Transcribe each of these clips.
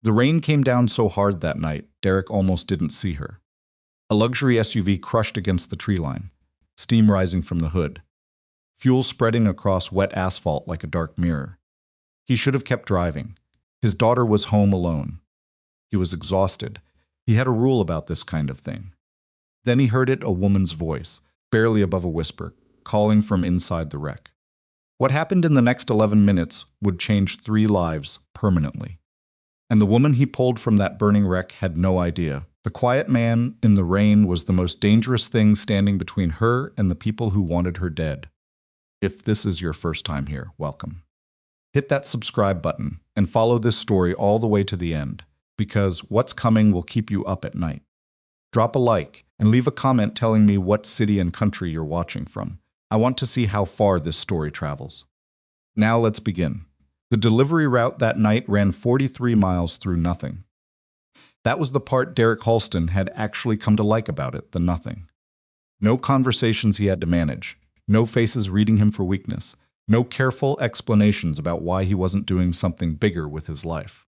The rain came down so hard that night, Derek almost didn't see her. A luxury SUV crushed against the tree line, steam rising from the hood, fuel spreading across wet asphalt like a dark mirror. He should have kept driving. His daughter was home alone. He was exhausted. He had a rule about this kind of thing. Then he heard a woman's voice, barely above a whisper, calling from inside the wreck. What happened in the next 11 minutes would change 3 lives permanently. And the woman he pulled from that burning wreck had no idea. The quiet man in the rain was the most dangerous thing standing between her and the people who wanted her dead. If this is your first time here, welcome. Hit that subscribe button and follow this story all the way to the end, because what's coming will keep you up at night. Drop a like and leave a comment telling me what city and country you're watching from. I want to see how far this story travels. Now let's begin. The delivery route that night ran 43 miles through nothing. That was the part Derek Halston had actually come to like about it, the nothing. No conversations he had to manage, no faces reading him for weakness, no careful explanations about why he wasn't doing something bigger with his life.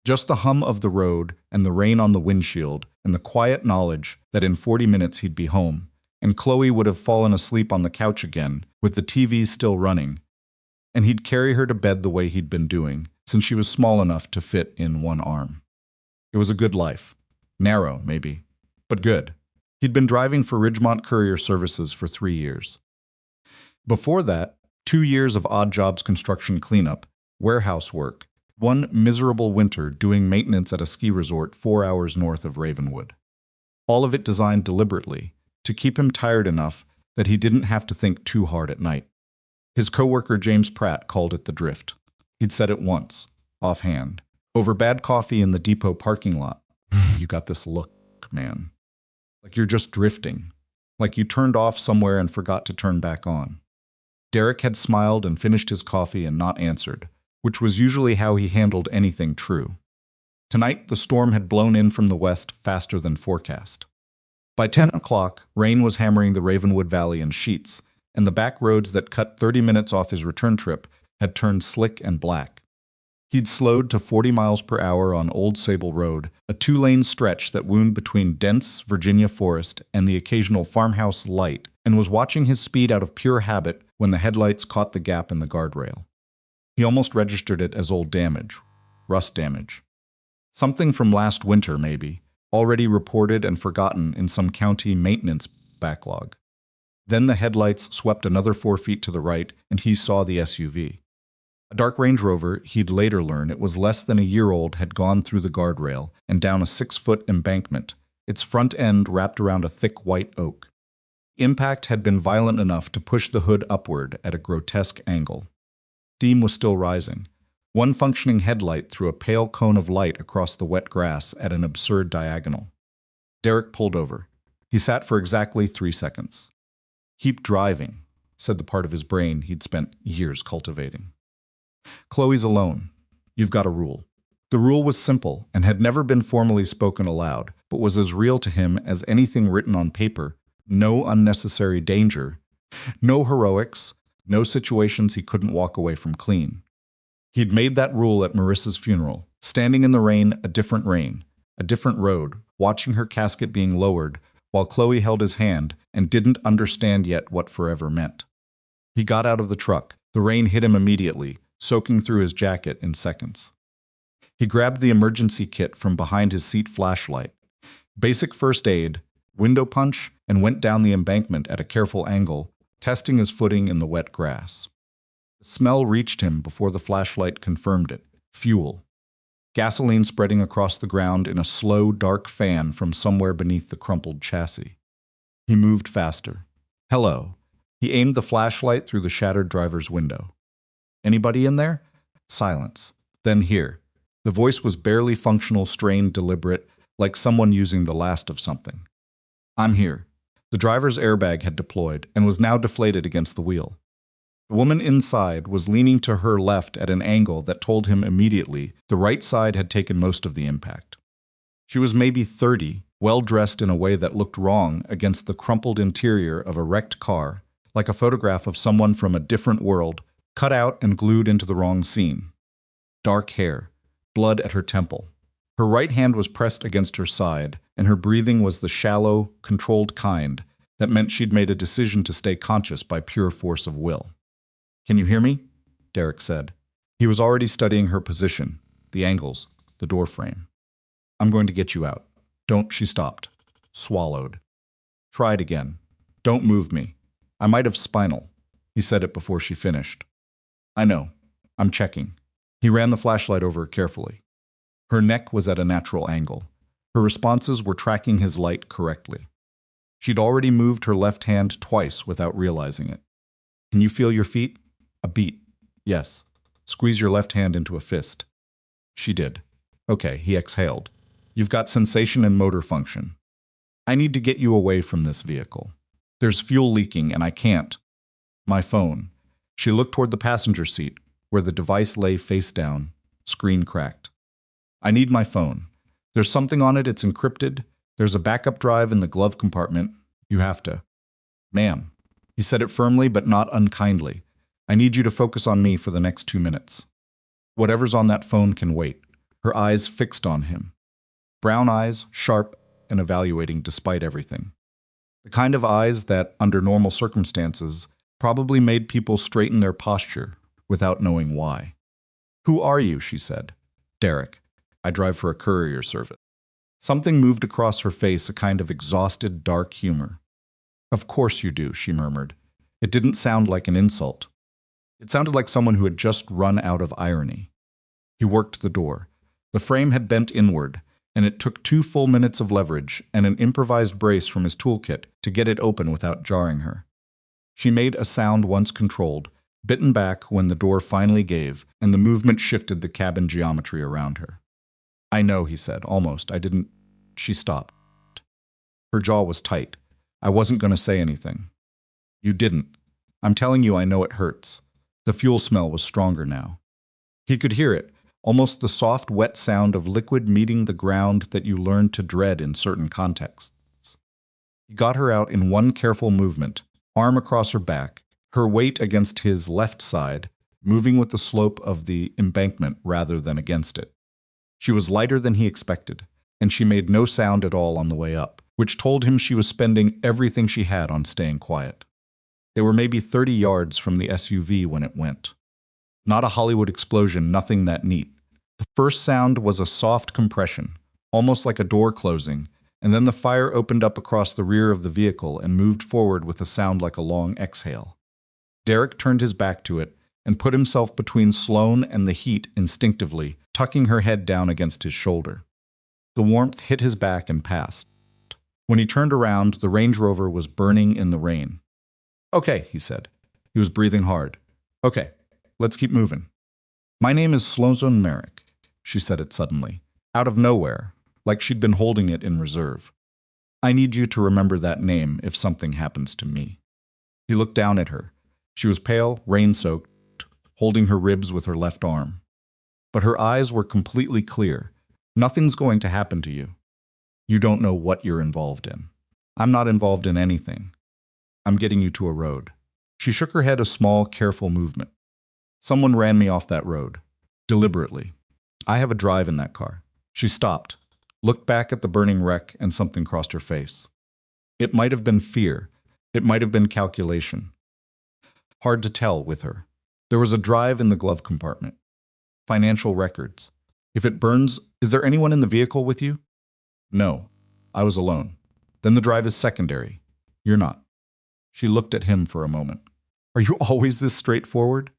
Just the hum of the road and the rain on the windshield and the quiet knowledge that in 40 minutes he'd be home, and Chloe would have fallen asleep on the couch again with the TV still running, and he'd carry her to bed the way he'd been doing since she was small enough to fit in one arm. It was a good life. Narrow, maybe, but good. He'd been driving for Ridgemont Courier Services for 3 years. Before that, 2 years of odd jobs construction cleanup, warehouse work, one miserable winter doing maintenance at a ski resort 4 hours north of Ravenwood. All of it designed deliberately to keep him tired enough that he didn't have to think too hard at night. His coworker James Pratt called it the drift. He'd said it once, offhand, over bad coffee in the depot parking lot. You got this look, man. Like you're just drifting. Like you turned off somewhere and forgot to turn back on. Derek had smiled and finished his coffee and not answered, which was usually how he handled anything true. Tonight, the storm had blown in from the west faster than forecast. By 10 o'clock, rain was hammering the Ravenwood Valley in sheets, and the back roads that cut 30 minutes off his return trip had turned slick and black. He'd slowed to 40 miles per hour on Old Sable Road, a 2-lane stretch that wound between dense Virginia forest and the occasional farmhouse light, and was watching his speed out of pure habit when the headlights caught the gap in the guardrail. He almost registered it as old damage, rust damage. Something from last winter, maybe, already reported and forgotten in some county maintenance backlog. Then the headlights swept another 4 feet to the right, and he saw the SUV. A dark Range Rover, he'd later learn it was less than a year old, had gone through the guardrail and down a 6-foot embankment, its front end wrapped around a thick white oak. Impact had been violent enough to push the hood upward at a grotesque angle. Steam was still rising. One functioning headlight threw a pale cone of light across the wet grass at an absurd diagonal. Derek pulled over. He sat for exactly 3 seconds. "Keep driving," said the part of his brain he'd spent years cultivating. Chloe's alone. You've got a rule. The rule was simple and had never been formally spoken aloud, but was as real to him as anything written on paper. No unnecessary danger. No heroics. No situations he couldn't walk away from clean. He'd made that rule at Marissa's funeral, standing in the rain, a different road, watching her casket being lowered, while Chloe held his hand and didn't understand yet what forever meant. He got out of the truck. The rain hit him immediately, soaking through his jacket in seconds. He grabbed the emergency kit from behind his seat flashlight, basic first aid, window punch, and went down the embankment at a careful angle, testing his footing in the wet grass. The smell reached him before the flashlight confirmed it. Fuel. Gasoline spreading across the ground in a slow, dark fan from somewhere beneath the crumpled chassis. He moved faster. Hello. He aimed the flashlight through the shattered driver's window. Anybody in there? Silence. Then here. The voice was barely functional, strained, deliberate, like someone using the last of something. I'm here. The driver's airbag had deployed and was now deflated against the wheel. The woman inside was leaning to her left at an angle that told him immediately the right side had taken most of the impact. She was maybe 30, well-dressed in a way that looked wrong against the crumpled interior of a wrecked car, like a photograph of someone from a different world, cut out and glued into the wrong scene. Dark hair, blood at her temple, Her right hand was pressed against her side, and her breathing was the shallow, controlled kind that meant she'd made a decision to stay conscious by pure force of will. "Can you hear me?" Derek said. He was already studying her position, the angles, the door frame. "I'm going to get you out." "Don't," she stopped. Swallowed. "Try it again. Don't move me. I might have spinal." He said it before she finished. "I know. I'm checking." He ran the flashlight over her carefully. Her neck was at a natural angle. Her responses were tracking his light correctly. She'd already moved her left hand twice without realizing it. "Can you feel your feet?" "A beat." "Yes." "Squeeze your left hand into a fist." She did. "Okay," he exhaled. "You've got sensation and motor function. I need to get you away from this vehicle. There's fuel leaking and I can't." "My phone." She looked toward the passenger seat, where the device lay face down, screen cracked. "I need my phone. There's something on it, it's encrypted. There's a backup drive in the glove compartment. You have to." "Ma'am." He said it firmly but not unkindly. "I need you to focus on me for the next 2 minutes. Whatever's on that phone can wait." Her eyes fixed on him. Brown eyes, sharp and evaluating despite everything. The kind of eyes that, under normal circumstances, probably made people straighten their posture without knowing why. "Who are you?" she said. "Derek. I drive for a courier service." Something moved across her face, a kind of exhausted, dark humor. "Of course you do," she murmured. It didn't sound like an insult. It sounded like someone who had just run out of irony. He worked the door. The frame had bent inward, and it took 2 full minutes of leverage and an improvised brace from his toolkit to get it open without jarring her. She made a sound once controlled, bitten back when the door finally gave, and the movement shifted the cabin geometry around her. "I know," he said, almost. "I didn't—" She stopped. Her jaw was tight. "I wasn't going to say anything." "You didn't. I'm telling you I know it hurts." The fuel smell was stronger now. He could hear it, almost the soft, wet sound of liquid meeting the ground that you learn to dread in certain contexts. He got her out in one careful movement, arm across her back, her weight against his left side, moving with the slope of the embankment rather than against it. She was lighter than he expected, and she made no sound at all on the way up, which told him she was spending everything she had on staying quiet. They were maybe 30 yards from the SUV when it went. Not a Hollywood explosion, nothing that neat. The first sound was a soft compression, almost like a door closing, and then the fire opened up across the rear of the vehicle and moved forward with a sound like a long exhale. Derek turned his back to it and put himself between Sloane and the heat instinctively, tucking her head down against his shoulder. The warmth hit his back and passed. When he turned around, the Range Rover was burning in the rain. "Okay," he said. He was breathing hard. "Okay, let's keep moving." "My name is Sloane Merrick," she said it suddenly, out of nowhere, like she'd been holding it in reserve. "I need you to remember that name if something happens to me." He looked down at her. She was pale, rain-soaked, holding her ribs with her left arm. But her eyes were completely clear. "Nothing's going to happen to you. You don't know what you're involved in." "I'm not involved in anything. I'm getting you to a road." She shook her head, a small, careful movement. "Someone ran me off that road. Deliberately. I have a drive in that car." She stopped, looked back at the burning wreck, and something crossed her face. It might have been fear. It might have been calculation. Hard to tell with her. There was a drive in the glove compartment. Financial records. If it burns, is there anyone in the vehicle with you? No. I was alone. Then the drive is secondary. You're not. She looked at him for a moment. Are you always this straightforward?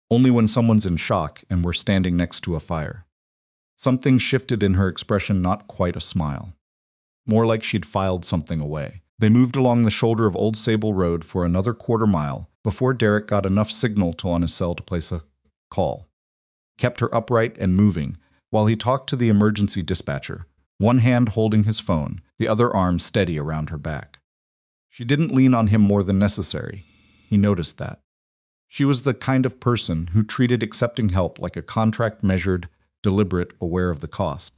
Only when someone's in shock and we're standing next to a fire. Something shifted in her expression, not quite a smile. More like she'd filed something away. They moved along the shoulder of Old Sable Road for another quarter-mile before Derek got enough signal on his cell to place a call. Kept her upright and moving while he talked to the emergency dispatcher, one hand holding his phone, the other arm steady around her back. She didn't lean on him more than necessary. He noticed that. She was the kind of person who treated accepting help like a contract, measured, deliberate, aware of the cost.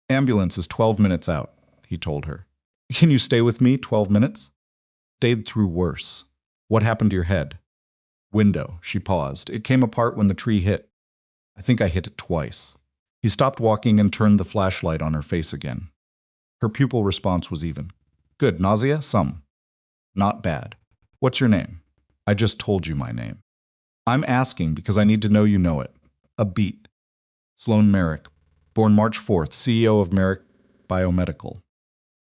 Ambulance is 12 minutes out, he told her. Can you stay with me 12 minutes? Stayed through worse. What happened to your head? Window, she paused. It came apart when the tree hit. I think I hit it twice. He stopped walking and turned the flashlight on her face again. Her pupil response was even. Good, nausea? Some. Not bad. What's your name? I just told you my name. I'm asking because I need to know you know it. A beat. Sloane Merrick, born March 4th, CEO of Merrick Biomedical.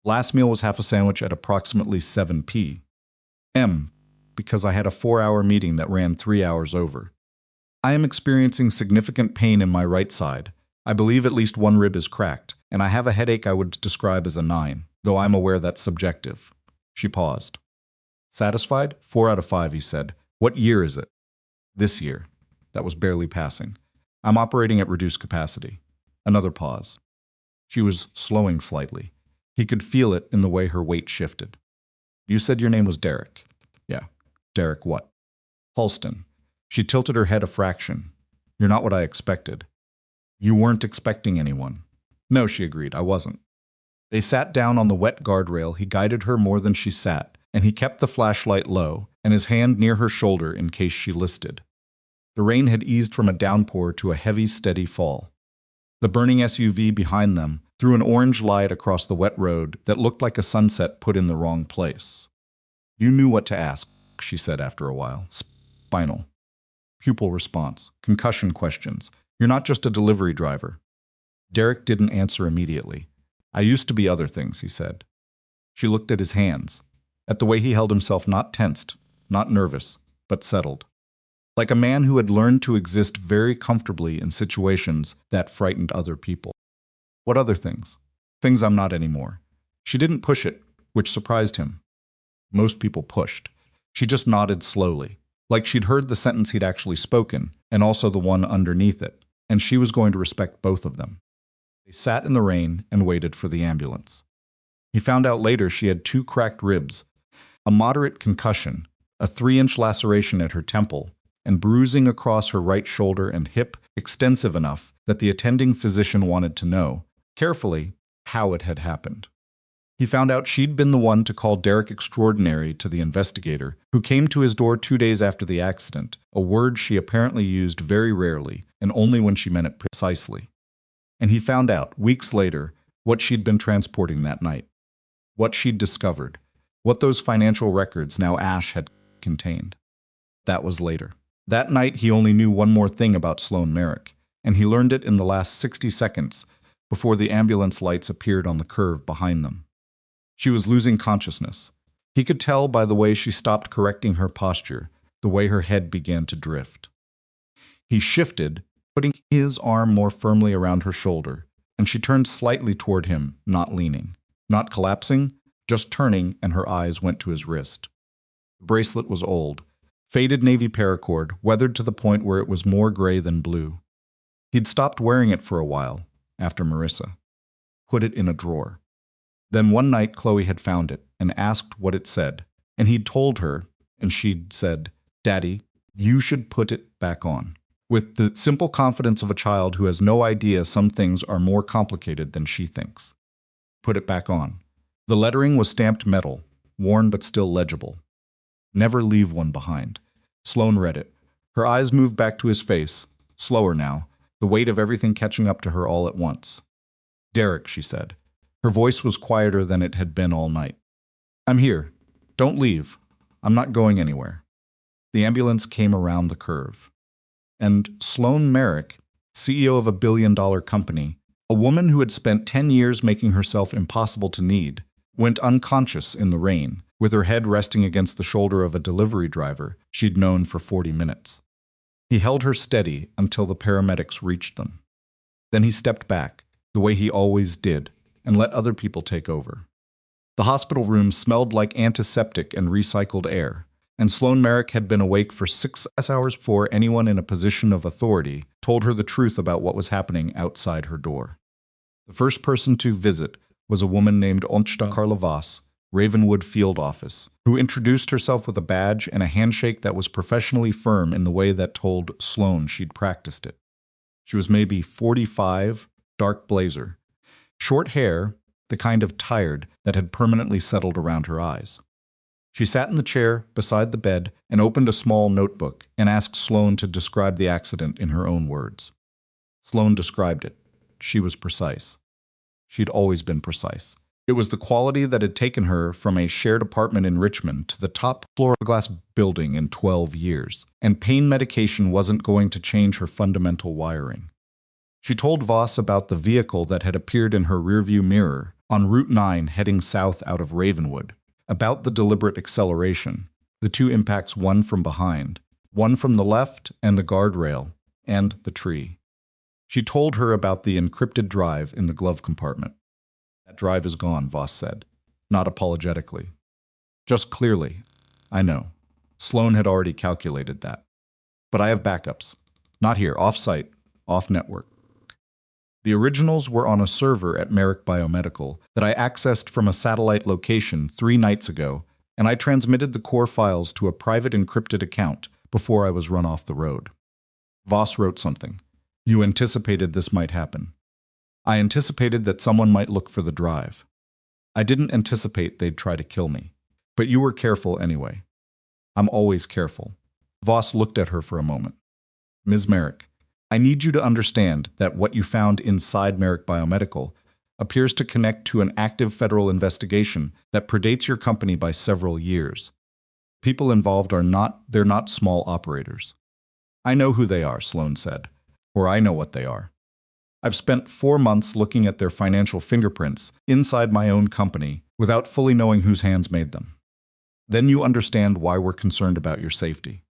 Last meal was half a sandwich at approximately 7 p.m. because I had a 4-hour meeting that ran 3 hours over. I am experiencing significant pain in my right side. I believe at least one rib is cracked, and I have a headache I would describe as a 9, though I'm aware that's subjective. She paused. Satisfied? 4 out of 5, he said. What year is it? This year. That was barely passing. I'm operating at reduced capacity. Another pause. She was slowing slightly. He could feel it in the way her weight shifted. You said your name was Derek. Yeah. Derek what? Halston. She tilted her head a fraction. You're not what I expected. You weren't expecting anyone. No, she agreed, I wasn't. They sat down on the wet guardrail. He guided her more than she sat, and he kept the flashlight low and his hand near her shoulder in case she listed. The rain had eased from a downpour to a heavy, steady fall. The burning SUV behind them threw an orange light across the wet road that looked like a sunset put in the wrong place. You knew what to ask, she said after a while. Spinal. Pupil response. Concussion questions. You're not just a delivery driver. Derek didn't answer immediately. I used to be other things, he said. She looked at his hands, at the way he held himself, not tensed, not nervous, but settled. Like a man who had learned to exist very comfortably in situations that frightened other people. What other things? Things I'm not anymore. She didn't push it, which surprised him. Most people pushed. She just nodded slowly, like she'd heard the sentence he'd actually spoken, and also the one underneath it, and she was going to respect both of them. They sat in the rain and waited for the ambulance. He found out later she had 2 cracked ribs, a moderate concussion, a 3-inch laceration at her temple, and bruising across her right shoulder and hip extensive enough that the attending physician wanted to know, carefully, how it had happened. He found out she'd been the one to call Derek extraordinary to the investigator, who came to his door 2 days after the accident, a word she apparently used very rarely and only when she meant it precisely. And he found out, weeks later, what she'd been transporting that night, what she'd discovered, what those financial records now ash had contained. That was later. That night he only knew one more thing about Sloane Merrick, and he learned it in the last 60 seconds before the ambulance lights appeared on the curve behind them. She was losing consciousness. He could tell by the way she stopped correcting her posture, the way her head began to drift. He shifted, putting his arm more firmly around her shoulder, and she turned slightly toward him, not leaning, not collapsing, just turning, and her eyes went to his wrist. The bracelet was old, faded navy paracord, weathered to the point where it was more gray than blue. He'd stopped wearing it for a while, after Marissa. Put it in a drawer. Then one night Chloe had found it and asked what it said, and he'd told her, and she'd said, Daddy, you should put it back on. With the simple confidence of a child who has no idea some things are more complicated than she thinks. Put it back on. The lettering was stamped metal, worn but still legible. Never leave one behind. Sloane read it. Her eyes moved back to his face, slower now, the weight of everything catching up to her all at once. Derek, she said. Her voice was quieter than it had been all night. I'm here. Don't leave. I'm not going anywhere. The ambulance came around the curve. And Sloane Merrick, CEO of a billion-dollar company, a woman who had spent 10 years making herself impossible to need, went unconscious in the rain, with her head resting against the shoulder of a delivery driver she'd known for 40 minutes. He held her steady until the paramedics reached them. Then he stepped back, the way he always did, and let other people take over. The hospital room smelled like antiseptic and recycled air, and Sloane Merrick had been awake for 6 hours before anyone in a position of authority told her the truth about what was happening outside her door. The first person to visit was a woman named Onchta Karlavas, Ravenwood Field Office, who introduced herself with a badge and a handshake that was professionally firm in the way that told Sloane she'd practiced it. She was maybe 45, dark blazer, short hair, the kind of tired that had permanently settled around her eyes. She sat in the chair beside the bed and opened a small notebook and asked Sloane to describe the accident in her own words. Sloane described it. she was precise. She'd always been precise. It was the quality that had taken her from a shared apartment in Richmond to the top floor of a glass building in 12 years, and pain medication wasn't going to change her fundamental wiring. She told Voss about the vehicle that had appeared in her rearview mirror on Route 9 heading south out of Ravenwood, about the deliberate acceleration, the two impacts, one from behind, one from the left and the guardrail, and the tree. She told her about the encrypted drive in the glove compartment. That drive is gone, Voss said, not apologetically. Just clearly. I know. Sloane had already calculated that. But I have backups. Not here, off-site, off-network. The originals were on a server at Merrick Biomedical that I accessed from a satellite location 3 nights ago, and I transmitted the core files to a private encrypted account before I was run off the road. Voss wrote something. You anticipated this might happen. I anticipated that someone might look for the drive. I didn't anticipate they'd try to kill me. But you were careful anyway. I'm always careful. Voss looked at her for a moment. Ms. Merrick, I need you to understand that what you found inside Merrick Biomedical appears to connect to an active federal investigation that predates your company by several years. People involved they're not small operators. I know who they are, Sloane said, or I know what they are. I've spent 4 months looking at their financial fingerprints inside my own company without fully knowing whose hands made them. Then you understand why we're concerned about your safety.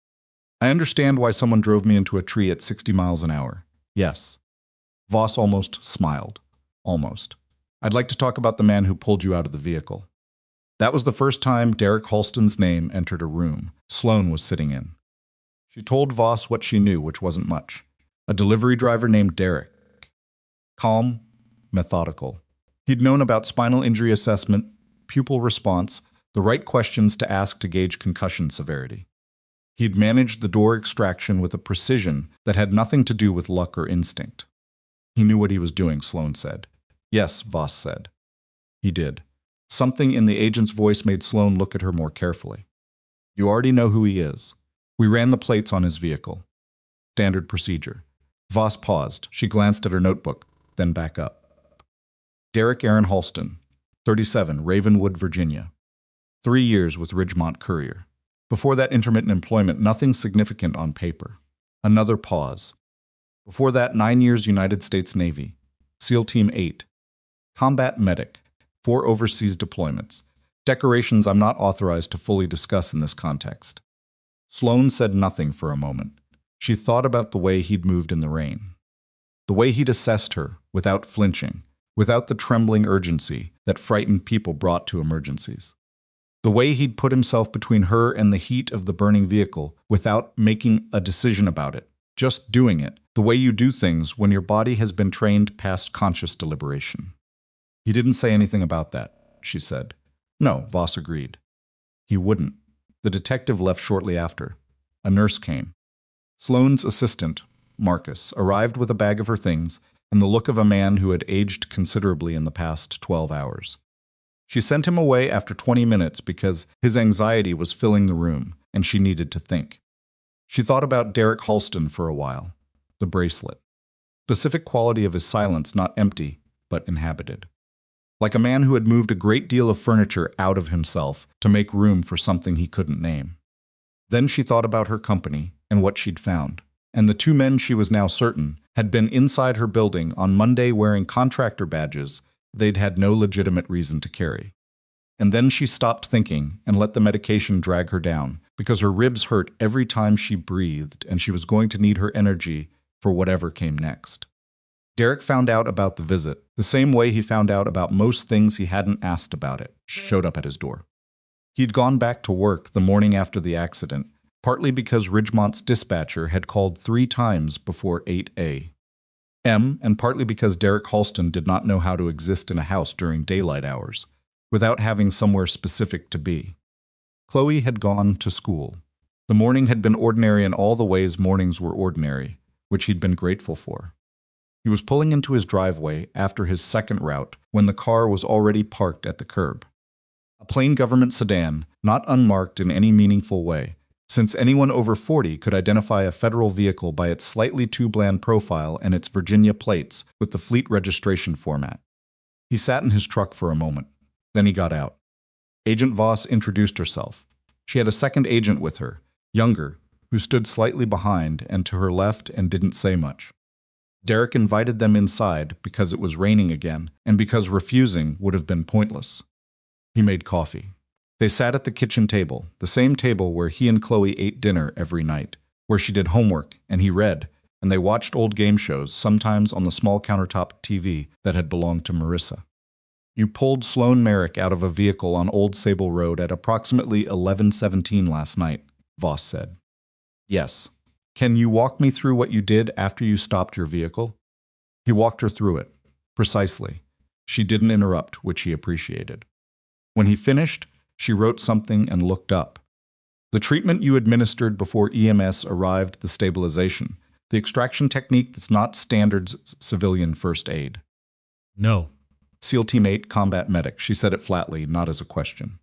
I understand why someone drove me into a tree at 60 miles an hour. Yes. Voss almost smiled. Almost. I'd like to talk about the man who pulled you out of the vehicle. That was the first time Derek Halston's name entered a room Sloane was sitting in. She told Voss what she knew, which wasn't much. A delivery driver named Derek. Calm, methodical. He'd known about spinal injury assessment, pupil response, the right questions to ask to gauge concussion severity. He'd managed the door extraction with a precision that had nothing to do with luck or instinct. He knew what he was doing, Sloane said. Yes, Voss said. He did. Something in the agent's voice made Sloane look at her more carefully. You already know who he is. We ran the plates on his vehicle. Standard procedure. Voss paused. She glanced at her notebook, then back up. Derek Aaron Halston, 37, Ravenwood, Virginia. 3 years with Ridgemont Courier. Before that intermittent employment, nothing significant on paper. Another pause. Before that, 9 years United States Navy. SEAL Team 8. Combat medic. 4 overseas deployments. Decorations I'm not authorized to fully discuss in this context. Sloane said nothing for a moment. She thought about the way he'd moved in the rain. The way he'd assessed her, without flinching, without the trembling urgency that frightened people brought to emergencies. The way he'd put himself between her and the heat of the burning vehicle without making a decision about it, just doing it, the way you do things when your body has been trained past conscious deliberation. He didn't say anything about that, she said. No, Voss agreed. He wouldn't. The detective left shortly after. A nurse came. Sloane's assistant, Marcus, arrived with a bag of her things and the look of a man who had aged considerably in the past 12 hours. She sent him away after 20 minutes because his anxiety was filling the room, and she needed to think. She thought about Derek Halston for a while. The bracelet. Specific quality of his silence, not empty, but inhabited. Like a man who had moved a great deal of furniture out of himself to make room for something he couldn't name. Then she thought about her company and what she'd found. And the 2 men she was now certain had been inside her building on Monday wearing contractor badges they'd had no legitimate reason to carry. And then she stopped thinking and let the medication drag her down, because her ribs hurt every time she breathed and she was going to need her energy for whatever came next. Derek found out about the visit, the same way he found out about most things he hadn't asked about it, showed up at his door. He'd gone back to work the morning after the accident, partly because Ridgemont's dispatcher had called 3 times before 8 a.m., and partly because Derek Halston did not know how to exist in a house during daylight hours, without having somewhere specific to be. Chloe had gone to school. The morning had been ordinary in all the ways mornings were ordinary, which he'd been grateful for. He was pulling into his driveway after his second route when the car was already parked at the curb. A plain government sedan, not unmarked in any meaningful way, since anyone over 40 could identify a federal vehicle by its slightly too bland profile and its Virginia plates with the fleet registration format. He sat in his truck for a moment. Then he got out. Agent Voss introduced herself. She had a second agent with her, younger, who stood slightly behind and to her left and didn't say much. Derek invited them inside because it was raining again and because refusing would have been pointless. He made coffee. They sat at the kitchen table, the same table where he and Chloe ate dinner every night, where she did homework and he read, and they watched old game shows, sometimes on the small countertop TV that had belonged to Marissa. You pulled Sloane Merrick out of a vehicle on Old Sable Road at approximately 11:17 last night, Voss said. Yes. Can you walk me through what you did after you stopped your vehicle? He walked her through it. Precisely. She didn't interrupt, which he appreciated. When he finished, she wrote something and looked up. The treatment you administered before EMS arrived, the stabilization, the extraction technique that's not standard civilian first aid. No. SEAL Team 8 combat medic, she said it flatly, not as a question.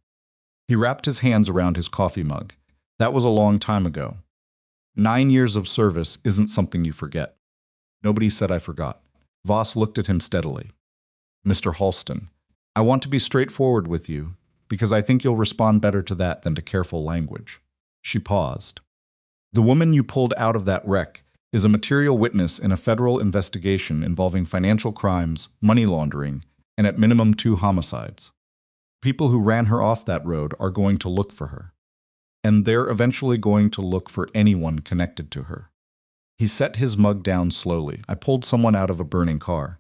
He wrapped his hands around his coffee mug. That was a long time ago. 9 years of service isn't something you forget. Nobody said I forgot. Voss looked at him steadily. Mr. Halston, I want to be straightforward with you, because I think you'll respond better to that than to careful language. She paused. The woman you pulled out of that wreck is a material witness in a federal investigation involving financial crimes, money laundering, and at minimum 2 homicides. People who ran her off that road are going to look for her. And they're eventually going to look for anyone connected to her. He set his mug down slowly. I pulled someone out of a burning car.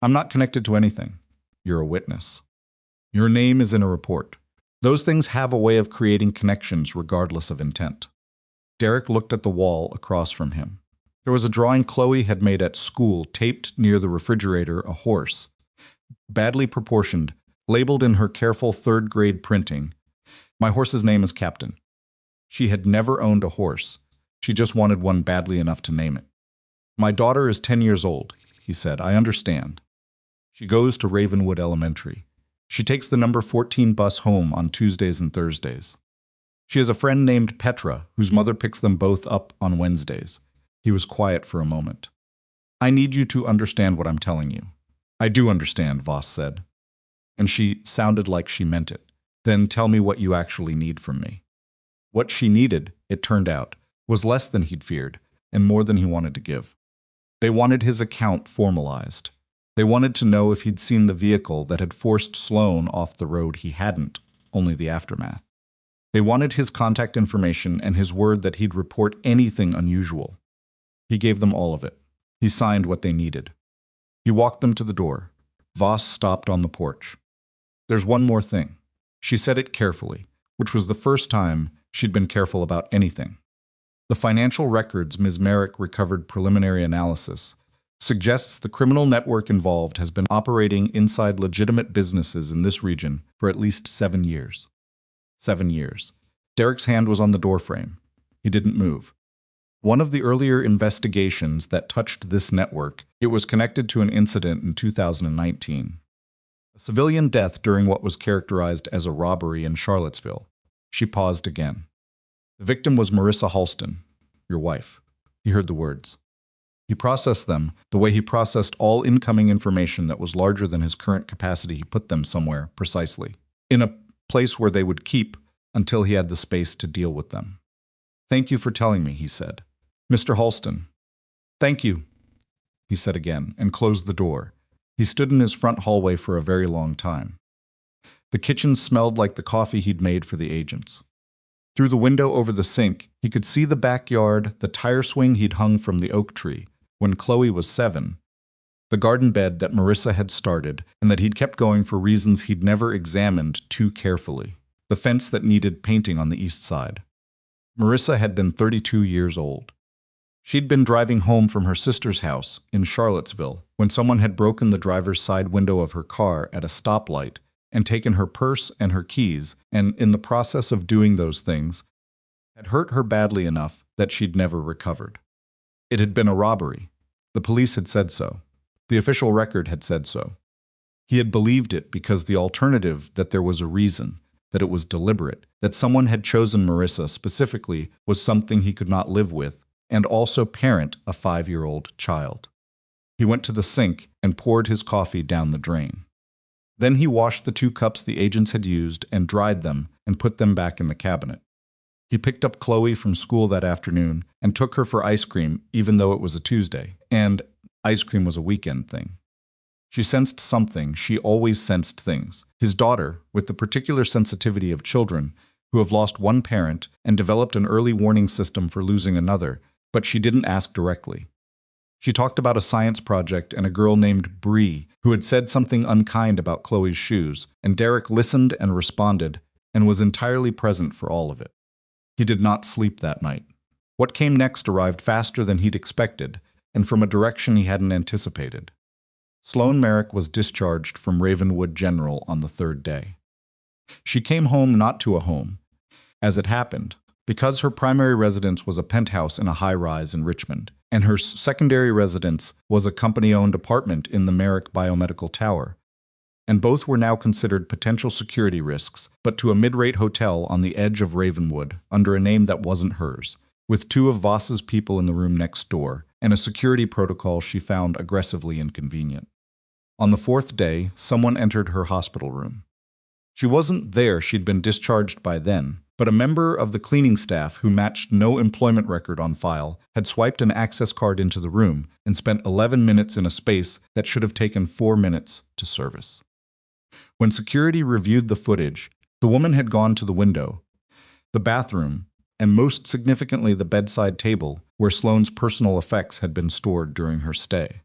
I'm not connected to anything. You're a witness. Your name is in a report. Those things have a way of creating connections regardless of intent. Derek looked at the wall across from him. There was a drawing Chloe had made at school taped near the refrigerator, a horse. Badly proportioned, labeled in her careful third-grade printing. My horse's name is Captain. She had never owned a horse. She just wanted one badly enough to name it. My daughter is 10 years old, he said. I understand. She goes to Ravenwood Elementary. She takes the number 14 bus home on Tuesdays and Thursdays. She has a friend named Petra, whose mother picks them both up on Wednesdays. He was quiet for a moment. I need you to understand what I'm telling you. I do understand, Voss said. And she sounded like she meant it. Then tell me what you actually need from me. What she needed, it turned out, was less than he'd feared, and more than he wanted to give. They wanted his account formalized. They wanted to know if he'd seen the vehicle that had forced Sloane off the road. He hadn't, only the aftermath. They wanted his contact information and his word that he'd report anything unusual. He gave them all of it. He signed what they needed. He walked them to the door. Voss stopped on the porch. There's one more thing. She said it carefully, which was the first time she'd been careful about anything. The financial records Ms. Merrick recovered preliminary analysis suggests the criminal network involved has been operating inside legitimate businesses in this region for at least 7 years. 7 years. Derek's hand was on the doorframe. He didn't move. One of the earlier investigations that touched this network, it was connected to an incident in 2019. A civilian death during what was characterized as a robbery in Charlottesville. She paused again. The victim was Marissa Halston, your wife. He heard the words. He processed them the way he processed all incoming information that was larger than his current capacity. He put them somewhere, precisely, in a place where they would keep until he had the space to deal with them. Thank you for telling me, he said. Mr. Halston. Thank you, he said again, and closed the door. He stood in his front hallway for a very long time. The kitchen smelled like the coffee he'd made for the agents. Through the window over the sink, he could see the backyard, the tire swing he'd hung from the oak tree when Chloe was 7, the garden bed that Marissa had started and that he'd kept going for reasons he'd never examined too carefully, the fence that needed painting on the east side. Marissa had been 32 years old. She'd been driving home from her sister's house in Charlottesville when someone had broken the driver's side window of her car at a stoplight and taken her purse and her keys, and in the process of doing those things, had hurt her badly enough that she'd never recovered. It had been a robbery. The police had said so. The official record had said so. He had believed it because the alternative, that there was a reason, that it was deliberate, That someone had chosen Marissa specifically was something he could not live with, and also parent a 5-year-old child. He went to the sink and poured his coffee down the drain. Then he washed the 2 cups the agents had used and dried them and put them back in the cabinet. He picked up Chloe from school that afternoon and took her for ice cream even though it was a Tuesday, and ice cream was a weekend thing. She sensed something. She always sensed things. His daughter, with the particular sensitivity of children who have lost one parent and developed an early warning system for losing another, but she didn't ask directly. She talked about a science project and a girl named Bree who had said something unkind about Chloe's shoes, and Derek listened and responded and was entirely present for all of it. He did not sleep that night. What came next arrived faster than he'd expected, and from a direction he hadn't anticipated. Sloane Merrick was discharged from Ravenwood General on the 3rd day. She came home not to a home. As it happened, because her primary residence was a penthouse in a high-rise in Richmond, and her secondary residence was a company-owned apartment in the Merrick Biomedical Tower, and both were now considered potential security risks, but to a mid-rate hotel on the edge of Ravenwood under a name that wasn't hers, with 2 of Voss's people in the room next door, and a security protocol she found aggressively inconvenient. On the 4th day, someone entered her hospital room. She wasn't there, she'd been discharged by then, but a member of the cleaning staff who matched no employment record on file had swiped an access card into the room and spent 11 minutes in a space that should have taken 4 minutes to service. When security reviewed the footage, the woman had gone to the window, the bathroom, and most significantly the bedside table where Sloane's personal effects had been stored during her stay.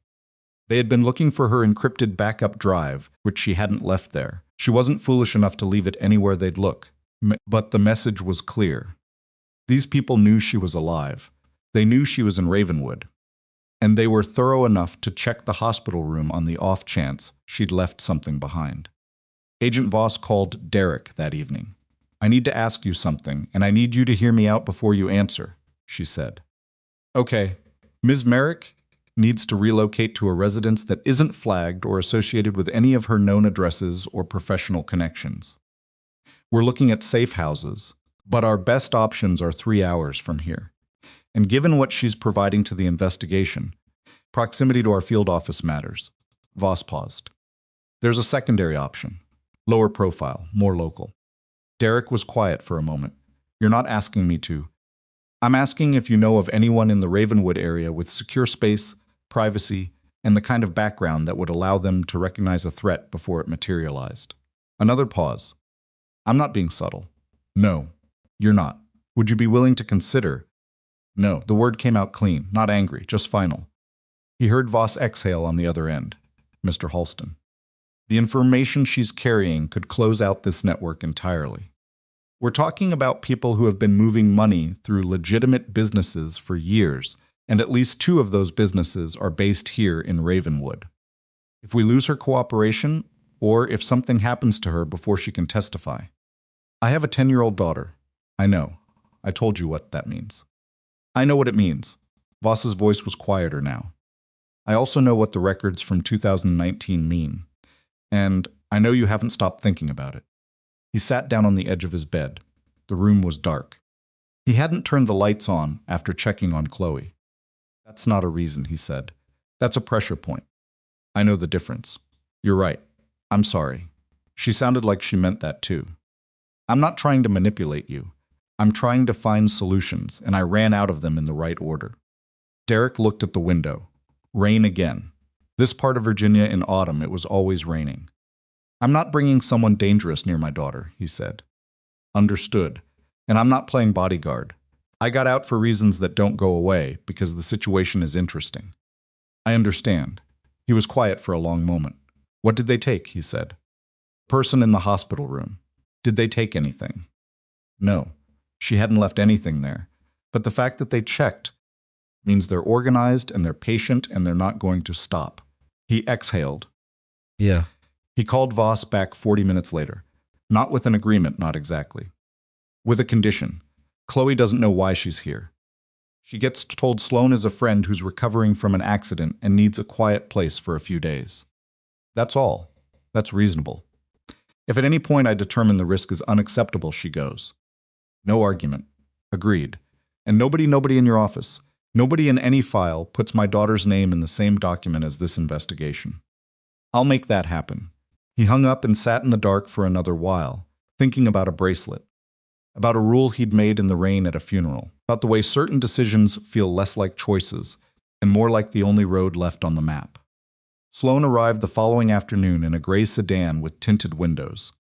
They had been looking for her encrypted backup drive, which she hadn't left there. She wasn't foolish enough to leave it anywhere they'd look. But the message was clear. These people knew she was alive. They knew she was in Ravenwood. And they were thorough enough to check the hospital room on the off chance she'd left something behind. Agent Voss called Derek that evening. "I need to ask you something, and I need you to hear me out before you answer," she said. "Okay, Ms. Merrick needs to relocate to a residence that isn't flagged or associated with any of her known addresses or professional connections. We're looking at safe houses, but our best options are 3 hours from here. And given what she's providing to the investigation, proximity to our field office matters." Voss paused. "There's a secondary option. Lower profile, more local." Derek was quiet for a moment. "You're not asking me to. I'm asking if you know of anyone in the Ravenwood area with secure space, privacy, and the kind of background that would allow them to recognize a threat before it materialized." Another pause. "I'm not being subtle." "No, you're not. Would you be willing to consider?" "No." The word came out clean, not angry, just final. He heard Voss exhale on the other end. "Mr. Halston. The information she's carrying could close out this network entirely. We're talking about people who have been moving money through legitimate businesses for years, and at least 2 of those businesses are based here in Ravenwood. If we lose her cooperation, or if something happens to her before she can testify. I have a 10-year-old daughter. I know. I told you what that means." "I know what it means." Voss's voice was quieter now. "I also know what the records from 2019 mean. And I know you haven't stopped thinking about it." He sat down on the edge of his bed. The room was dark. He hadn't turned the lights on after checking on Chloe. "That's not a reason," he said. "That's a pressure point. I know the difference. You're right. I'm sorry." She sounded like she meant that too. "I'm not trying to manipulate you. I'm trying to find solutions, and I ran out of them in the right order." Derek looked at the window. Rain again. This part of Virginia in autumn, it was always raining. "I'm not bringing someone dangerous near my daughter," he said. "Understood. And I'm not playing bodyguard. I got out for reasons that don't go away because the situation is interesting." "I understand." He was quiet for a long moment. "What did they take?" he said. "Person in the hospital room. Did they take anything?" "No. She hadn't left anything there. But the fact that they checked means they're organized and they're patient and they're not going to stop." He exhaled. "Yeah." He called Voss back 40 minutes later. Not with an agreement, not exactly. With a condition. Chloe doesn't know why she's here. She gets told Sloane is a friend who's recovering from an accident and needs a quiet place for a few days. That's all. That's reasonable. If at any point I determine the risk is unacceptable, she goes. No argument. Agreed. And nobody in your office, nobody in any file puts my daughter's name in the same document as this investigation. I'll make that happen. He hung up and sat in the dark for another while, thinking about a bracelet, about a rule he'd made in the rain at a funeral, about the way certain decisions feel less like choices and more like the only road left on the map. Sloane arrived the following afternoon in a gray sedan with tinted windows.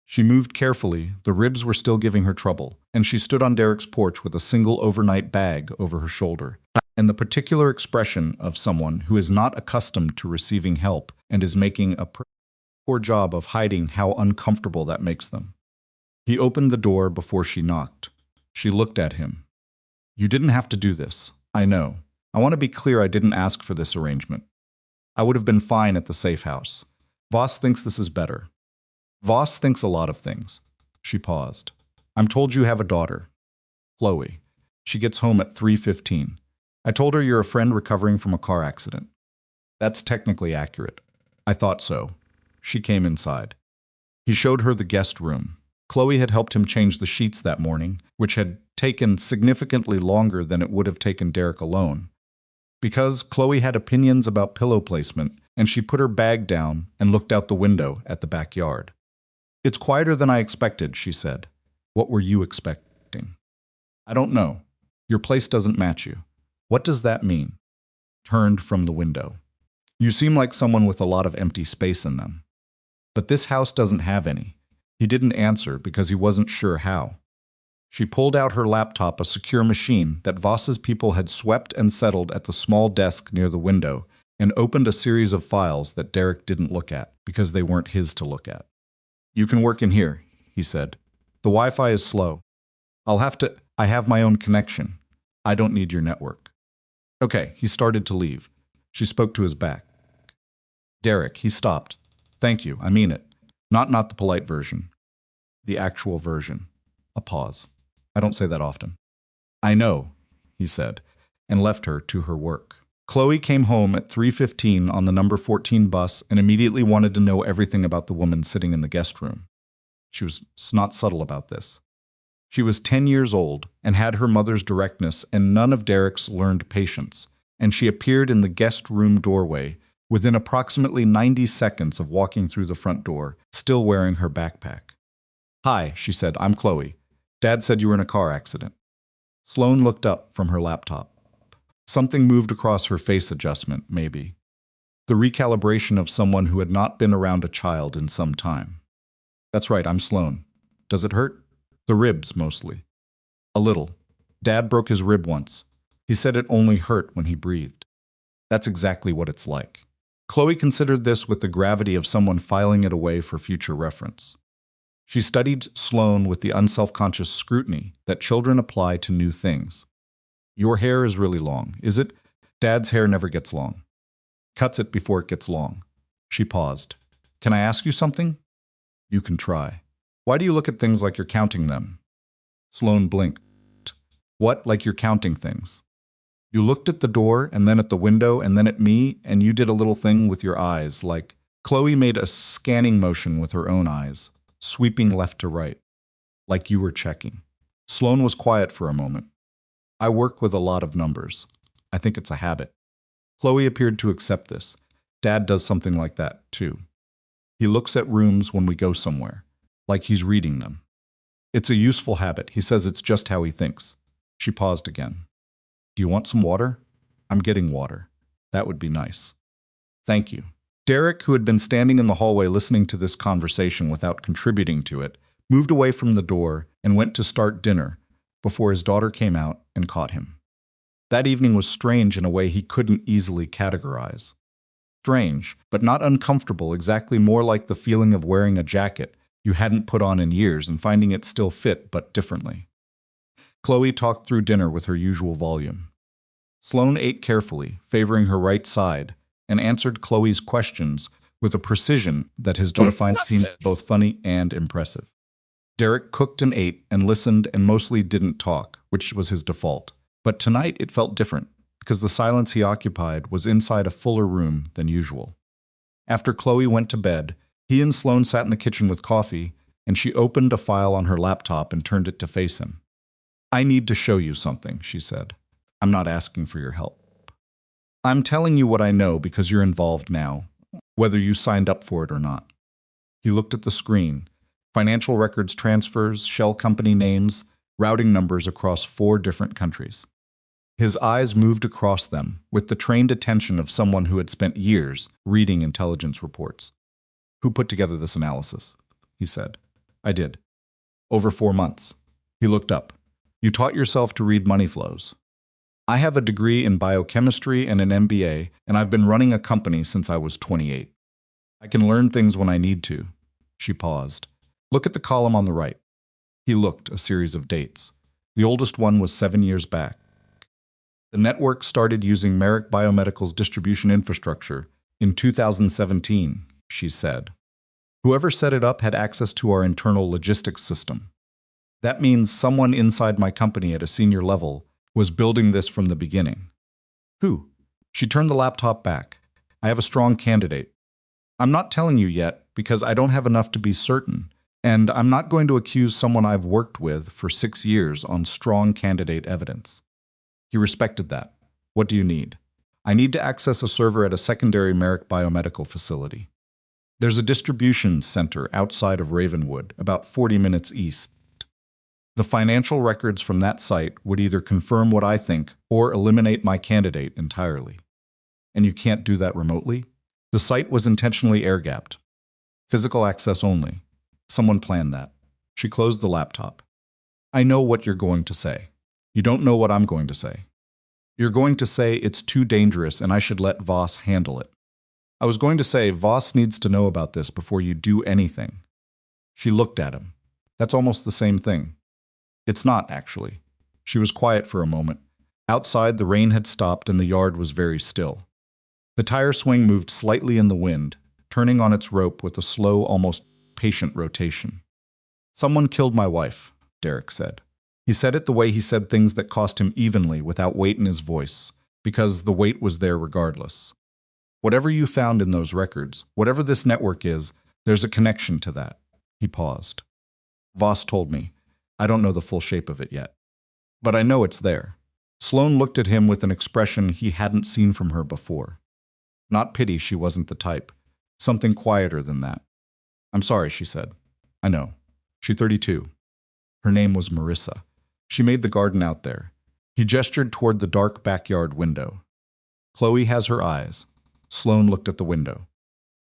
She moved carefully, the ribs were still giving her trouble, and she stood on Derek's porch with a single overnight bag over her shoulder, and the particular expression of someone who is not accustomed to receiving help and is making a poor job of hiding how uncomfortable that makes them. He opened the door before she knocked. She looked at him. You didn't have to do this. I know. I want to be clear, I didn't ask for this arrangement. I would have been fine at the safe house. Voss thinks this is better. Voss thinks a lot of things. She paused. I'm told you have a daughter. Chloe. She gets home at 3:15. I told her you're a friend recovering from a car accident. That's technically accurate. I thought so. She came inside. He showed her the guest room. Chloe had helped him change the sheets that morning, which had taken significantly longer than it would have taken Derek alone. Because Chloe had opinions about pillow placement, and she put her bag down and looked out the window at the backyard. It's quieter than I expected, she said. What were you expecting? I don't know. Your place doesn't match you. What does that mean? Turned from the window. You seem like someone with a lot of empty space in them. But this house doesn't have any. He didn't answer because he wasn't sure how. She pulled out her laptop, a secure machine that Voss's people had swept and settled at the small desk near the window, and opened a series of files that Derek didn't look at because they weren't his to look at. You can work in here, he said. The Wi-Fi is slow. I have my own connection. I don't need your network. Okay, he started to leave. She spoke to his back. Derek, he stopped. Thank you, I mean it. Not the polite version. The actual version. A pause. I don't say that often. I know, he said, and left her to her work. Chloe came home at 3:15 on the number 14 bus and immediately wanted to know everything about the woman sitting in the guest room. She was not subtle about this. She was 10 years old and had her mother's directness and none of Derek's learned patience, and she appeared in the guest room doorway within approximately 90 seconds of walking through the front door, still wearing her backpack. Hi, she said, I'm Chloe. Dad said you were in a car accident. Sloane looked up from her laptop. Something moved across her face adjustment, maybe. The recalibration of someone who had not been around a child in some time. That's right, I'm Sloane. Does it hurt? The ribs, mostly. A little. Dad broke his rib once. He said it only hurt when he breathed. That's exactly what it's like. Chloe considered this with the gravity of someone filing it away for future reference. She studied Sloane with the unselfconscious scrutiny that children apply to new things. Your hair is really long, is it? Dad's hair never gets long. Cuts it before it gets long. She paused. Can I ask you something? You can try. Why do you look at things like you're counting them? Sloane blinked. What, like you're counting things? You looked at the door and then at the window and then at me and you did a little thing with your eyes, like Chloe made a scanning motion with her own eyes, sweeping left to right, like you were checking. Sloane was quiet for a moment. I work with a lot of numbers. I think it's a habit. Chloe appeared to accept this. Dad does something like that, too. He looks at rooms when we go somewhere, like he's reading them. It's a useful habit. He says it's just how he thinks. She paused again. Do you want some water? I'm getting water. That would be nice. Thank you. Derek, who had been standing in the hallway listening to this conversation without contributing to it, moved away from the door and went to start dinner before his daughter came out and caught him. That evening was strange in a way he couldn't easily categorize. Strange, but not uncomfortable, exactly more like the feeling of wearing a jacket you hadn't put on in years and finding it still fit but differently. Chloe talked through dinner with her usual volume. Sloane ate carefully, favoring her right side, and answered Chloe's questions with a precision that his daughter seemed both funny and impressive. Derek cooked and ate and listened and mostly didn't talk, which was his default. But tonight it felt different, because the silence he occupied was inside a fuller room than usual. After Chloe went to bed, he and Sloane sat in the kitchen with coffee, and she opened a file on her laptop and turned it to face him. "I need to show you something," she said. "I'm not asking for your help. I'm telling you what I know because you're involved now, whether you signed up for it or not." He looked at the screen. Financial records transfers, shell company names, routing numbers across 4 different countries. His eyes moved across them with the trained attention of someone who had spent years reading intelligence reports. "Who put together this analysis?" he said. "I did. Over 4 months." He looked up. "You taught yourself to read money flows." "I have a degree in biochemistry and an MBA, and I've been running a company since I was 28. I can learn things when I need to." She paused. "Look at the column on the right." He looked, a series of dates. The oldest one was 7 years back. "The network started using Merrick Biomedical's distribution infrastructure in 2017, she said. "Whoever set it up had access to our internal logistics system. That means someone inside my company at a senior level was building this from the beginning." "Who?" She turned the laptop back. "I have a strong candidate. I'm not telling you yet because I don't have enough to be certain, and I'm not going to accuse someone I've worked with for 6 years on strong candidate evidence." He respected that. "What do you need?" "I need to access a server at a secondary Merrick Biomedical facility. There's a distribution center outside of Ravenwood, about 40 minutes east. The financial records from that site would either confirm what I think or eliminate my candidate entirely." "And you can't do that remotely?" "The site was intentionally air-gapped. Physical access only. Someone planned that." She closed the laptop. "I know what you're going to say. You don't know what I'm going to say. You're going to say it's too dangerous and I should let Voss handle it. I was going to say Voss needs to know about this before you do anything." She looked at him. "That's almost the same thing." "It's not, actually." She was quiet for a moment. Outside, the rain had stopped and the yard was very still. The tire swing moved slightly in the wind, turning on its rope with a slow, almost patient rotation. "Someone killed my wife," Derek said. He said it the way he said things that cost him evenly, without weight in his voice, because the weight was there regardless. "Whatever you found in those records, whatever this network is, there's a connection to that." He paused. "Voss told me. I don't know the full shape of it yet. But I know it's there." Sloane looked at him with an expression he hadn't seen from her before. Not pity, she wasn't the type. Something quieter than that. "I'm sorry," she said. "I know. She's 32. Her name was Marissa. She made the garden out there." He gestured toward the dark backyard window. "Chloe has her eyes." Sloane looked at the window.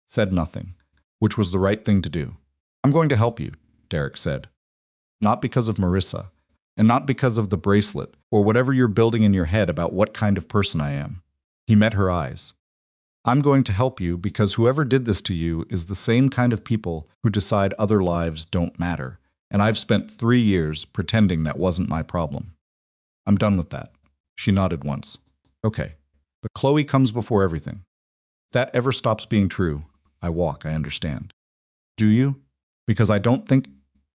Said nothing, which was the right thing to do. "I'm going to help you," Derek said. "Not because of Marissa, and not because of the bracelet, or whatever you're building in your head about what kind of person I am." He met her eyes. "I'm going to help you because whoever did this to you is the same kind of people who decide other lives don't matter, and I've spent 3 years pretending that wasn't my problem. I'm done with that." She nodded once. "Okay, but Chloe comes before everything. If that ever stops being true, I walk, I understand." "Do you?" "Because I don't think—"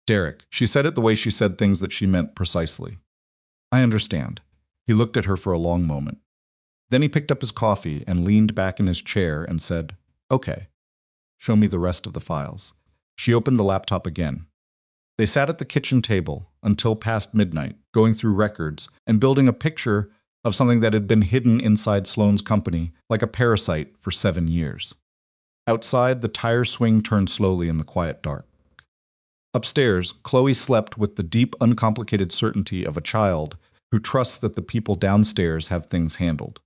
"Derek," she said it the way she said things that she meant precisely. "I understand." He looked at her for a long moment. Then he picked up his coffee and leaned back in his chair and said, "Okay, show me the rest of the files." She opened the laptop again. They sat at the kitchen table until past midnight, going through records and building a picture of something that had been hidden inside Sloane's company like a parasite for 7 years. Outside, the tire swing turned slowly in the quiet dark. Upstairs, Chloe slept with the deep, uncomplicated certainty of a child who trusts that the people downstairs have things handled.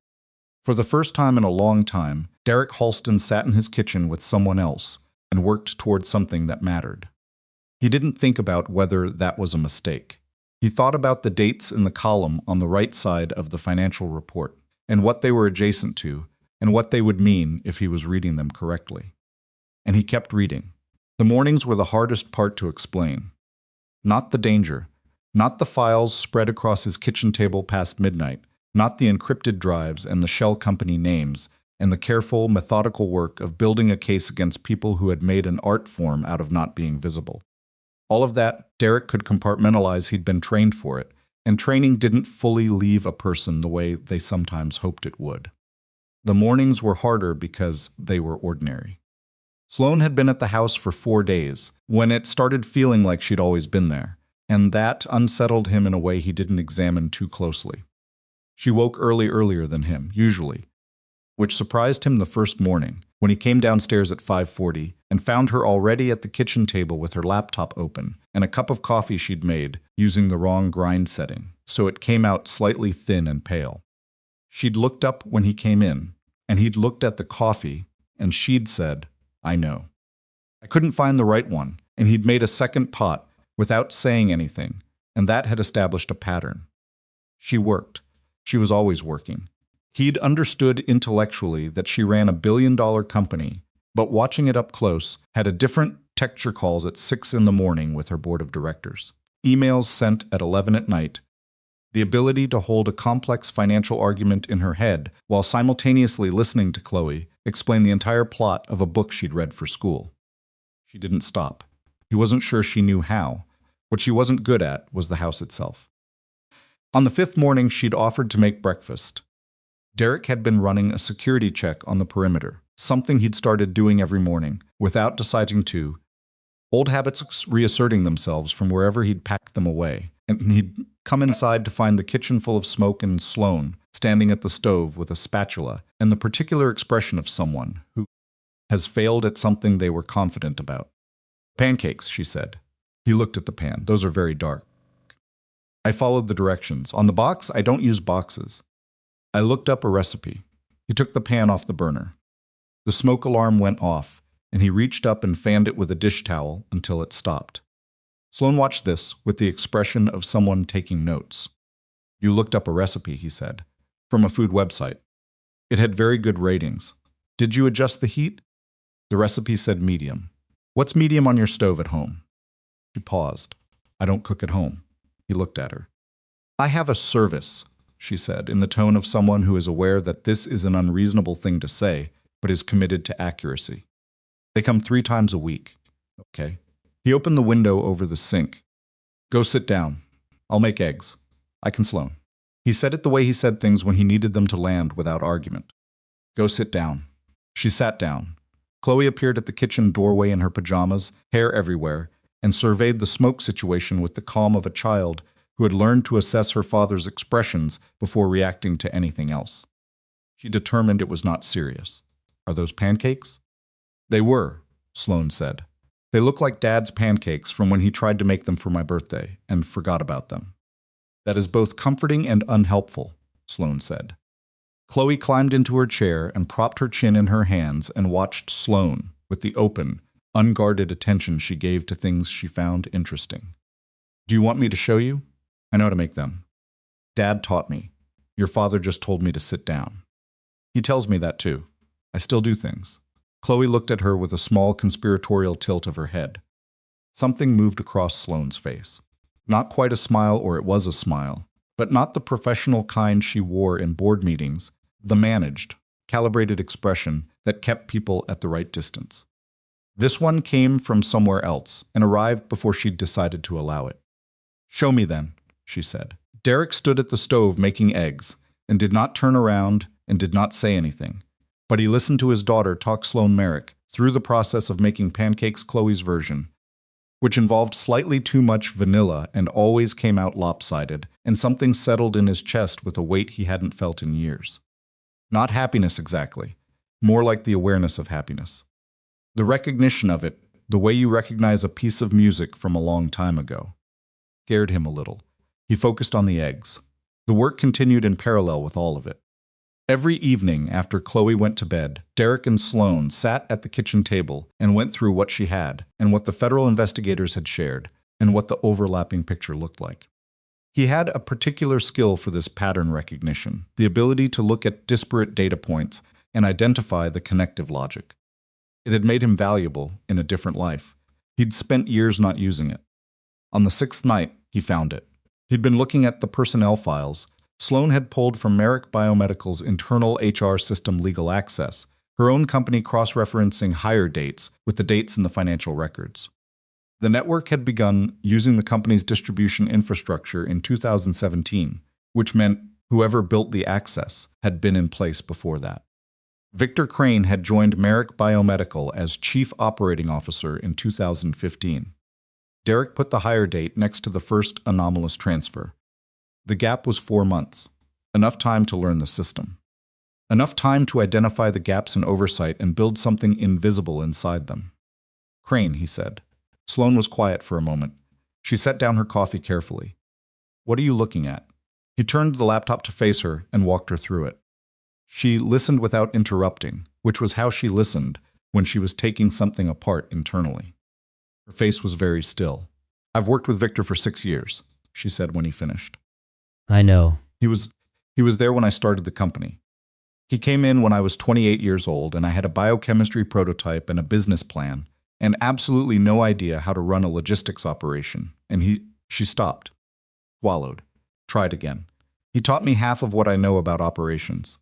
For the first time in a long time, Derek Halston sat in his kitchen with someone else and worked towards something that mattered. He didn't think about whether that was a mistake. He thought about the dates in the column on the right side of the financial report, and what they were adjacent to, and what they would mean if he was reading them correctly. And he kept reading. The mornings were the hardest part to explain. Not the danger, not the files spread across his kitchen table past midnight, not the encrypted drives and the shell company names, and the careful, methodical work of building a case against people who had made an art form out of not being visible. All of that, Derek could compartmentalize. He'd been trained for it, and training didn't fully leave a person the way they sometimes hoped it would. The mornings were harder because they were ordinary. Sloane had been at the house for 4 days when it started feeling like she'd always been there, and that unsettled him in a way he didn't examine too closely. She woke earlier than him, usually, which surprised him the first morning when he came downstairs at 5:40 and found her already at the kitchen table with her laptop open and a cup of coffee she'd made using the wrong grind setting, so it came out slightly thin and pale. She'd looked up when he came in, and he'd looked at the coffee, and she'd said, "I know." I couldn't find the right one, and he'd made a second pot without saying anything, and that had established a pattern. She worked. She was always working. He'd understood intellectually that she ran a billion-dollar company, but watching it up close had a different texture calls at 6 in the morning with her board of directors, emails sent at 11 at night, the ability to hold a complex financial argument in her head while simultaneously listening to Chloe explain the entire plot of a book she'd read for school. She didn't stop. He wasn't sure she knew how. What she wasn't good at was the house itself. On the 5th morning, she'd offered to make breakfast. Derek had been running a security check on the perimeter, something he'd started doing every morning, without deciding to, old habits reasserting themselves from wherever he'd packed them away, and he'd come inside to find the kitchen full of smoke and Sloane standing at the stove with a spatula and the particular expression of someone who has failed at something they were confident about. "Pancakes," she said. He looked at the pan. "Those are very dark." I followed the directions. "On the box, I don't use boxes." I looked up a recipe. He took the pan off the burner. The smoke alarm went off, and he reached up and fanned it with a dish towel until it stopped. Sloane watched this with the expression of someone taking notes. "You looked up a recipe," he said, "from a food website. It had very good ratings. Did you adjust the heat?" The recipe said medium. "What's medium on your stove at home?" She paused. "I don't cook at home." He looked at her. "I have a service," she said, in the tone of someone who is aware that this is an unreasonable thing to say, but is committed to accuracy. "They come 3 times a week." "Okay." He opened the window over the sink. "Go sit down. I'll make eggs. I can Sloane." He said it the way he said things when he needed them to land without argument. "Go sit down." She sat down. Chloe appeared at the kitchen doorway in her pajamas, hair everywhere, and surveyed the smoke situation with the calm of a child who had learned to assess her father's expressions before reacting to anything else. She determined it was not serious. "Are those pancakes?" "They were," Sloane said. "They look like Dad's pancakes from when he tried to make them for my birthday and forgot about them." "That is both comforting and unhelpful," Sloane said. Chloe climbed into her chair and propped her chin in her hands and watched Sloane with the open, unguarded attention she gave to things she found interesting. "Do you want me to show you? I know how to make them. Dad taught me. Your father just told me to sit down. He tells me that too. I still do things." Chloe looked at her with a small conspiratorial tilt of her head. Something moved across Sloane's face. Not quite a smile, or it was a smile, but not the professional kind she wore in board meetings, the managed, calibrated expression that kept people at the right distance. This one came from somewhere else and arrived before she'd decided to allow it. "Show me then," she said. Derek stood at the stove making eggs and did not turn around and did not say anything, but he listened to his daughter talk Sloane Merrick through the process of making pancakes Chloe's version, which involved slightly too much vanilla and always came out lopsided, and something settled in his chest with a weight he hadn't felt in years. Not happiness exactly, more like the awareness of happiness. The recognition of it, the way you recognize a piece of music from a long time ago, scared him a little. He focused on the eggs. The work continued in parallel with all of it. Every evening after Chloe went to bed, Derek and Sloane sat at the kitchen table and went through what she had and what the federal investigators had shared and what the overlapping picture looked like. He had a particular skill for this pattern recognition, the ability to look at disparate data points and identify the connective logic. It had made him valuable in a different life. He'd spent years not using it. On the 6th night, he found it. He'd been looking at the personnel files Sloane had pulled from Merrick Biomedical's internal HR system Legal Access, her own company cross-referencing hire dates with the dates in the financial records. The network had begun using the company's distribution infrastructure in 2017, which meant whoever built the access had been in place before that. Victor Crane had joined Merrick Biomedical as Chief Operating Officer in 2015. Derek put the hire date next to the first anomalous transfer. The gap was 4 months, enough time to learn the system. Enough time to identify the gaps in oversight and build something invisible inside them. Crane, he said. Sloane was quiet for a moment. She set down her coffee carefully. What are you looking at? He turned the laptop to face her and walked her through it. She listened without interrupting, which was how she listened when she was taking something apart internally. Her face was very still. I've worked with Victor for 6 years, she said when he finished. I know. He was there when I started the company. He came in when I was 28 years old and I had a biochemistry prototype and a business plan and absolutely no idea how to run a logistics operation. And she stopped, swallowed, tried again. He taught me half of what I know about operations.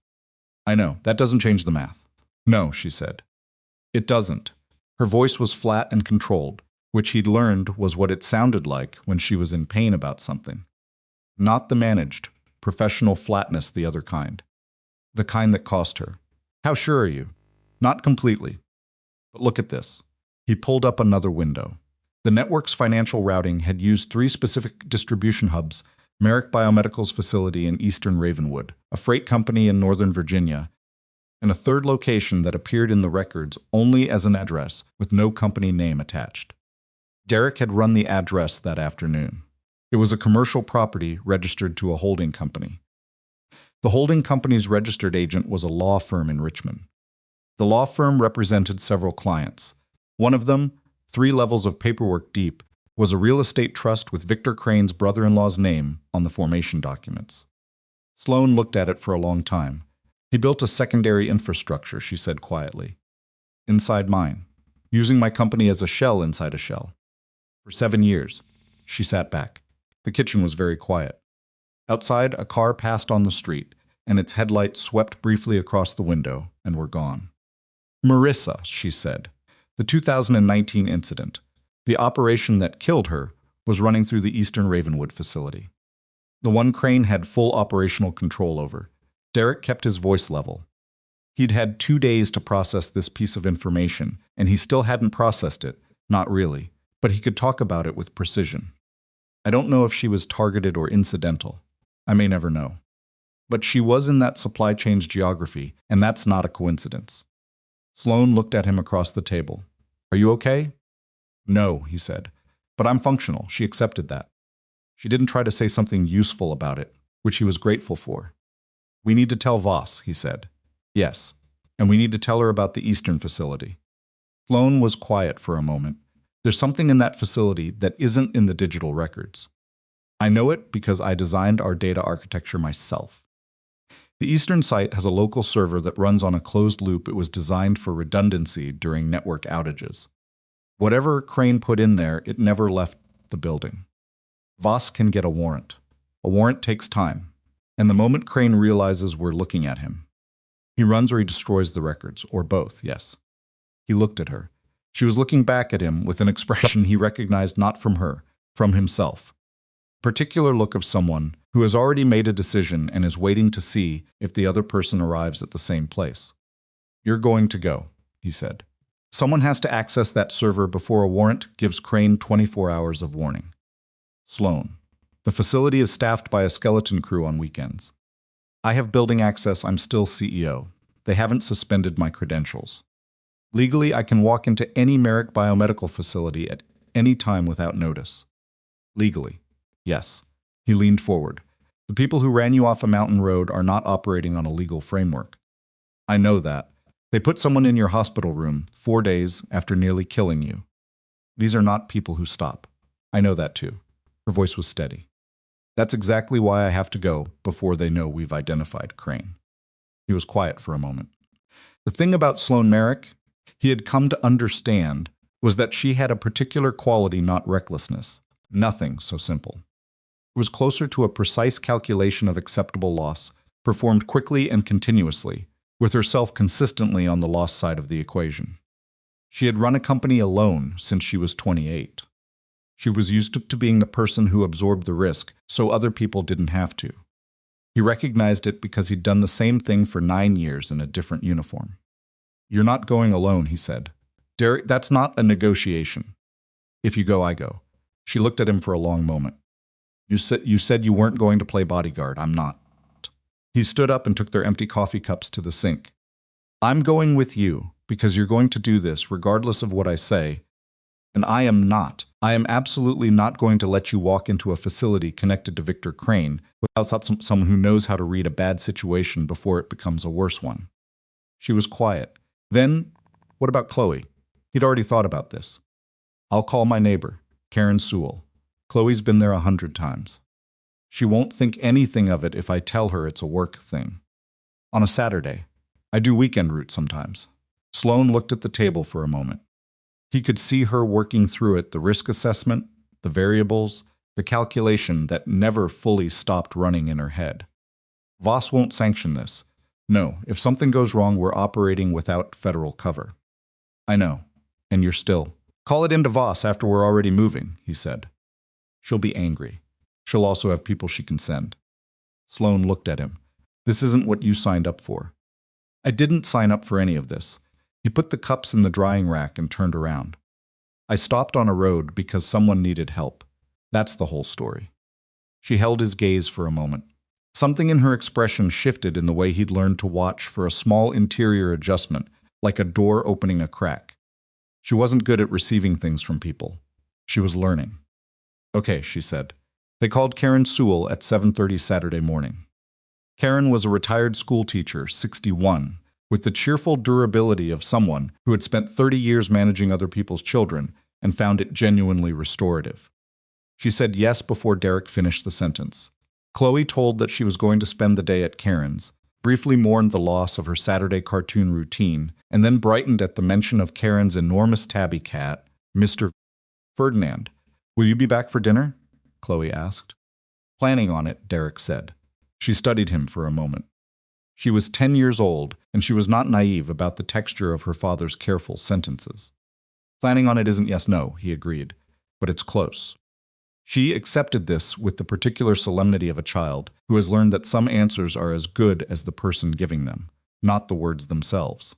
I know, that doesn't change the math. No, she said. It doesn't. Her voice was flat and controlled, which he'd learned was what it sounded like when she was in pain about something. Not the managed, professional flatness the other kind. The kind that cost her. How sure are you? Not completely. But look at this. He pulled up another window. The network's financial routing had used 3 specific distribution hubs: Merrick Biomedical's facility in eastern Ravenwood, a freight company in northern Virginia, and a third location that appeared in the records only as an address with no company name attached. Derek had run the address that afternoon. It was a commercial property registered to a holding company. The holding company's registered agent was a law firm in Richmond. The law firm represented several clients. One of them, 3 levels of paperwork deep, was a real estate trust with Victor Crane's brother-in-law's name on the formation documents. Sloane looked at it for a long time. He built a secondary infrastructure, she said quietly. Inside mine, using my company as a shell inside a shell. For 7 years. She sat back. The kitchen was very quiet. Outside, a car passed on the street, and its headlights swept briefly across the window and were gone. Marissa, she said. The 2019 incident. The operation that killed her was running through the eastern Ravenwood facility. The one Crane had full operational control over. Derek kept his voice level. He'd had 2 days to process this piece of information, and he still hadn't processed it, not really, but he could talk about it with precision. I don't know if she was targeted or incidental. I may never know. But she was in that supply chain's geography, and that's not a coincidence. Sloane looked at him across the table. Are you okay? No, he said. But I'm functional. She accepted that. She didn't try to say something useful about it, which he was grateful for. We need to tell Voss, he said. Yes, and we need to tell her about the Eastern facility. Sloane was quiet for a moment. There's something in that facility that isn't in the digital records. I know it because I designed our data architecture myself. The Eastern site has a local server that runs on a closed loop. It was designed for redundancy during network outages. Whatever Crane put in there, it never left the building. Voss can get a warrant. A warrant takes time. And the moment Crane realizes we're looking at him, he runs or he destroys the records, or both, yes. He looked at her. She was looking back at him with an expression he recognized not from her, from himself. A particular look of someone who has already made a decision and is waiting to see if the other person arrives at the same place. You're going to go, he said. Someone has to access that server before a warrant gives Crane 24 hours of warning. Sloane. The facility is staffed by a skeleton crew on weekends. I have building access. I'm still CEO. They haven't suspended my credentials. Legally, I can walk into any Merrick Biomedical facility at any time without notice. Legally. Yes. He leaned forward. The people who ran you off a mountain road are not operating on a legal framework. I know that. They put someone in your hospital room 4 days after nearly killing you. These are not people who stop. I know that too. Her voice was steady. That's exactly why I have to go before they know we've identified Crane. He was quiet for a moment. The thing about Sloane Merrick, he had come to understand, was that she had a particular quality, not recklessness. Nothing so simple. It was closer to a precise calculation of acceptable loss, performed quickly and continuously, with herself consistently on the loss side of the equation. She had run a company alone since she was 28. She was used to being the person who absorbed the risk, so other people didn't have to. He recognized it because he'd done the same thing for 9 years in a different uniform. "You're not going alone," he said. "Derek, that's not a negotiation. If you go, I go." She looked at him for a long moment. You said you weren't going to play bodyguard. I'm not." He stood up and took their empty coffee cups to the sink. "I'm going with you because you're going to do this regardless of what I say. And I am not. I am absolutely not going to let you walk into a facility connected to Victor Crane without someone who knows how to read a bad situation before it becomes a worse one." She was quiet. "Then, what about Chloe?" He'd already thought about this. "I'll call my neighbor, Karen Sewell. Chloe's been there 100 times. She won't think anything of it if I tell her it's a work thing. On a Saturday. I do weekend routes sometimes." Sloane looked at the table for a moment. He could see her working through it, the risk assessment, the variables, the calculation that never fully stopped running in her head. "Voss won't sanction this. No, if something goes wrong, we're operating without federal cover." "I know, and you're still." "Call it into Voss after we're already moving," he said. "She'll be angry. She'll also have people she can send." Sloane looked at him. "This isn't what you signed up for." "I didn't sign up for any of this." He put the cups in the drying rack and turned around. "I stopped on a road because someone needed help. That's the whole story." She held his gaze for a moment. Something in her expression shifted in the way he'd learned to watch for a small interior adjustment, like a door opening a crack. She wasn't good at receiving things from people. She was learning. "Okay," she said. They called Karen Sewell at 7:30 Saturday morning. Karen was a retired schoolteacher, 61, with the cheerful durability of someone who had spent 30 years managing other people's children and found it genuinely restorative. She said yes before Derek finished the sentence. Chloe told that she was going to spend the day at Karen's, briefly mourned the loss of her Saturday cartoon routine, and then brightened at the mention of Karen's enormous tabby cat, Mr. Ferdinand. "Will you be back for dinner?" Chloe asked. "Planning on it," Derek said. She studied him for a moment. She was 10 years old, and she was not naive about the texture of her father's careful sentences. "Planning on it isn't yes-no," he agreed, "but it's close." She accepted this with the particular solemnity of a child who has learned that some answers are as good as the person giving them, not the words themselves.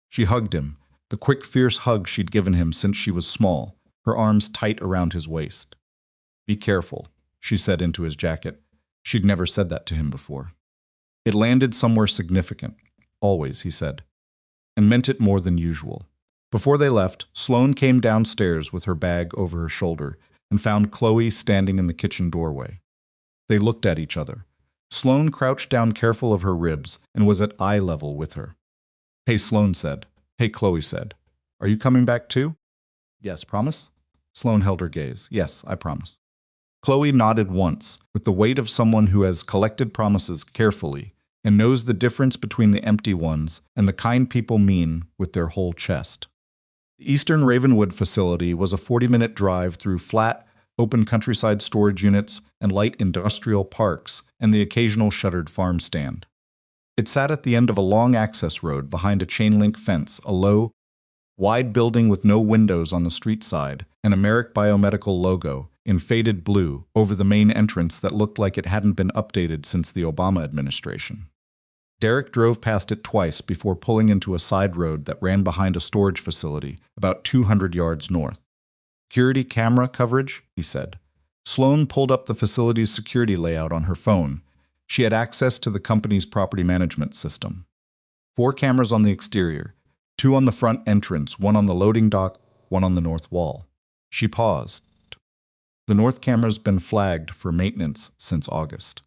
She hugged him, the quick, fierce hug she'd given him since she was small, her arms tight around his waist. "Be careful," she said into his jacket. She'd never said that to him before. It landed somewhere significant. "Always," he said, and meant it more than usual. Before they left, Sloane came downstairs with her bag over her shoulder and found Chloe standing in the kitchen doorway. They looked at each other. Sloane crouched down careful of her ribs and was at eye level with her. "Hey," Sloane said. "Hey," Chloe said. "Are you coming back too?" "Yes, promise?" Sloane held her gaze. "Yes, I promise." Chloe nodded once, with the weight of someone who has collected promises carefully and knows the difference between the empty ones and the kind people mean with their whole chest. The Eastern Ravenwood facility was a 40-minute drive through flat, open countryside storage units and light industrial parks and the occasional shuttered farm stand. It sat at the end of a long access road behind a chain-link fence, a low, wide building with no windows on the street side, and a Merrick Biomedical logo in faded blue over the main entrance that looked like it hadn't been updated since the Obama administration. Derek drove past it twice before pulling into a side road that ran behind a storage facility about 200 yards north. "Security camera coverage," he said. Sloane pulled up the facility's security layout on her phone. She had access to the company's property management system. 4 cameras on the exterior, 2 on the front entrance, 1 on the loading dock, 1 on the north wall. She paused. The north camera's been flagged for maintenance since August.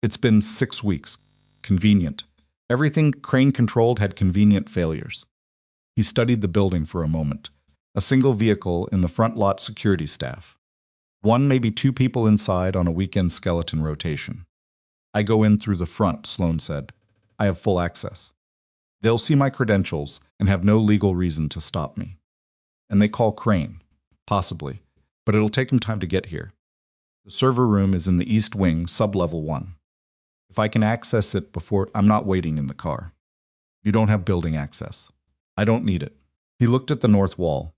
It's been 6 weeks. Convenient. Everything Crane-controlled had convenient failures. He studied the building for a moment. A single vehicle in the front lot security staff. 1, maybe 2 people inside on a weekend skeleton rotation. "I go in through the front," Sloane said. "I have full access. They'll see my credentials and have no legal reason to stop me. And they call Crane. Possibly. But it'll take them time to get here. The server room is in the east wing, sub-level 1. If I can access it before, I'm not waiting in the car. You don't have building access. I don't need it." He looked at the north wall.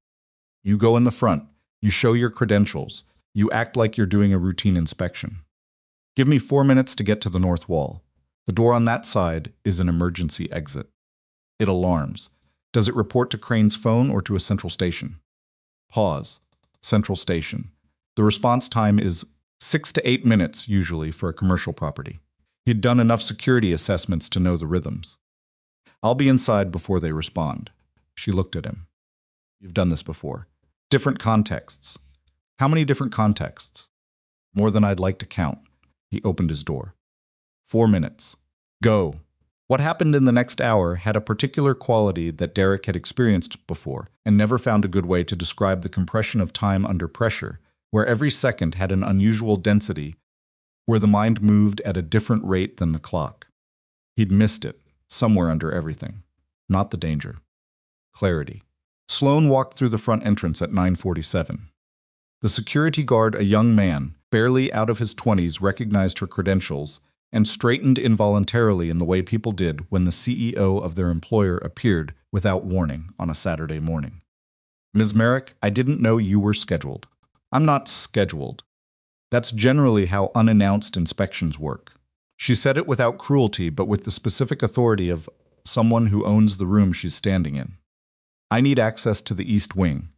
"You go in the front. You show your credentials. You act like you're doing a routine inspection. Give me 4 minutes to get to the north wall. The door on that side is an emergency exit. It alarms. Does it report to Crane's phone or to a central station? Pause. Central station. The response time is 6 to 8 minutes, usually, for a commercial property. He'd done enough security assessments to know the rhythms. I'll be inside before they respond. She looked at him. You've done this before. Different contexts. How many different contexts? More than I'd like to count. He opened his door. 4 minutes. Go. What happened in the next hour had a particular quality that Derek had experienced before and never found a good way to describe the compression of time under pressure, where every second had an unusual density, where the mind moved at a different rate than the clock. He'd missed it, somewhere under everything. Not the danger. Clarity. Sloane walked through the front entrance at 9:47. The security guard, a young man, barely out of his 20s, recognized her credentials and straightened involuntarily in the way people did when the CEO of their employer appeared without warning on a Saturday morning. Ms. Merrick, I didn't know you were scheduled. I'm not scheduled. That's generally how unannounced inspections work. She said it without cruelty, but with the specific authority of someone who owns the room she's standing in. I need access to the East Wing.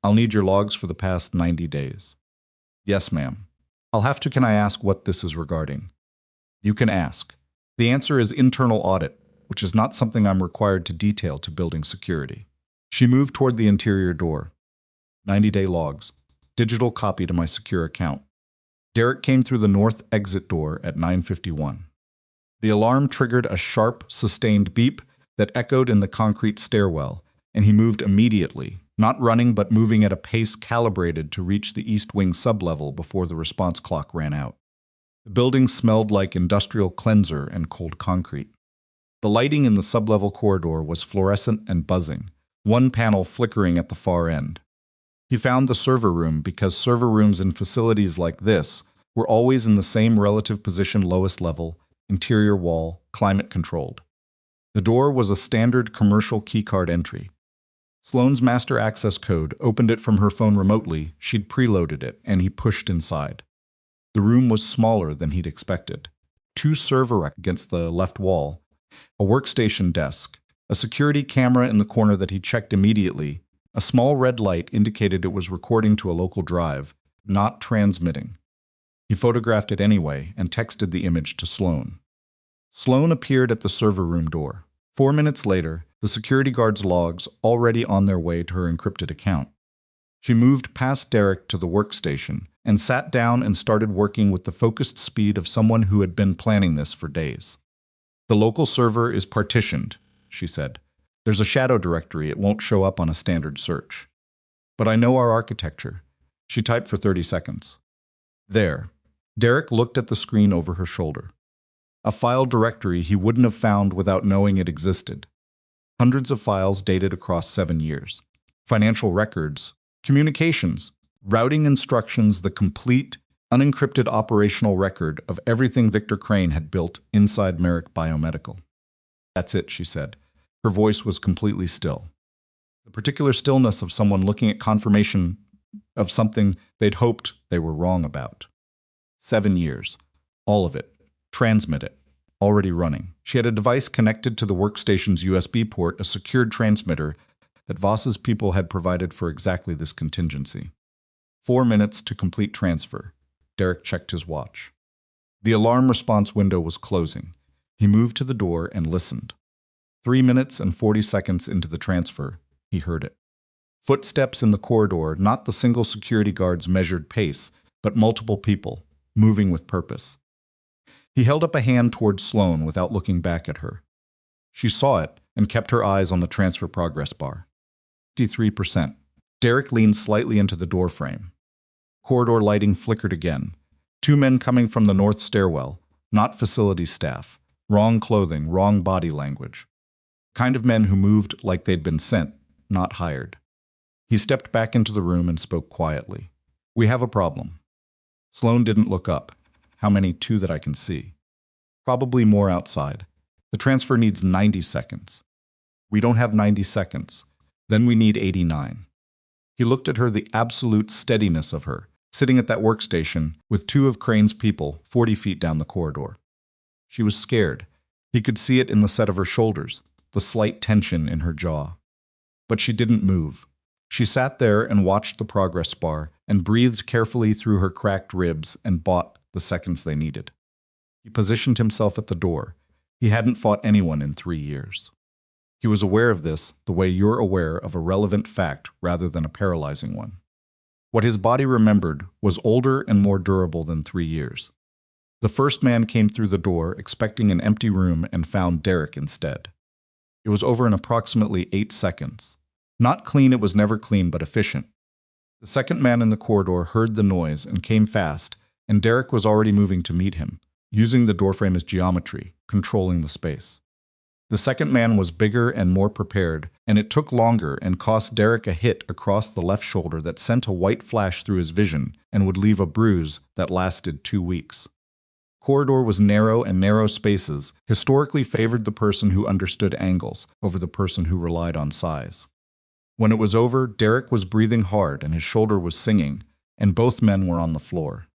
I'll need your logs for the past 90 days. Yes, ma'am. I'll have to. Can I ask what this is regarding? You can ask. The answer is internal audit, which is not something I'm required to detail to building security. She moved toward the interior door. 90-day logs. Digital copy to my secure account. Derek came through the north exit door at 9:51. The alarm triggered a sharp, sustained beep that echoed in the concrete stairwell, and he moved immediately, not running but moving at a pace calibrated to reach the East Wing sublevel before the response clock ran out. The building smelled like industrial cleanser and cold concrete. The lighting in the sublevel corridor was fluorescent and buzzing, one panel flickering at the far end. He found the server room because server rooms in facilities like this were always in the same relative position, lowest level, interior wall, climate controlled. The door was a standard commercial keycard entry. Sloane's master access code opened it from her phone remotely. She'd preloaded it, and he pushed inside. The room was smaller than he'd expected. 2 server racks against the left wall, a workstation desk, a security camera in the corner that he checked immediately. A small red light indicated it was recording to a local drive, not transmitting. He photographed it anyway and texted the image to Sloane. Sloane appeared at the server room door. 4 minutes later, the security guard's logs already on their way to her encrypted account. She moved past Derek to the workstation and sat down and started working with the focused speed of someone who had been planning this for days. The local server is partitioned, she said. There's a shadow directory. It won't show up on a standard search. But I know our architecture. She typed for 30 seconds. There. Derek looked at the screen over her shoulder. A file directory he wouldn't have found without knowing it existed. Hundreds of files dated across 7 years. Financial records, communications, routing instructions, the complete, unencrypted operational record of everything Victor Crane had built inside Merrick Biomedical. That's it, she said. Her voice was completely still. The particular stillness of someone looking at confirmation of something they'd hoped they were wrong about. 7 years. All of it. Transmit it. Already running. She had a device connected to the workstation's USB port, a secured transmitter that Voss's people had provided for exactly this contingency. 4 minutes to complete transfer. Derek checked his watch. The alarm response window was closing. He moved to the door and listened. 3 minutes and 40 seconds into the transfer, he heard it. Footsteps in the corridor, not the single security guard's measured pace, but multiple people, moving with purpose. He held up a hand towards Sloane without looking back at her. She saw it and kept her eyes on the transfer progress bar. 53%. Derek leaned slightly into the doorframe. Corridor lighting flickered again. 2 men coming from the north stairwell, not facility staff. Wrong clothing, wrong body language. Kind of men who moved like they'd been sent, not hired. He stepped back into the room and spoke quietly. We have a problem. Sloane didn't look up. How many? 2 that I can see. Probably more outside. The transfer needs 90 seconds. We don't have 90 seconds. Then we need 89. He looked at her, the absolute steadiness of her, sitting at that workstation with two of Crane's people 40 feet down the corridor. She was scared. He could see it in the set of her shoulders, the slight tension in her jaw. But she didn't move. She sat there and watched the progress bar and breathed carefully through her cracked ribs and bought the seconds they needed. He positioned himself at the door. He hadn't fought anyone in 3 years. He was aware of this the way you're aware of a relevant fact rather than a paralyzing one. What his body remembered was older and more durable than 3 years. The first man came through the door expecting an empty room and found Derek instead. It was over in approximately 8 seconds. Not clean, it was never clean, but efficient. The second man in the corridor heard the noise and came fast, and Derek was already moving to meet him, using the doorframe as geometry, controlling the space. The second man was bigger and more prepared, and it took longer and cost Derek a hit across the left shoulder that sent a white flash through his vision and would leave a bruise that lasted 2 weeks. Corridor was narrow, and narrow spaces historically favored the person who understood angles over the person who relied on size. When it was over, Derek was breathing hard and his shoulder was singing, and both men were on the floor.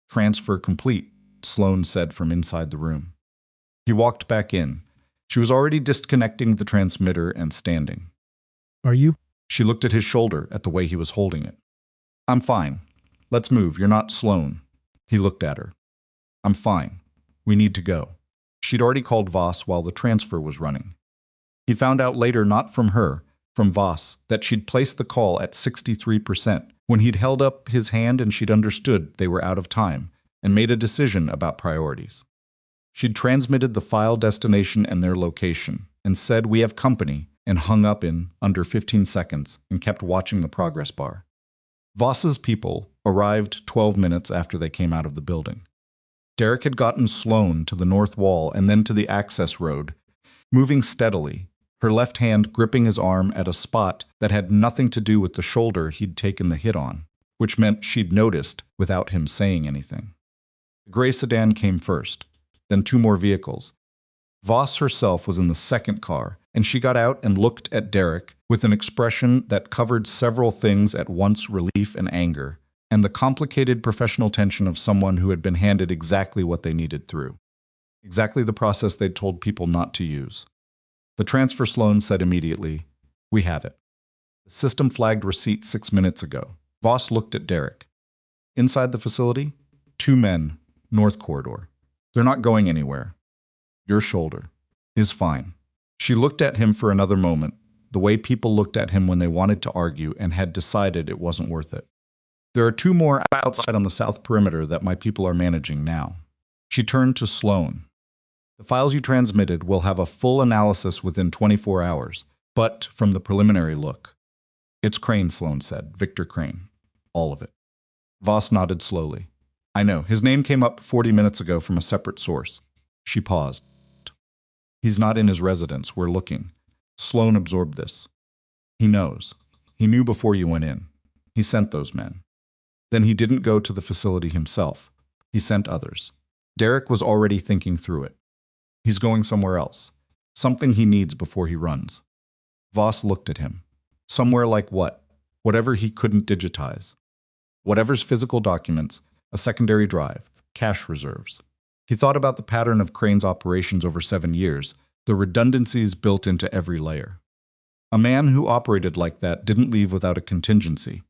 "Transfer complete," Sloane said from inside the room. He walked back in. She was already disconnecting the transmitter and standing. "Are you?" She looked at his shoulder, at the way he was holding it. "I'm fine. Let's move. You're not Sloane." He looked at her. "I'm fine. We need to go." She'd already called Voss while the transfer was running. He found out later, not from her, from Voss, that she'd placed the call at 63% when he'd held up his hand and she'd understood they were out of time and made a decision about priorities. She'd transmitted the file destination and their location and said, "We have company," and hung up in under 15 seconds and kept watching the progress bar. Voss's people arrived 12 minutes after they came out of the building. Derek had gotten Sloane to the north wall and then to the access road, moving steadily, her left hand gripping his arm at a spot that had nothing to do with the shoulder he'd taken the hit on, which meant she'd noticed without him saying anything. The gray sedan came first, then 2 more vehicles. Voss herself was in the second car, and she got out and looked at Derek with an expression that covered several things at once: relief and anger, and the complicated professional tension of someone who had been handed exactly what they needed through. Exactly the process they'd told people not to use. The transfer, Sloane said immediately. "We have it." The system flagged receipt 6 minutes ago. Voss looked at Derek. Inside the facility, 2 men, north corridor. "They're not going anywhere. Your shoulder is fine." She looked at him for another moment, the way people looked at him when they wanted to argue and had decided it wasn't worth it. "There are 2 more outside on the south perimeter that my people are managing now." She turned to Sloane. "The files you transmitted will have a full analysis within 24 hours, but from the preliminary look." "It's Crane," Sloane said. "Victor Crane. All of it." Voss nodded slowly. "I know. His name came up 40 minutes ago from a separate source." She paused. "He's not in his residence. We're looking." Sloane absorbed this. "He knows. He knew before you went in. He sent those men. Then he didn't go to the facility himself. He sent others." Derek was already thinking through it. "He's going somewhere else. Something he needs before he runs." Voss looked at him. "Somewhere like what?" "Whatever he couldn't digitize. Whatever's physical documents, a secondary drive, cash reserves." He thought about the pattern of Crane's operations over 7 years, the redundancies built into every layer. A man who operated like that didn't leave without a contingency.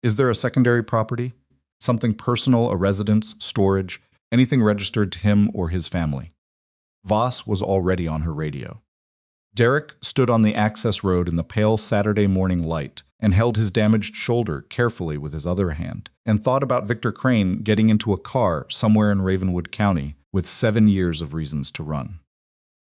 Is there a secondary property? Something personal, a residence, storage, anything registered to him or his family? Voss was already on her radio. Derek stood on the access road in the pale Saturday morning light and held his damaged shoulder carefully with his other hand, and thought about Victor Crane getting into a car somewhere in Ravenwood County with 7 years of reasons to run.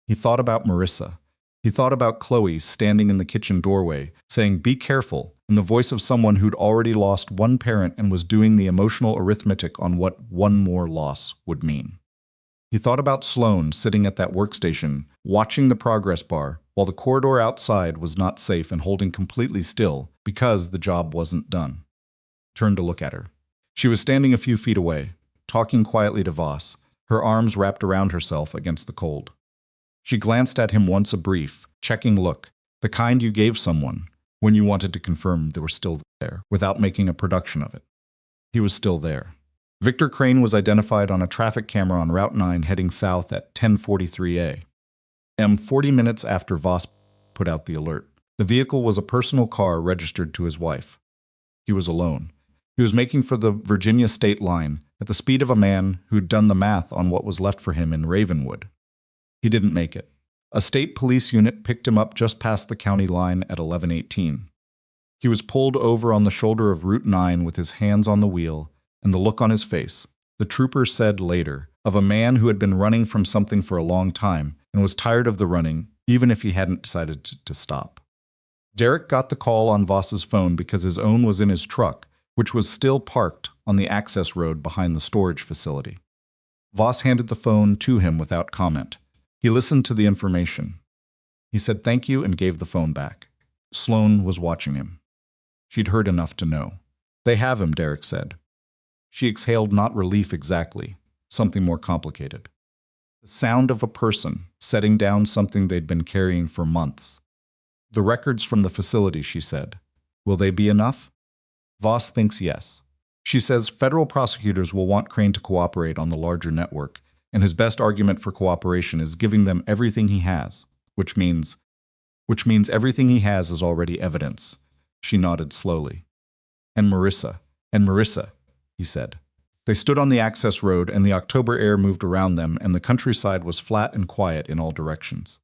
He thought about Marissa. He thought about Chloe standing in the kitchen doorway, saying, "Be careful," in the voice of someone who'd already lost one parent and was doing the emotional arithmetic on what one more loss would mean. He thought about Sloane sitting at that workstation, watching the progress bar, while the corridor outside was not safe and holding completely still because the job wasn't done. Turned to look at her. She was standing a few feet away, talking quietly to Voss, her arms wrapped around herself against the cold. She glanced at him once, a brief, checking look, the kind you gave someone when you wanted to confirm they were still there, without making a production of it. He was still there. Victor Crane was identified on a traffic camera on Route 9 heading south at 10:43 a.m. 40 minutes after Voss put out the alert. The vehicle was a personal car registered to his wife. He was alone. He was making for the Virginia state line at the speed of a man who'd done the math on what was left for him in Ravenwood. He didn't make it. A state police unit picked him up just past the county line at 11:18. He was pulled over on the shoulder of Route 9 with his hands on the wheel and the look on his face, the trooper said later, of a man who had been running from something for a long time and was tired of the running, even if he hadn't decided to stop. Derek got the call on Voss's phone because his own was in his truck, which was still parked on the access road behind the storage facility. Voss handed the phone to him without comment. He listened to the information. He said thank you and gave the phone back. Sloane was watching him. She'd heard enough to know. They have him, Derek said. She exhaled not relief exactly, something more complicated. The sound of a person setting down something they'd been carrying for months. The records from the facility, she said. Will they be enough? Voss thinks yes. She says federal prosecutors will want Crane to cooperate on the larger network, and his best argument for cooperation is giving them everything he has, which means everything he has is already evidence. She nodded slowly. And Marissa, he said. They stood on the access road, and the October air moved around them, and the countryside was flat and quiet in all directions.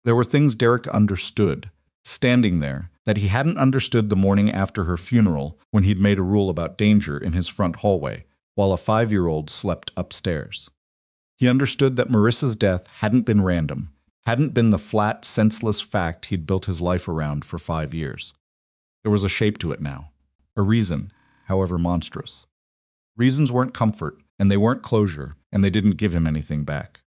There were things Derek understood, standing there, that he hadn't understood the morning after her funeral when he'd made a rule about danger in his front hallway, while a 5-year-old slept upstairs. He understood that Marissa's death hadn't been random, hadn't been the flat, senseless fact he'd built his life around for 5 years. There was a shape to it now, a reason, however monstrous. Reasons weren't comfort, and they weren't closure, and they didn't give him anything back.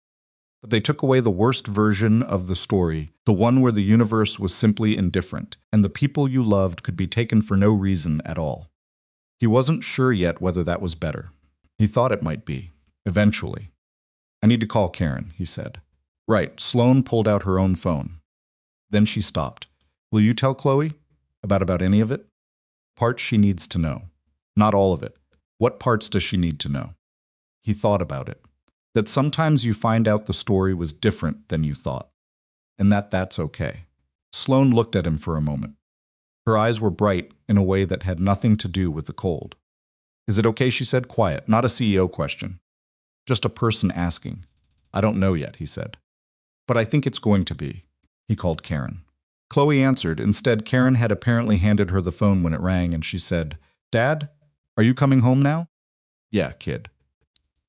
But they took away the worst version of the story, the one where the universe was simply indifferent, and the people you loved could be taken for no reason at all. He wasn't sure yet whether that was better. He thought it might be, eventually. I need to call Karen, he said. Right, Sloane pulled out her own phone. Then she stopped. Will you tell Chloe? About any of it? Parts she needs to know. Not all of it. What parts does she need to know? He thought about it. That sometimes you find out the story was different than you thought. And that's okay. Sloane looked at him for a moment. Her eyes were bright in a way that had nothing to do with the cold. Is it okay, she said, quiet, not a CEO question. Just a person asking. I don't know yet, he said. But I think it's going to be. He called Karen. Chloe answered. Instead, Karen had apparently handed her the phone when it rang, and she said, Dad, are you coming home now? Yeah, kid,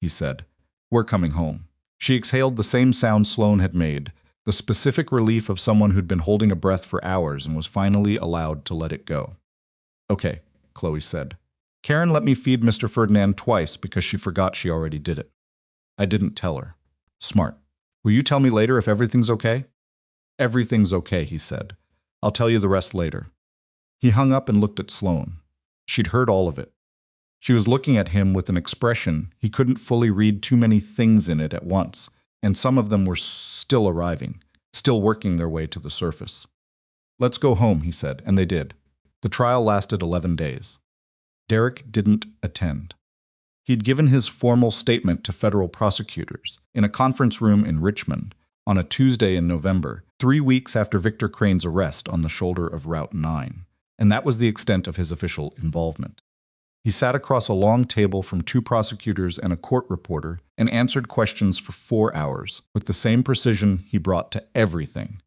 he said. We're coming home. She exhaled the same sound Sloane had made, the specific relief of someone who'd been holding a breath for hours and was finally allowed to let it go. Okay, Chloe said. Karen let me feed Mr. Ferdinand twice because she forgot she already did it. I didn't tell her. Smart. Will you tell me later if everything's okay? Everything's okay, he said. I'll tell you the rest later. He hung up and looked at Sloane. She'd heard all of it. She was looking at him with an expression he couldn't fully read too many things in it at once, and some of them were still arriving, still working their way to the surface. Let's go home, he said, and they did. The trial lasted 11 days. Derek didn't attend. He'd given his formal statement to federal prosecutors in a conference room in Richmond on a Tuesday in November, 3 weeks after Victor Crane's arrest on the shoulder of Route 9, and that was the extent of his official involvement. He sat across a long table from 2 prosecutors and a court reporter and answered questions for 4 hours with the same precision he brought to everything.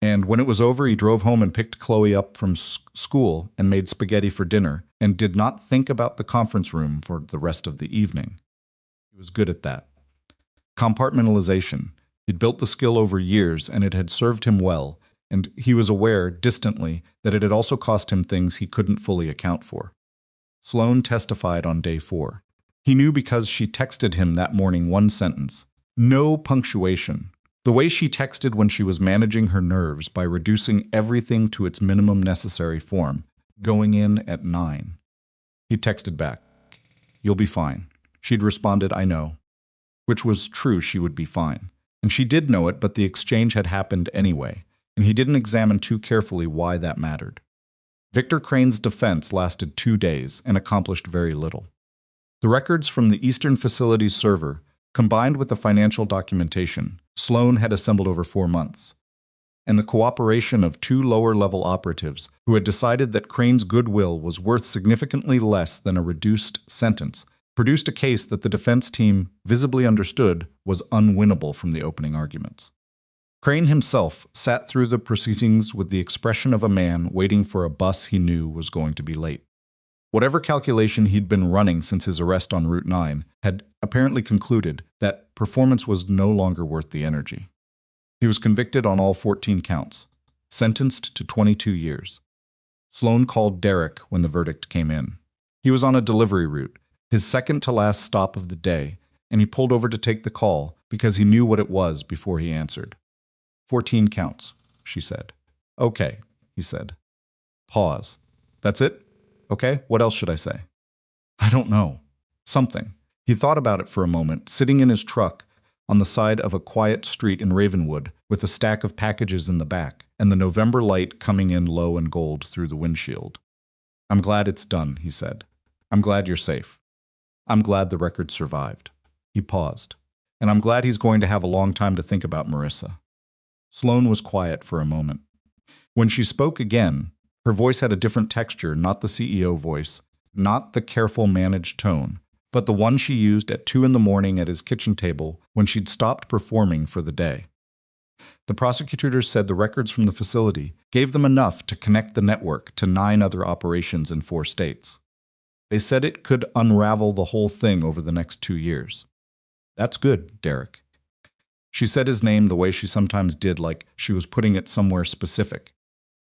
And when it was over, he drove home and picked Chloe up from school and made spaghetti for dinner and did not think about the conference room for the rest of the evening. He was good at that. Compartmentalization. He'd built the skill over years, and it had served him well, and he was aware, distantly, that it had also cost him things he couldn't fully account for. Sloane testified on day 4. He knew because she texted him that morning one sentence. No punctuation. The way she texted when she was managing her nerves by reducing everything to its minimum necessary form, going in at 9. He texted back, You'll be fine. She'd responded, I know. Which was true, she would be fine. And she did know it, but the exchange had happened anyway, and he didn't examine too carefully why that mattered. Victor Crane's defense lasted 2 days and accomplished very little. The records from the Eastern Facilities server, combined with the financial documentation Sloane had assembled over 4 months, and the cooperation of 2 lower-level operatives who had decided that Crane's goodwill was worth significantly less than a reduced sentence, produced a case that the defense team visibly understood was unwinnable from the opening arguments. Crane himself sat through the proceedings with the expression of a man waiting for a bus he knew was going to be late. Whatever calculation he'd been running since his arrest on Route 9 had apparently concluded that performance was no longer worth the energy. He was convicted on all 14 counts, sentenced to 22 years. Sloane called Derek when the verdict came in. He was on a delivery route, his second-to-last stop of the day, and he pulled over to take the call because he knew what it was before he answered. 14 counts, she said. Okay, he said. Pause. That's it? Okay, what else should I say? I don't know. Something. He thought about it for a moment, sitting in his truck on the side of a quiet street in Ravenwood with a stack of packages in the back and the November light coming in low and gold through the windshield. I'm glad it's done, he said. I'm glad you're safe. I'm glad the record survived. He paused. And I'm glad he's going to have a long time to think about Marissa. Sloane was quiet for a moment. When she spoke again, her voice had a different texture, not the CEO voice, not the careful managed tone, but the one she used at 2 a.m. at his kitchen table when she'd stopped performing for the day. The prosecutors said the records from the facility gave them enough to connect the network to 9 other operations in 4 states. They said it could unravel the whole thing over the next 2 years. That's good, Derek. She said his name the way she sometimes did, like she was putting it somewhere specific.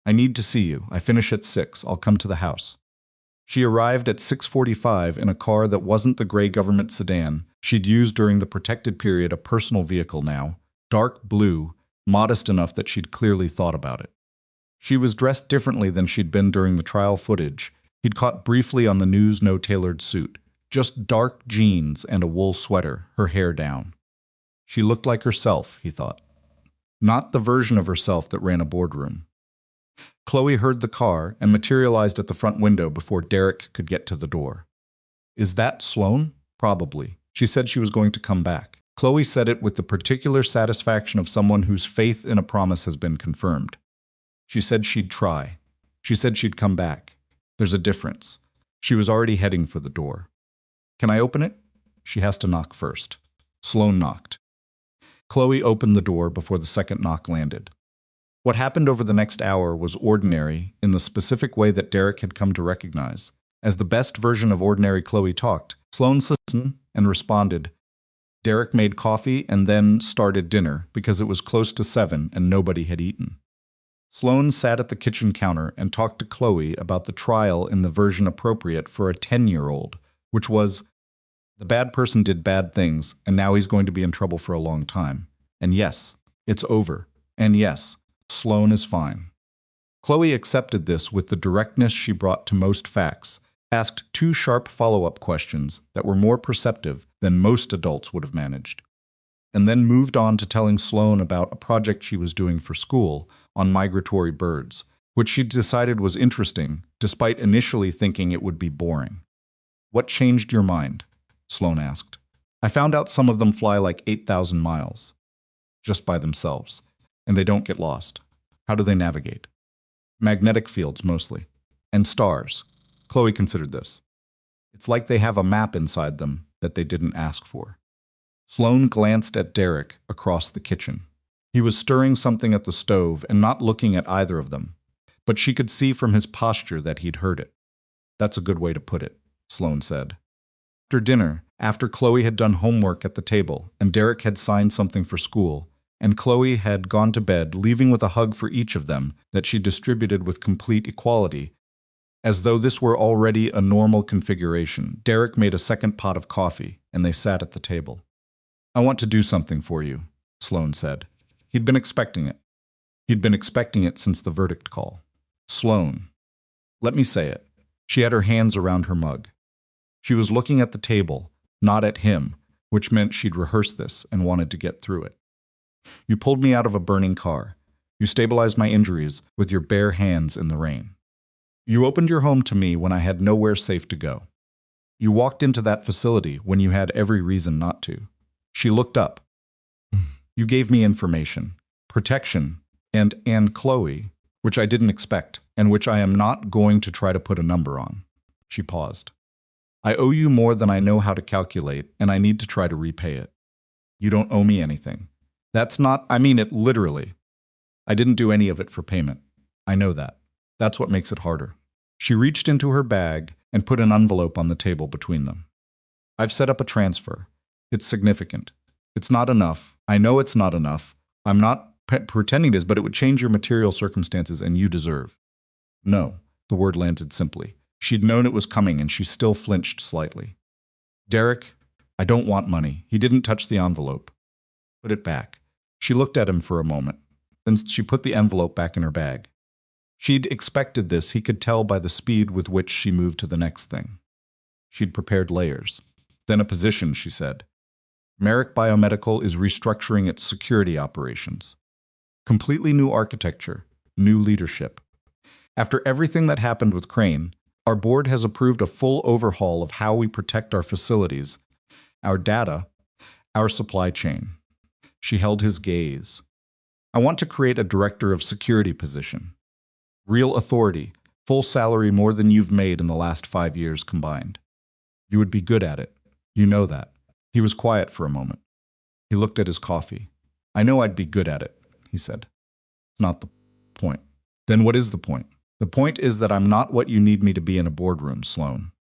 I need to see you. I finish at 6. I'll come to the house. She arrived at 6:45 in a car that wasn't the gray government sedan she'd used during the protected period, a personal vehicle now, dark blue, modest enough that she'd clearly thought about it. She was dressed differently than she'd been during the trial footage he'd caught briefly on the news no-tailored suit, just dark jeans and a wool sweater, her hair down. She looked like herself, he thought. Not the version of herself that ran a boardroom. Chloe heard the car and materialized at the front window before Derek could get to the door. Is that Sloane? Probably. She said she was going to come back. Chloe said it with the particular satisfaction of someone whose faith in a promise has been confirmed. She said she'd try. She said she'd come back. There's a difference. She was already heading for the door. Can I open it? She has to knock first. Sloane knocked. Chloe opened the door before the second knock landed. What happened over the next hour was ordinary in the specific way that Derek had come to recognize. As the best version of ordinary Chloe talked, Sloane listened and responded. Derek made coffee and then started dinner because it was close to 7 and nobody had eaten. Sloane sat at the kitchen counter and talked to Chloe about the trial in the version appropriate for a 10-year-old, which was, the bad person did bad things and now he's going to be in trouble for a long time. And yes, it's over. And yes, Sloane is fine. Chloe accepted this with the directness she brought to most facts, asked 2 sharp follow-up questions that were more perceptive than most adults would have managed, and then moved on to telling Sloane about a project she was doing for school on migratory birds, which she decided was interesting, despite initially thinking it would be boring. What changed your mind? Sloane asked. I found out some of them fly like 8,000 miles, just by themselves, and they don't get lost. How do they navigate? Magnetic fields, mostly. And stars. Chloe considered this. It's like they have a map inside them that they didn't ask for. Sloane glanced at Derek across the kitchen. He was stirring something at the stove and not looking at either of them, but she could see from his posture that he'd heard it. That's a good way to put it, Sloane said. After dinner, after Chloe had done homework at the table and Derek had signed something for school, and Chloe had gone to bed, leaving with a hug for each of them that she distributed with complete equality, as though this were already a normal configuration, Derek made a second pot of coffee, and they sat at the table. I want to do something for you, Sloane said. He'd been expecting it. He'd been expecting it since the verdict call. Sloane. Let me say it. She had her hands around her mug. She was looking at the table, not at him, which meant she'd rehearsed this and wanted to get through it. You pulled me out of a burning car. You stabilized my injuries with your bare hands in the rain. You opened your home to me when I had nowhere safe to go. You walked into that facility when you had every reason not to. She looked up. You gave me information, protection, and Chloe, which I didn't expect, and which I am not going to try to put a number on. She paused. I owe you more than I know how to calculate, and I need to try to repay it. You don't owe me anything. I mean it literally. I didn't do any of it for payment. I know that. That's what makes it harder. She reached into her bag and put an envelope on the table between them. I've set up a transfer. It's significant. It's not enough. I know it's not enough. I'm not pretending it is, but it would change your material circumstances and you deserve. No, the word landed simply. She'd known it was coming and she still flinched slightly. Derek, I don't want money. He didn't touch the envelope. Put it back. She looked at him for a moment. Then she put the envelope back in her bag. She'd expected this, he could tell by the speed with which she moved to the next thing. She'd prepared layers. Then a position, she said. Merrick Biomedical is restructuring its security operations. Completely new architecture, new leadership. After everything that happened with Crane, our board has approved a full overhaul of how we protect our facilities, our data, our supply chain. She held his gaze. I want to create a director of security position. Real authority, full salary more than you've made in the last 5 years combined. You would be good at it. You know that. He was quiet for a moment. He looked at his coffee. I know I'd be good at it, he said. It's not the point. Then what is the point? The point is that I'm not what you need me to be in a boardroom, Sloane.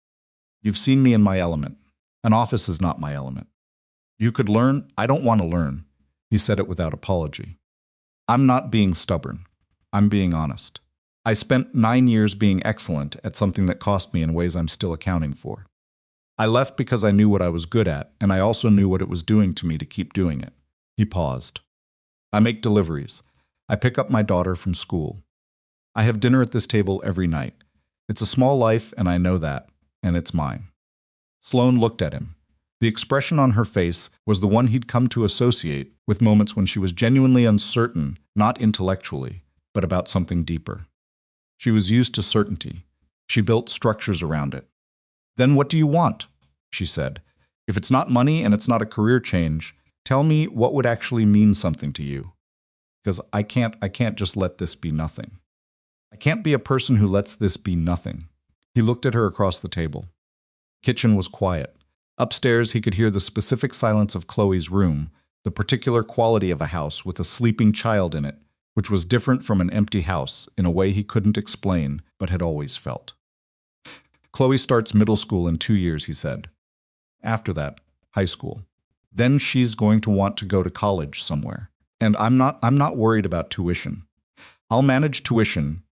You've seen me in my element. An office is not my element. You could learn. I don't want to learn. He said it without apology. I'm not being stubborn. I'm being honest. I spent 9 years being excellent at something that cost me in ways I'm still accounting for. I left because I knew what I was good at, and I also knew what it was doing to me to keep doing it. He paused. I make deliveries. I pick up my daughter from school. I have dinner at this table every night. It's a small life, and I know that, and it's mine. Sloane looked at him. The expression on her face was the one he'd come to associate with moments when she was genuinely uncertain, not intellectually, but about something deeper. She was used to certainty. She built structures around it. Then what do you want? She said. If it's not money and it's not a career change, tell me what would actually mean something to you. Because I can't just let this be nothing. I can't be a person who lets this be nothing. He looked at her across the table. Kitchen was quiet. Upstairs, he could hear the specific silence of Chloe's room, the particular quality of a house with a sleeping child in it, which was different from an empty house in a way he couldn't explain but had always felt. Chloe starts middle school in 2 years, he said. After that, high school. Then she's going to want to go to college somewhere. And I'm not worried about tuition. I'll manage tuition.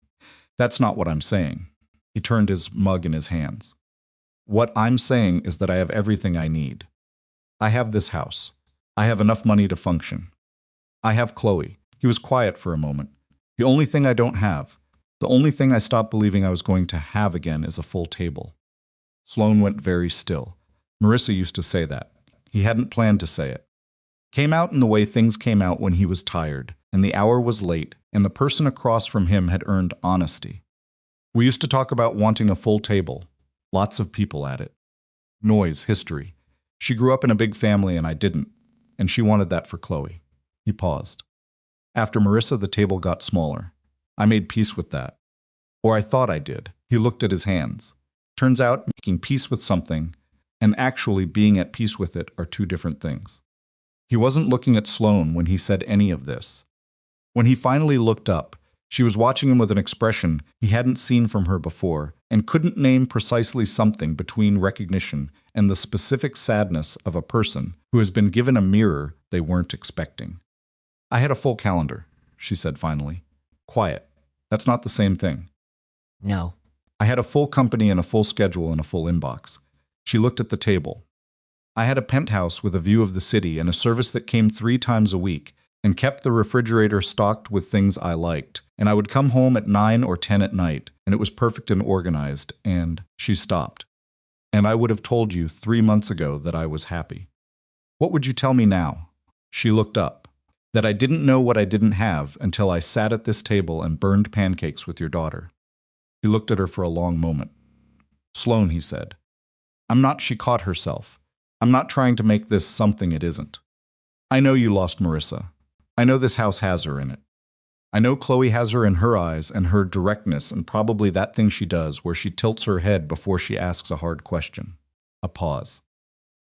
That's not what I'm saying. He turned his mug in his hands. What I'm saying is that I have everything I need. I have this house. I have enough money to function. I have Chloe. He was quiet for a moment. The only thing I don't have, the only thing I stopped believing I was going to have again is a full table. Sloane went very still. Marissa used to say that. He hadn't planned to say it. Came out in the way things came out when he was tired, and the hour was late, and the person across from him had earned honesty. We used to talk about wanting a full table, lots of people at it. Noise, history. She grew up in a big family and I didn't, and she wanted that for Chloe. He paused. After Marissa, the table got smaller. I made peace with that. Or I thought I did. He looked at his hands. Turns out making peace with something and actually being at peace with it are two different things. He wasn't looking at Sloane when he said any of this. When he finally looked up, she was watching him with an expression he hadn't seen from her before and couldn't name precisely something between recognition and the specific sadness of a person who has been given a mirror they weren't expecting. I had a full calendar, she said finally. Quiet. That's not the same thing. No. I had a full company and a full schedule and a full inbox. She looked at the table. I had a penthouse with a view of the city and a service that came 3 times a week and kept the refrigerator stocked with things I liked. And I would come home at 9 or 10 at night, and it was perfect and organized, and she stopped. And I would have told you 3 months ago that I was happy. What would you tell me now? She looked up. That I didn't know what I didn't have until I sat at this table and burned pancakes with your daughter. He looked at her for a long moment. "Sloane," he said, "I'm not she caught herself. I'm not trying to make this something it isn't. I know you lost Marissa. I know this house has her in it. I know Chloe has her in her eyes and her directness and probably that thing she does where she tilts her head before she asks a hard question." A pause.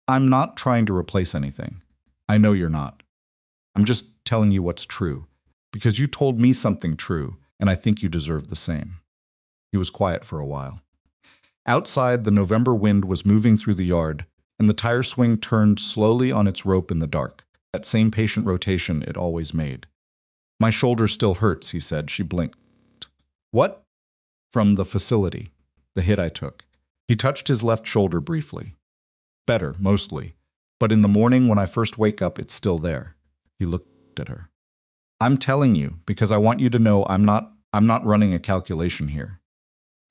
"I'm not trying to replace anything. I know you're not. I'm just telling you what's true, because you told me something true, and I think you deserve the same." He was quiet for a while. Outside, the November wind was moving through the yard, and the tire swing turned slowly on its rope in the dark, that same patient rotation it always made. "My shoulder still hurts," he said. She blinked. "What?" "From the facility. The hit I took." He touched his left shoulder briefly. "Better, mostly. But in the morning when I first wake up, it's still there." He looked at her. "I'm telling you, because I want you to know I'm not running a calculation here.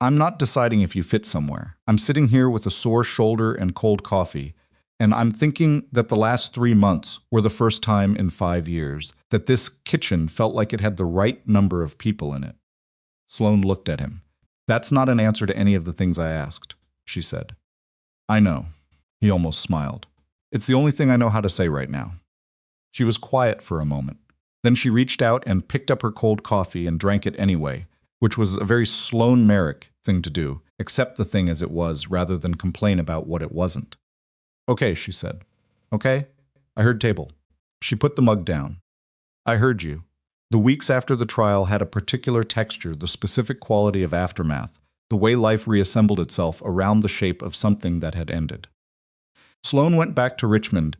I'm not deciding if you fit somewhere. I'm sitting here with a sore shoulder and cold coffee, and I'm thinking that the last 3 months were the first time in 5 years that this kitchen felt like it had the right number of people in it." Sloane looked at him. "That's not an answer to any of the things I asked," she said. "I know." He almost smiled. "It's the only thing I know how to say right now." She was quiet for a moment. Then she reached out and picked up her cold coffee and drank it anyway, which was a very Sloane Merrick thing to do, accept the thing as it was rather than complain about what it wasn't. "Okay," she said. "Okay? I heard table." She put the mug down. "I heard you. The weeks after the trial had a particular texture, the specific quality of aftermath, the way life reassembled itself around the shape of something that had ended." Sloane went back to Richmond,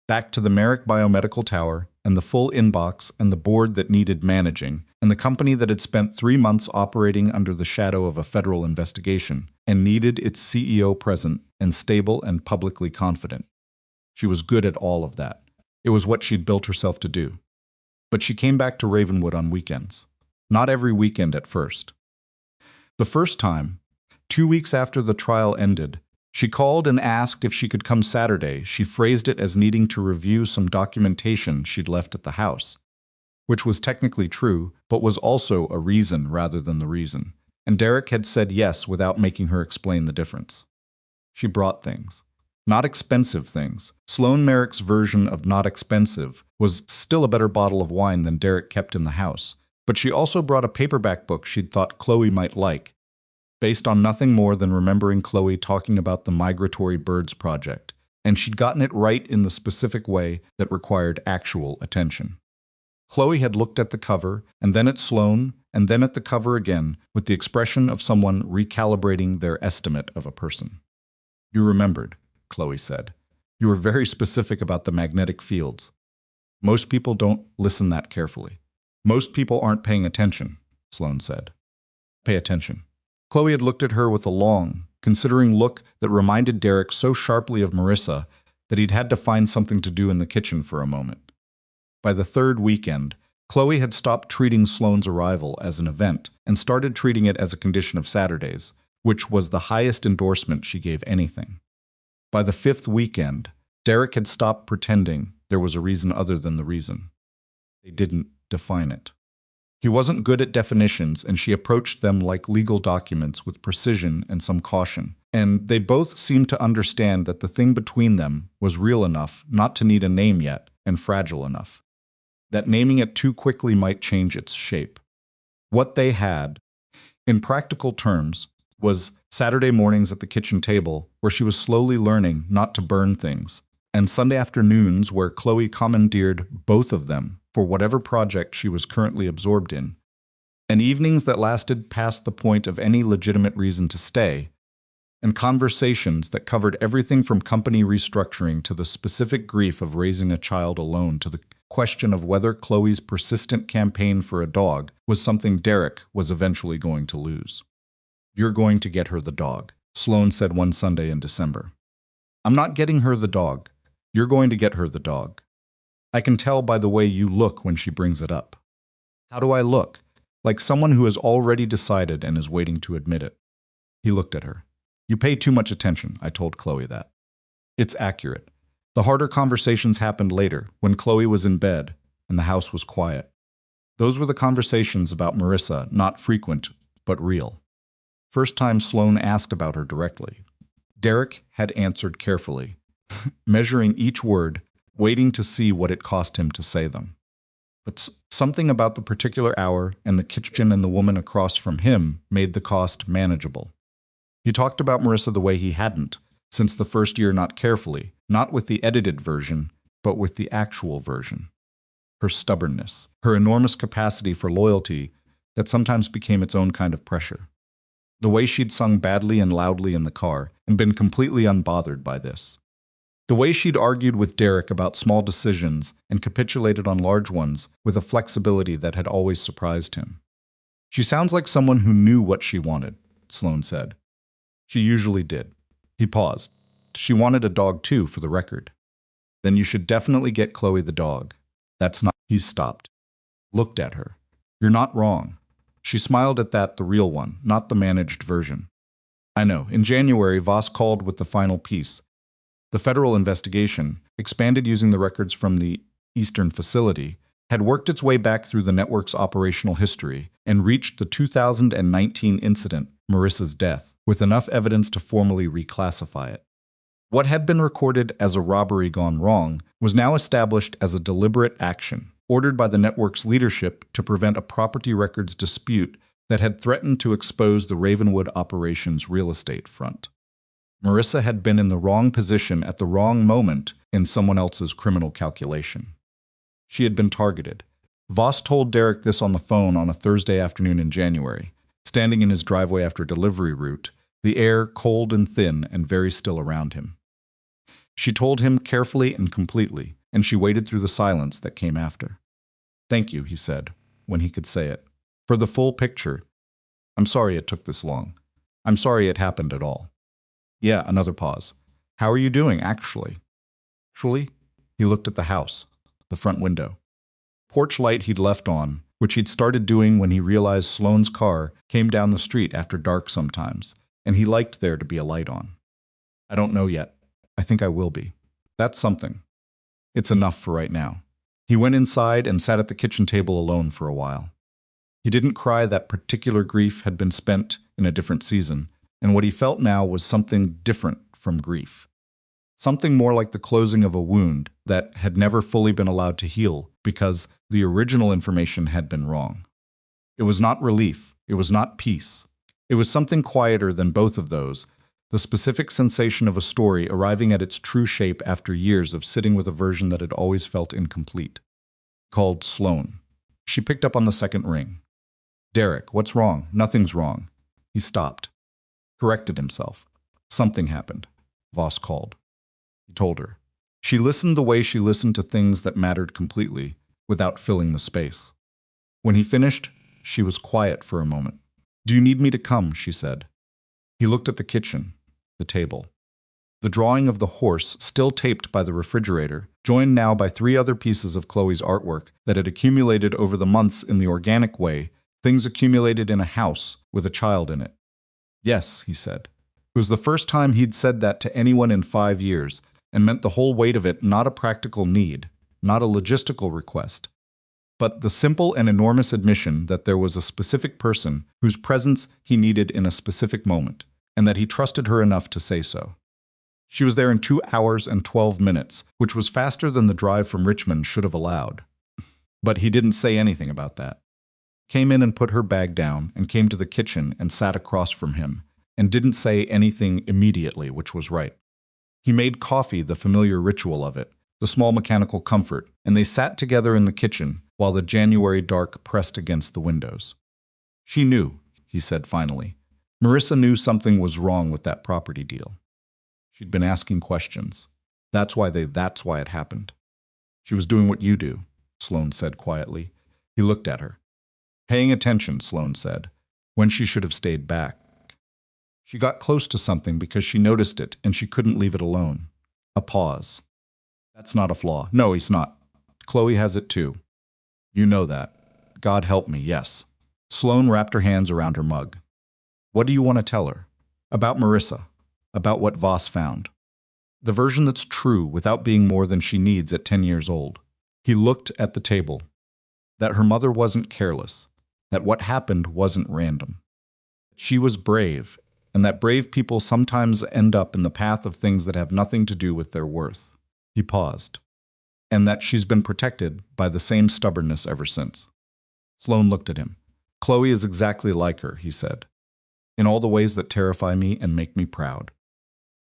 back to the Merrick Biomedical Tower, and the full inbox and the board that needed managing, and the company that had spent 3 months operating under the shadow of a federal investigation, and needed its CEO present and stable and publicly confident. She was good at all of that. It was what she'd built herself to do. But she came back to Ravenwood on weekends. Not every weekend at first. The first time, 2 weeks after the trial ended, she called and asked if she could come Saturday. She phrased it as needing to review some documentation she'd left at the house, which was technically true, but was also a reason rather than the reason. And Derek had said yes without making her explain the difference. She brought things. Not expensive things. Sloane Merrick's version of not expensive was still a better bottle of wine than Derek kept in the house, but she also brought a paperback book she'd thought Chloe might like, based on nothing more than remembering Chloe talking about the Migratory Birds Project, and she'd gotten it right in the specific way that required actual attention. Chloe had looked at the cover, and then at Sloane, and then at the cover again, with the expression of someone recalibrating their estimate of a person. "You remembered," Chloe said. "You were very specific about the magnetic fields. Most people don't listen that carefully." "Most people aren't paying attention," Sloane said. "Pay attention." Chloe had looked at her with a long, considering look that reminded Derek so sharply of Marissa that he'd had to find something to do in the kitchen for a moment. By the third weekend, Chloe had stopped treating Sloane's arrival as an event and started treating it as a condition of Saturdays, which was the highest endorsement she gave anything. By the 5th weekend, Derek had stopped pretending there was a reason other than the reason. They didn't define it. He wasn't good at definitions, and she approached them like legal documents with precision and some caution. And they both seemed to understand that the thing between them was real enough not to need a name yet, and fragile enough. That naming it too quickly might change its shape. What they had, in practical terms, was Saturday mornings at the kitchen table, where she was slowly learning not to burn things, and Sunday afternoons where Chloe commandeered both of them for whatever project she was currently absorbed in, and evenings that lasted past the point of any legitimate reason to stay, and conversations that covered everything from company restructuring to the specific grief of raising a child alone to the question of whether Chloe's persistent campaign for a dog was something Derek was eventually going to lose. "You're going to get her the dog," Sloane said one Sunday in December. "I'm not getting her the dog. You're going to get her the dog. I can tell by the way you look when she brings it up." "How do I look?" "Like someone who has already decided and is waiting to admit it." He looked at her. "You pay too much attention," I told Chloe that. It's accurate. The harder conversations happened later, when Chloe was in bed and the house was quiet. Those were the conversations about Marissa, not frequent, but real. First time Sloane asked about her directly. Derek had answered carefully, measuring each word, waiting to see what it cost him to say them. But something about the particular hour and the kitchen and the woman across from him made the cost manageable. He talked about Marissa the way he hadn't, since the first year, not carefully, not with the edited version, but with the actual version. Her stubbornness, her enormous capacity for loyalty that sometimes became its own kind of pressure. The way she'd sung badly and loudly in the car and been completely unbothered by this. The way she'd argued with Derek about small decisions and capitulated on large ones with a flexibility that had always surprised him. She sounds like someone who knew what she wanted, Sloane said. She usually did. He paused. She wanted a dog too, for the record. Then you should definitely get Chloe the dog. That's not... He stopped. Looked at her. You're not wrong. She smiled at that, the real one, not the managed version. I know. In January, Voss called with the final piece. The federal investigation, expanded using the records from the Eastern facility, had worked its way back through the network's operational history and reached the 2019 incident, Marissa's death, with enough evidence to formally reclassify it. What had been recorded as a robbery gone wrong was now established as a deliberate action, ordered by the network's leadership to prevent a property records dispute that had threatened to expose the Ravenwood operations real estate front. Marissa had been in the wrong position at the wrong moment in someone else's criminal calculation. She had been targeted. Voss told Derek this on the phone on a Thursday afternoon in January, standing in his driveway after delivery route, the air cold and thin and very still around him. She told him carefully and completely, and she waited through the silence that came after. Thank you, he said, when he could say it, for the full picture. I'm sorry it took this long. I'm sorry it happened at all. Yeah, another pause. How are you doing, actually? Actually? He looked at the house, the front window. Porch light he'd left on, which he'd started doing when he realized Sloane's car came down the street after dark sometimes, and he liked there to be a light on. I don't know yet. I think I will be. That's something. It's enough for right now. He went inside and sat at the kitchen table alone for a while. He didn't cry. That particular grief had been spent in a different season, and what he felt now was something different from grief. Something more like the closing of a wound that had never fully been allowed to heal because the original information had been wrong. It was not relief. It was not peace. It was something quieter than both of those, the specific sensation of a story arriving at its true shape after years of sitting with a version that had always felt incomplete. Called Sloane. She picked up on the second ring. Derek, what's wrong? Nothing's wrong. He stopped. Corrected himself. Something happened. Voss called. He told her. She listened the way she listened to things that mattered completely, without filling the space. When he finished, she was quiet for a moment. Do you need me to come? She said. He looked at the kitchen, the table. The drawing of the horse, still taped by the refrigerator, joined now by 3 other pieces of Chloe's artwork that had accumulated over the months in the organic way, things accumulated in a house with a child in it. Yes, he said. It was the first time he'd said that to anyone in 5 years, and meant the whole weight of it not a practical need, not a logistical request, but the simple and enormous admission that there was a specific person whose presence he needed in a specific moment, and that he trusted her enough to say so. She was there in 2 hours and 12 minutes, which was faster than the drive from Richmond should have allowed. But he didn't say anything about that. Came in and put her bag down and came to the kitchen and sat across from him, and didn't say anything immediately, which was right. He made coffee the familiar ritual of it, the small mechanical comfort, and they sat together in the kitchen while the January dark pressed against the windows. She knew, he said finally. Marissa knew something was wrong with that property deal. She'd been asking questions. That's why it happened. She was doing what you do, Sloane said quietly. He looked at her. Paying attention, Sloane said, when she should have stayed back. She got close to something because she noticed it and she couldn't leave it alone. A pause. That's not a flaw. No, he's not. Chloe has it too. You know that. God help me, yes. Sloane wrapped her hands around her mug. What do you want to tell her? About Marissa. About what Voss found. The version that's true without being more than she needs at 10 years old. He looked at the table. That her mother wasn't careless. That what happened wasn't random. She was brave, and that brave people sometimes end up in the path of things that have nothing to do with their worth. He paused. And that she's been protected by the same stubbornness ever since. Sloane looked at him. Chloe is exactly like her, he said, in all the ways that terrify me and make me proud.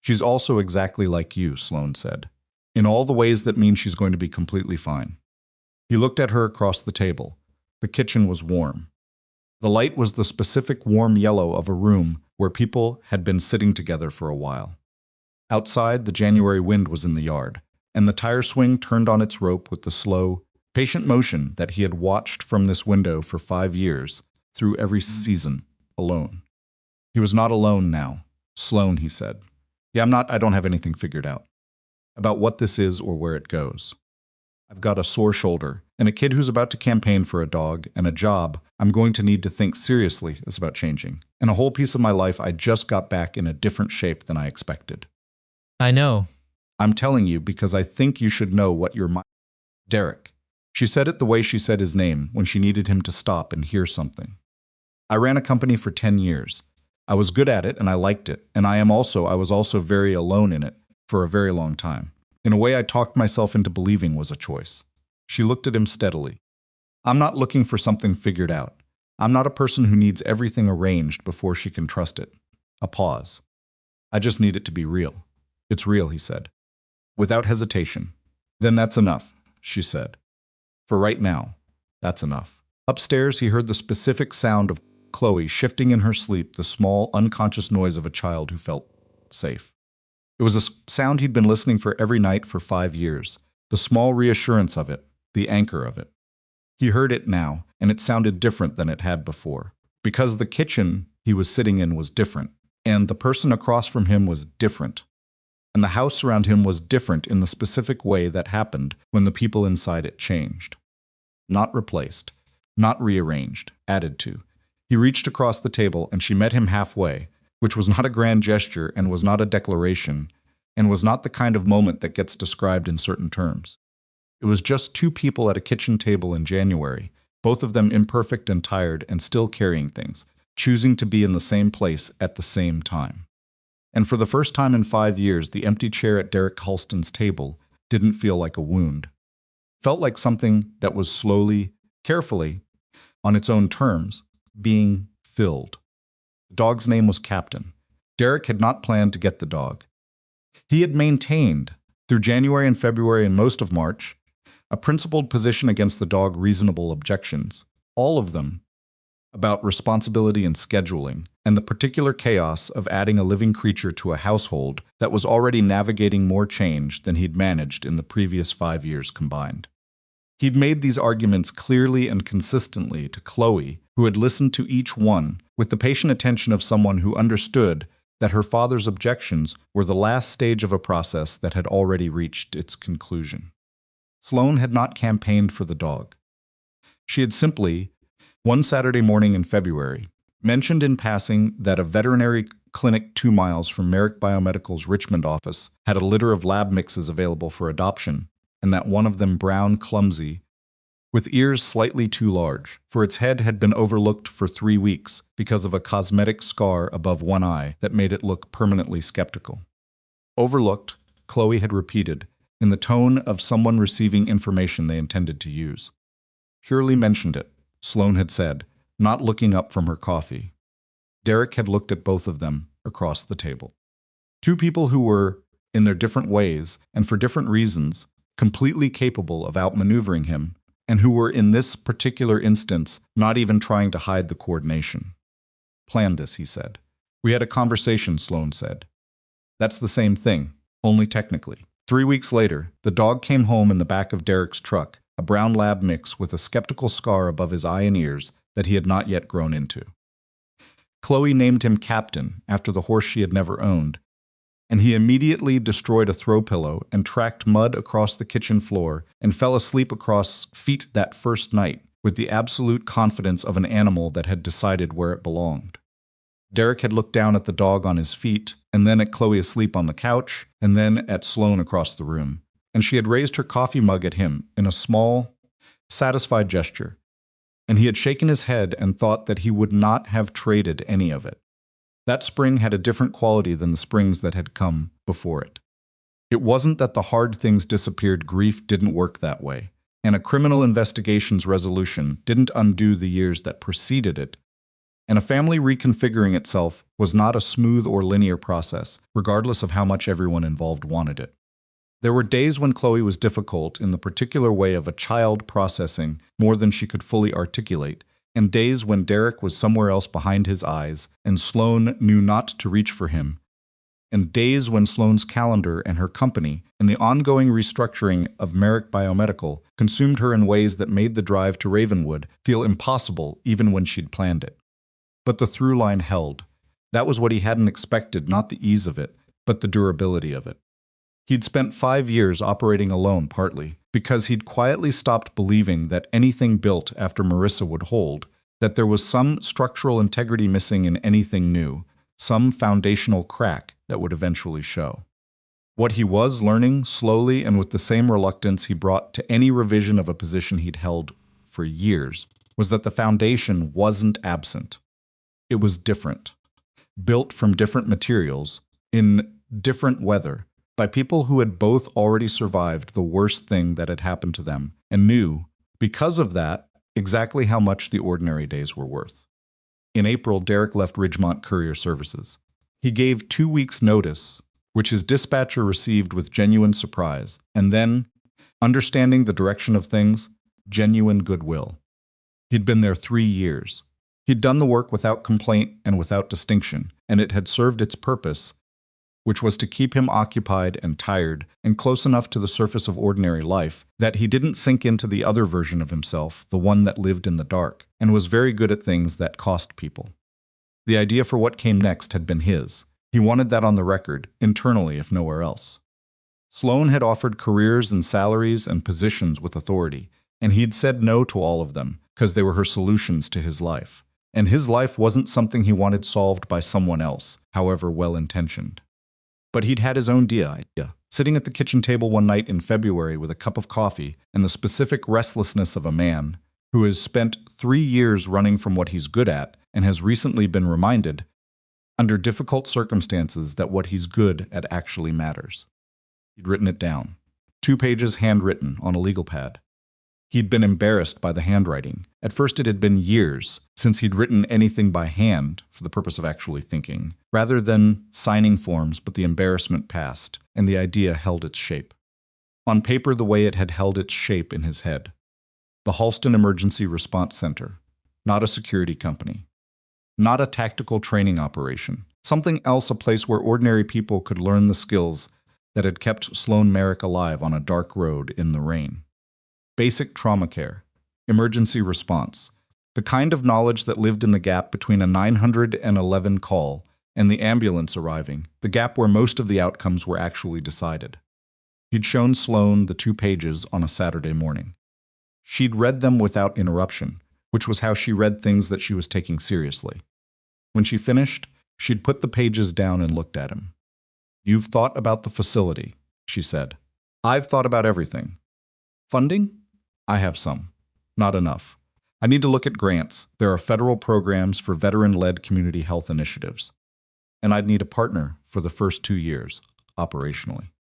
She's also exactly like you, Sloane said, in all the ways that mean she's going to be completely fine. He looked at her across the table. The kitchen was warm. The light was the specific warm yellow of a room where people had been sitting together for a while. Outside, the January wind was in the yard, and the tire swing turned on its rope with the slow, patient motion that he had watched from this window for 5 years, through every season, alone. He was not alone now. Sloane, he said. Yeah, I don't have anything figured out about what this is or where it goes. I've got a sore shoulder, and a kid who's about to campaign for a dog, and a job I'm going to need to think seriously is about changing. And a whole piece of my life I just got back in a different shape than I expected. I know. I'm telling you because I think you should know what your Derek. She said it the way she said his name when she needed him to stop and hear something. I ran a company for 10 years. I was good at it and I liked it, and I was also very alone in it for a very long time. In a way I talked myself into believing was a choice. She looked at him steadily. I'm not looking for something figured out. I'm not a person who needs everything arranged before she can trust it. A pause. I just need it to be real. It's real, he said. Without hesitation. Then that's enough, she said. For right now, that's enough. Upstairs, he heard the specific sound of Chloe shifting in her sleep, the small, unconscious noise of a child who felt safe. It was a sound he'd been listening for every night for 5 years, the small reassurance of it, the anchor of it. He heard it now, and it sounded different than it had before, because the kitchen he was sitting in was different, and the person across from him was different. And the house around him was different in the specific way that happened when the people inside it changed. Not replaced, not rearranged, added to. He reached across the table and she met him halfway, which was not a grand gesture and was not a declaration, and was not the kind of moment that gets described in certain terms. It was just 2 people at a kitchen table in January, both of them imperfect and tired and still carrying things, choosing to be in the same place at the same time. And for the first time in 5 years, the empty chair at Derek Halston's table didn't feel like a wound. It felt like something that was slowly, carefully, on its own terms, being filled. The dog's name was Captain. Derek had not planned to get the dog. He had maintained, through January and February and most of March, a principled position against the dog's reasonable objections, all of them about responsibility and scheduling, and the particular chaos of adding a living creature to a household that was already navigating more change than he'd managed in the previous 5 years combined. He'd made these arguments clearly and consistently to Chloe, who had listened to each one with the patient attention of someone who understood that her father's objections were the last stage of a process that had already reached its conclusion. Sloane had not campaigned for the dog. She had simply, one Saturday morning in February, mentioned in passing that a veterinary clinic 2 miles from Merrick Biomedical's Richmond office had a litter of lab mixes available for adoption, and that one of them brown, clumsy, with ears slightly too large, for its head had been overlooked for 3 weeks because of a cosmetic scar above one eye that made it look permanently skeptical. Overlooked, Chloe had repeated, in the tone of someone receiving information they intended to use. Purely mentioned it, Sloane had said, not looking up from her coffee. Derek had looked at both of them across the table. 2 people who were, in their different ways and for different reasons, completely capable of outmaneuvering him, and who were in this particular instance not even trying to hide the coordination. Planned this, he said. We had a conversation, Sloane said. That's the same thing, only technically. 3 weeks later, the dog came home in the back of Derek's truck, a brown lab mix with a skeptical scar above his eye and ears that he had not yet grown into. Chloe named him Captain after the horse she had never owned, and he immediately destroyed a throw pillow and tracked mud across the kitchen floor and fell asleep across feet that first night with the absolute confidence of an animal that had decided where it belonged. Derek had looked down at the dog on his feet, and then at Chloe asleep on the couch, and then at Sloane across the room, and she had raised her coffee mug at him in a small, satisfied gesture, and he had shaken his head and thought that he would not have traded any of it. That spring had a different quality than the springs that had come before it. It wasn't that the hard things disappeared, grief didn't work that way, and a criminal investigation's resolution didn't undo the years that preceded it. And a family reconfiguring itself was not a smooth or linear process, regardless of how much everyone involved wanted it. There were days when Chloe was difficult in the particular way of a child processing more than she could fully articulate, and days when Derek was somewhere else behind his eyes and Sloane knew not to reach for him, and days when Sloane's calendar and her company and the ongoing restructuring of Merrick Biomedical consumed her in ways that made the drive to Ravenwood feel impossible even when she'd planned it. But the through line held. That was what he hadn't expected, not the ease of it, but the durability of it. He'd spent 5 years operating alone, partly because he'd quietly stopped believing that anything built after Marissa would hold, that there was some structural integrity missing in anything new, some foundational crack that would eventually show. What he was learning, slowly and with the same reluctance he brought to any revision of a position he'd held for years, was that the foundation wasn't absent. It was different, built from different materials, in different weather, by people who had both already survived the worst thing that had happened to them and knew, because of that, exactly how much the ordinary days were worth. In April, Derek left Ridgemont Courier Services. He gave 2 weeks' notice, which his dispatcher received with genuine surprise, and then, understanding the direction of things, genuine goodwill. He'd been there 3 years. He'd done the work without complaint and without distinction, and it had served its purpose, which was to keep him occupied and tired and close enough to the surface of ordinary life that he didn't sink into the other version of himself, the one that lived in the dark, and was very good at things that cost people. The idea for what came next had been his. He wanted that on the record, internally if nowhere else. Sloane had offered careers and salaries and positions with authority, and he'd said no to all of them because they were her solutions to his life. And his life wasn't something he wanted solved by someone else, however well-intentioned. But he'd had his own idea, sitting at the kitchen table one night in February with a cup of coffee and the specific restlessness of a man who has spent 3 years running from what he's good at and has recently been reminded, under difficult circumstances, that what he's good at actually matters. He'd written it down, 2 pages handwritten on a legal pad. He'd been embarrassed by the handwriting. At first it had been years since he'd written anything by hand for the purpose of actually thinking, rather than signing forms, but the embarrassment passed, and the idea held its shape. On paper, the way it had held its shape in his head. The Halston Emergency Response Center, not a security company. Not a tactical training operation. Something else, a place where ordinary people could learn the skills that had kept Sloane Merrick alive on a dark road in the rain. Basic trauma care, emergency response, the kind of knowledge that lived in the gap between a 911 call and the ambulance arriving, the gap where most of the outcomes were actually decided. He'd shown Sloane the 2 pages on a Saturday morning. She'd read them without interruption, which was how she read things that she was taking seriously. When she finished, she'd put the pages down and looked at him. "You've thought about the facility," she said. "I've thought about everything. Funding? I have some. Not enough. I need to look at grants. There are federal programs for veteran-led community health initiatives. And I'd need a partner for the first 2 years, operationally.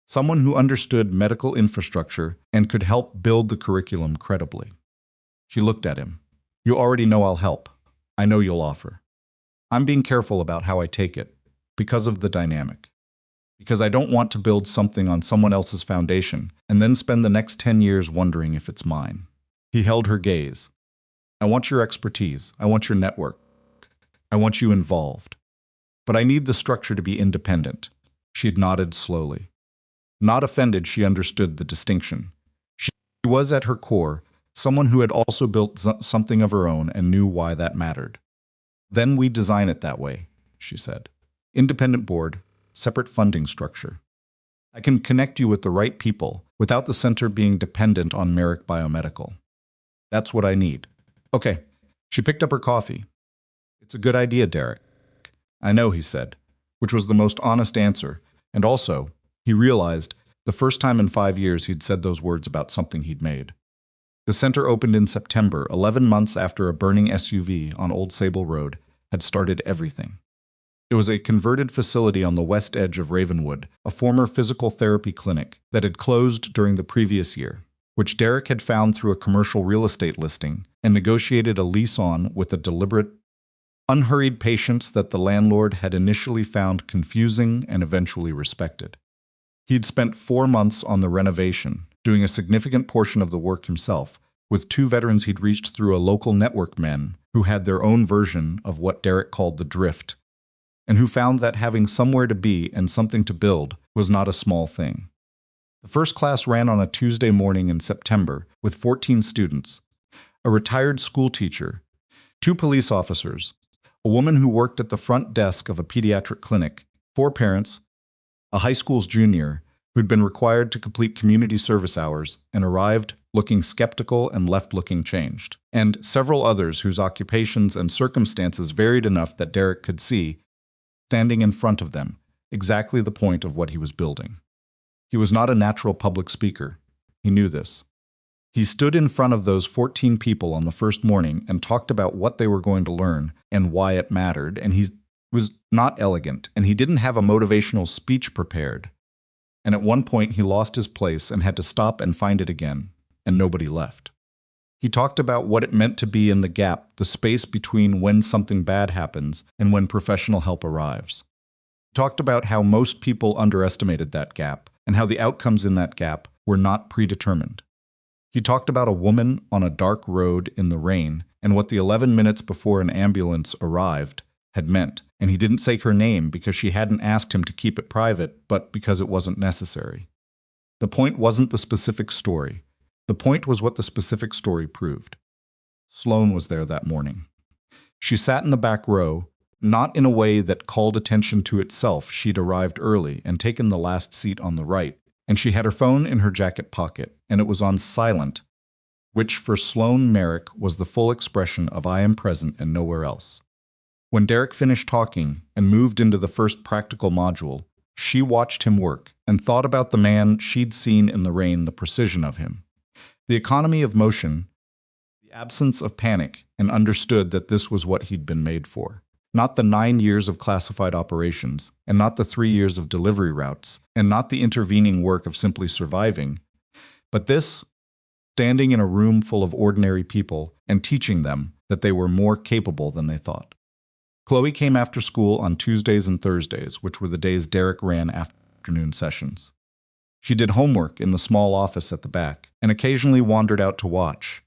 Someone who understood medical infrastructure and could help build the curriculum credibly." She looked at him. "You already know I'll help. I know you'll offer. I'm being careful about how I take it, because of the dynamic. Because I don't want to build something on someone else's foundation and then spend the next 10 years wondering if it's mine." He held her gaze. "I want your expertise. I want your network. I want you involved. But I need the structure to be independent." She'd nodded slowly. Not offended, she understood the distinction. She was at her core someone who had also built something of her own and knew why that mattered. "Then we design it that way," she said. "Independent board, separate funding structure. I can connect you with the right people without the center being dependent on Merrick Biomedical. That's what I need." "Okay." She picked up her coffee. "It's a good idea, Derek." "I know," he said, which was the most honest answer, and also, he realized, the first time in 5 years he'd said those words about something he'd made. The center opened in September, 11 months after a burning SUV on Old Sable Road had started everything. It was a converted facility on the west edge of Ravenwood, a former physical therapy clinic that had closed during the previous year, which Derek had found through a commercial real estate listing and negotiated a lease on with a deliberate, unhurried patience that the landlord had initially found confusing and eventually respected. He'd spent 4 months on the renovation, doing a significant portion of the work himself, with 2 veterans he'd reached through a local network men who had their own version of what Derek called the drift, and who found that having somewhere to be and something to build was not a small thing. The first class ran on a Tuesday morning in September with 14 students, a retired school teacher, 2 police officers, a woman who worked at the front desk of a pediatric clinic, 4 parents, a high school's junior who'd been required to complete community service hours and arrived looking skeptical and left looking changed, and several others whose occupations and circumstances varied enough that Derek could see, standing in front of them, exactly the point of what he was building. He was not a natural public speaker. He knew this. He stood in front of those 14 people on the first morning and talked about what they were going to learn and why it mattered, and he was not elegant, and he didn't have a motivational speech prepared. And at one point he lost his place and had to stop and find it again, and nobody left. He talked about what it meant to be in the gap, the space between when something bad happens and when professional help arrives. He talked about how most people underestimated that gap and how the outcomes in that gap were not predetermined. He talked about a woman on a dark road in the rain and what the 11 minutes before an ambulance arrived had meant, and he didn't say her name because she hadn't asked him to keep it private, but because it wasn't necessary. The point wasn't the specific story. The point was what the specific story proved. Sloane was there that morning. She sat in the back row, not in a way that called attention to itself. She'd arrived early and taken the last seat on the right, and she had her phone in her jacket pocket, and it was on silent, which for Sloane Merrick was the full expression of I am present and nowhere else. When Derek finished talking and moved into the first practical module, she watched him work and thought about the man she'd seen in the rain, the precision of him, the economy of motion, the absence of panic, and understood that this was what he'd been made for. Not the 9 years of classified operations, and not the 3 years of delivery routes, and not the intervening work of simply surviving, but this, standing in a room full of ordinary people and teaching them that they were more capable than they thought. Chloe came after school on Tuesdays and Thursdays, which were the days Derek ran afternoon sessions. She did homework in the small office at the back and occasionally wandered out to watch.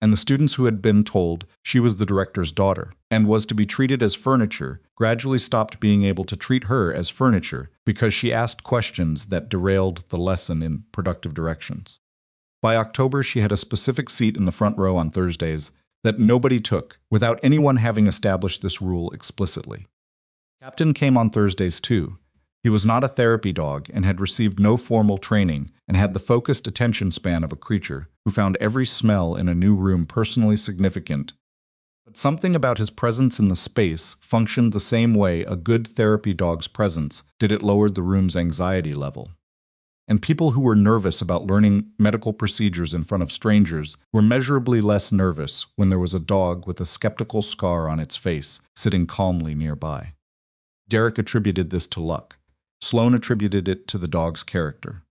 And the students who had been told she was the director's daughter and was to be treated as furniture gradually stopped being able to treat her as furniture because she asked questions that derailed the lesson in productive directions. By October, she had a specific seat in the front row on Thursdays that nobody took without anyone having established this rule explicitly. Captain came on Thursdays too. He was not a therapy dog and had received no formal training and had the focused attention span of a creature who found every smell in a new room personally significant. But something about his presence in the space functioned the same way a good therapy dog's presence did. It lowered the room's anxiety level. And people who were nervous about learning medical procedures in front of strangers were measurably less nervous when there was a dog with a skeptical scar on its face sitting calmly nearby. Derek attributed this to luck. Sloane attributed it to the dog's character.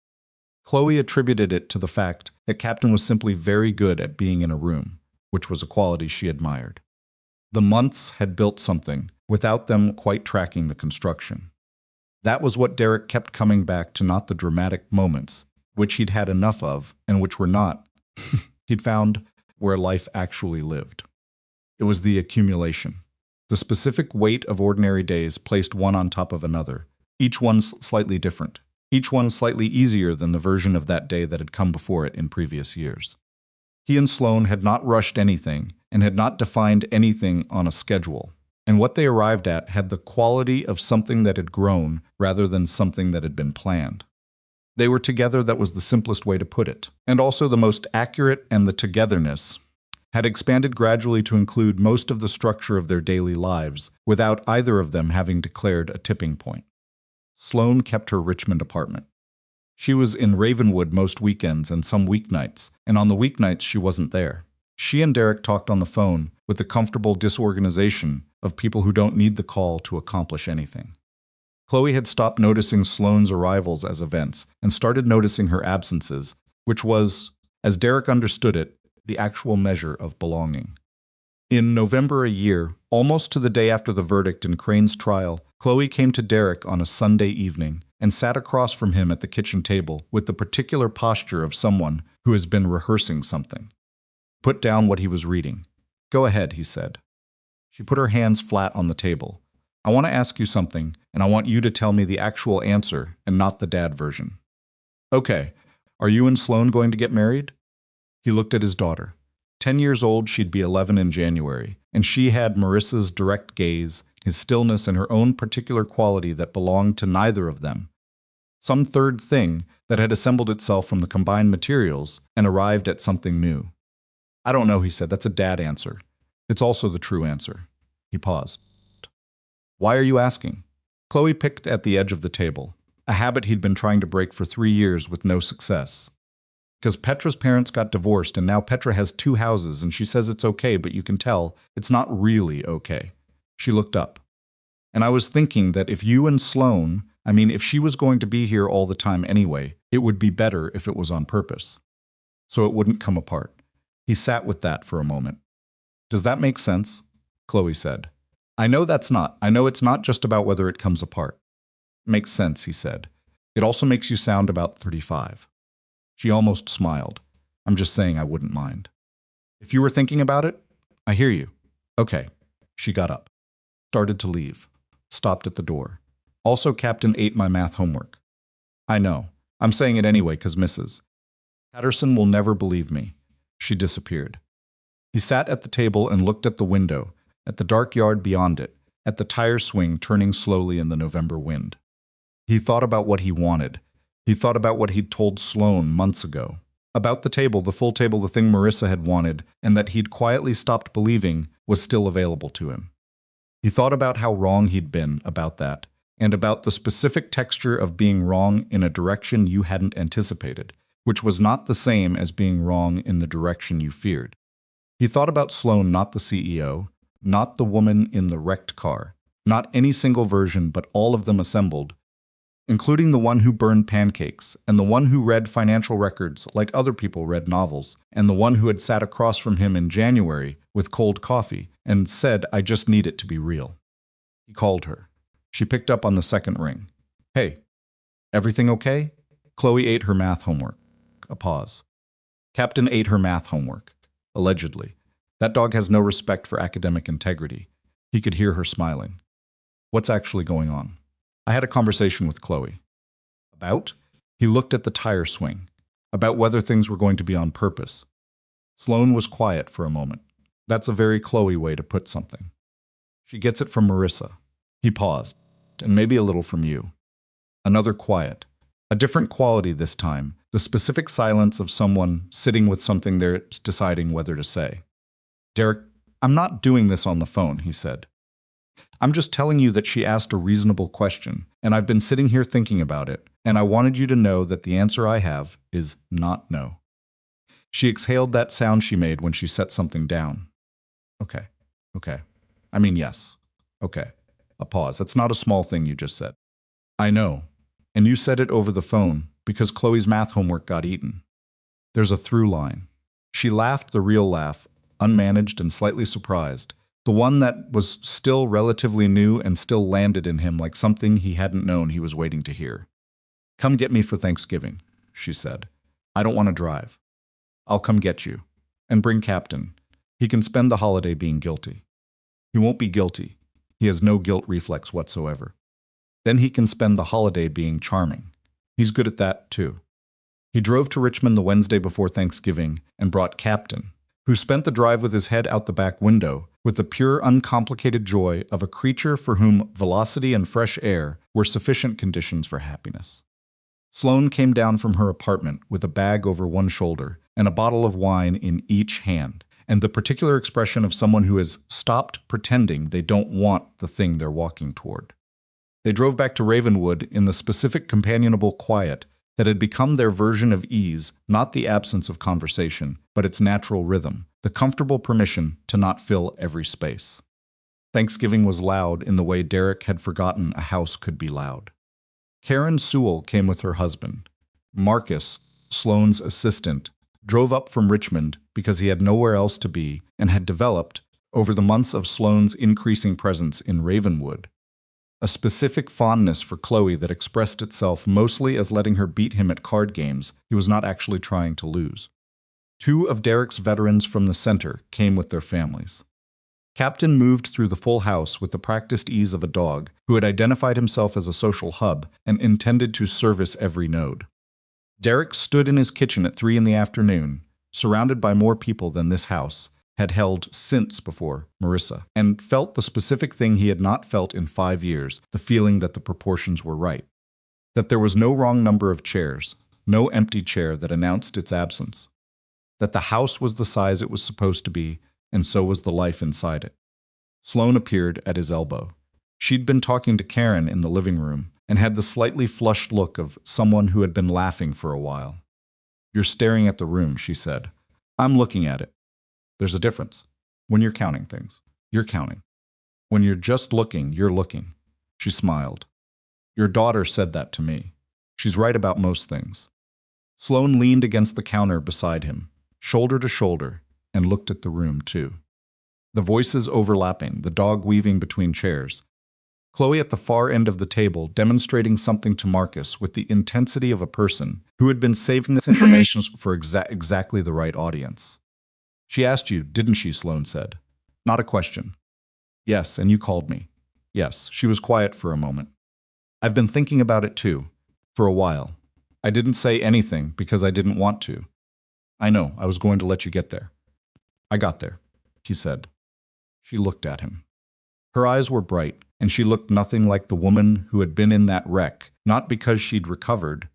Chloe attributed it to the fact that Captain was simply very good at being in a room, which was a quality she admired. The months had built something without them quite tracking the construction. That was what Derek kept coming back to, not the dramatic moments, which he'd had enough of and which were not, he'd found, where life actually lived. It was the accumulation, the specific weight of ordinary days placed one on top of another, each one slightly different, each one slightly easier than the version of that day that had come before it in previous years. He and Sloane had not rushed anything and had not defined anything on a schedule, and what they arrived at had the quality of something that had grown rather than something that had been planned. They were together, that was the simplest way to put it, and also the most accurate, and the togetherness had expanded gradually to include most of the structure of their daily lives without either of them having declared a tipping point. Sloane kept her Richmond apartment. She was in Ravenwood most weekends and some weeknights, and on the weeknights she wasn't there. She and Derek talked on the phone with the comfortable disorganization of people who don't need the call to accomplish anything. Chloe had stopped noticing Sloane's arrivals as events and started noticing her absences, which was, as Derek understood it, the actual measure of belonging. In November a year, almost to the day after the verdict in Crane's trial, Chloe came to Derek on a Sunday evening and sat across from him at the kitchen table with the particular posture of someone who has been rehearsing something. Put down what he was reading. Go ahead, he said. She put her hands flat on the table. I want to ask you something, and I want you to tell me the actual answer and not the dad version. Okay, are you and Sloane going to get married? He looked at his daughter. 10 years old, she'd be 11 in January, and she had Marissa's direct gaze, his stillness, and her own particular quality that belonged to neither of them. Some third thing that had assembled itself from the combined materials and arrived at something new. I don't know, he said. That's a dad answer. It's also the true answer. He paused. Why are you asking? Chloe picked at the edge of the table, a habit he'd been trying to break for 3 years with no success. Because Petra's parents got divorced and now Petra has 2 houses and she says it's okay, but you can tell it's not really okay. She looked up. And I was thinking that if you and Sloane, if she was going to be here all the time anyway, it would be better if it was on purpose. So it wouldn't come apart. He sat with that for a moment. Does that make sense? Chloe said. I know it's not just about whether it comes apart. Makes sense, he said. It also makes you sound about 35. She almost smiled. I'm just saying I wouldn't mind. If you were thinking about it, I hear you. Okay. She got up. Started to leave. Stopped at the door. Also, Captain ate my math homework. I know. I'm saying it anyway because Mrs. Patterson will never believe me. She disappeared. He sat at the table and looked at the window, at the dark yard beyond it, at the tire swing turning slowly in the November wind. He thought about what he wanted. He thought about what he'd told Sloane months ago. About the table, the full table, the thing Marissa had wanted, and that he'd quietly stopped believing was still available to him. He thought about how wrong he'd been about that, and about the specific texture of being wrong in a direction you hadn't anticipated, which was not the same as being wrong in the direction you feared. He thought about Sloane, not the CEO, not the woman in the wrecked car, not any single version, but all of them assembled, including the one who burned pancakes, and the one who read financial records like other people read novels, and the one who had sat across from him in January with cold coffee and said, I just need it to be real. He called her. She picked up on the second ring. Hey, everything okay? Chloe ate her math homework. A pause. Captain ate her math homework. Allegedly. That dog has no respect for academic integrity. He could hear her smiling. What's actually going on? I had a conversation with Chloe. About? He looked at the tire swing. About whether things were going to be on purpose. Sloane was quiet for a moment. That's a very Chloe way to put something. She gets it from Marissa. He paused, and maybe a little from you. Another quiet. A different quality this time, the specific silence of someone sitting with something they're deciding whether to say. Derek, I'm not doing this on the phone, he said. I'm just telling you that she asked a reasonable question, and I've been sitting here thinking about it, and I wanted you to know that the answer I have is not no. She exhaled that sound she made when she set something down. Okay. Yes. Okay. A pause. That's not a small thing you just said. I know. And you said it over the phone because Chloe's math homework got eaten. There's a through line. She laughed the real laugh, unmanaged and slightly surprised, the one that was still relatively new and still landed in him like something he hadn't known he was waiting to hear. Come get me for Thanksgiving, she said. I don't want to drive. I'll come get you. And bring Captain. He can spend the holiday being guilty. He won't be guilty. He has no guilt reflex whatsoever. Then he can spend the holiday being charming. He's good at that, too. He drove to Richmond the Wednesday before Thanksgiving and brought Captain, who spent the drive with his head out the back window with the pure, uncomplicated joy of a creature for whom velocity and fresh air were sufficient conditions for happiness. Sloane came down from her apartment with a bag over one shoulder and a bottle of wine in each hand, and the particular expression of someone who has stopped pretending they don't want the thing they're walking toward. They drove back to Ravenwood in the specific companionable quiet that had become their version of ease, not the absence of conversation, but its natural rhythm, the comfortable permission to not fill every space. Thanksgiving was loud in the way Derek had forgotten a house could be loud. Karen Sewell came with her husband. Marcus, Sloane's assistant, drove up from Richmond because he had nowhere else to be and had developed, over the months of Sloane's increasing presence in Ravenwood, a specific fondness for Chloe that expressed itself mostly as letting her beat him at card games he was not actually trying to lose. 2 of Derek's veterans from the center came with their families. Captain moved through the full house with the practiced ease of a dog who had identified himself as a social hub and intended to service every node. Derek stood in his kitchen at 3 in the afternoon, surrounded by more people than this house had held since before Marissa, and felt the specific thing he had not felt in 5 years, the feeling that the proportions were right. That there was no wrong number of chairs, no empty chair that announced its absence. That the house was the size it was supposed to be, and so was the life inside it. Sloane appeared at his elbow. She'd been talking to Karen in the living room and had the slightly flushed look of someone who had been laughing for a while. "You're staring at the room," she said. "I'm looking at it. There's a difference. When you're counting things, you're counting. When you're just looking, you're looking." She smiled. "Your daughter said that to me. She's right about most things." Sloane leaned against the counter beside him, shoulder to shoulder, and looked at the room, too. The voices overlapping, the dog weaving between chairs. Chloe at the far end of the table demonstrating something to Marcus with the intensity of a person who had been saving this information for exactly the right audience. "She asked you, didn't she?" Sloane said. "Not a question." "Yes, and you called me." "Yes." She was quiet for a moment. "I've been thinking about it too, for a while. I didn't say anything because I didn't want to. I know, I was going to let you get there." "I got there," he said. She looked at him. Her eyes were bright, and she looked nothing like the woman who had been in that wreck, not because she'd recovered,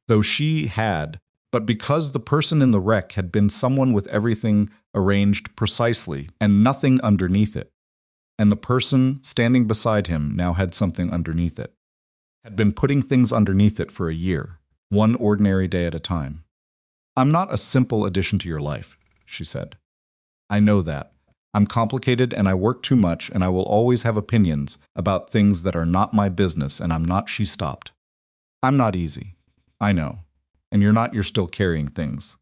though she had, but because the person in the wreck had been someone with everything arranged precisely and nothing underneath it. And the person standing beside him now had something underneath it. Had been putting things underneath it for a year, one ordinary day at a time. "I'm not a simple addition to your life," she said. "I know that. I'm complicated and I work too much and I will always have opinions about things that are not my business and I'm not." She stopped. "I'm not easy. I know. And you're not. You're still carrying things.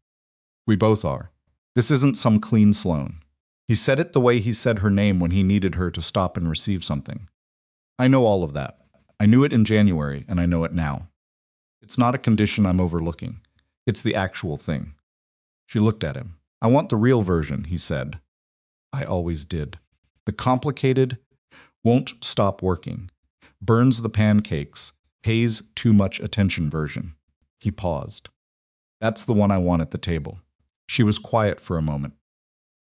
We both are. This isn't some clean Sloane." He said it the way he said her name when he needed her to stop and receive something. "I know all of that. I knew it in January and I know it now. It's not a condition I'm overlooking. It's the actual thing." She looked at him. "I want the real version," he said. "I always did. The complicated, won't stop working, burns the pancakes, pays too much attention version." He paused. "That's the one I want at the table." She was quiet for a moment.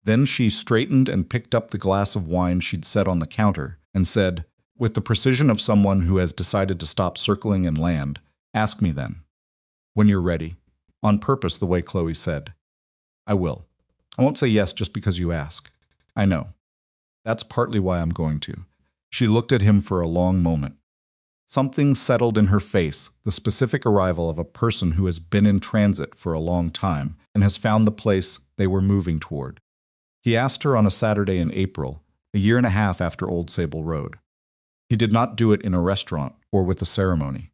Then she straightened and picked up the glass of wine she'd set on the counter and said, with the precision of someone who has decided to stop circling and land, "Ask me then. When you're ready." On purpose, the way Chloe said. "I will. I won't say yes just because you ask. I know. That's partly why I'm going to." She looked at him for a long moment. Something settled in her face, the specific arrival of a person who has been in transit for a long time and has found the place they were moving toward. He asked her on a Saturday in April, a year and a half after Old Sable Road. He did not do it in a restaurant or with a ceremony.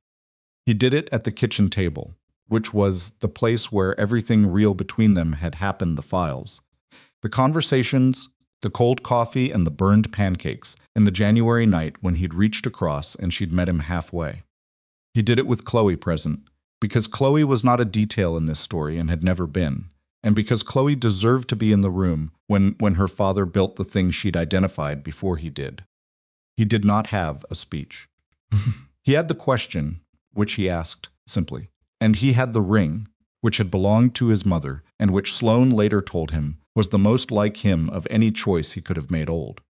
He did it at the kitchen table, which was the place where everything real between them had happened, the files. The conversations, the cold coffee and the burned pancakes, and the January night when he'd reached across and she'd met him halfway. He did it with Chloe present, because Chloe was not a detail in this story and had never been, and because Chloe deserved to be in the room when her father built the thing she'd identified before he did. He did not have a speech. He had the question, which he asked simply, and he had the ring, which had belonged to his mother and which Sloane later told him was the most like him of any choice he could have made old.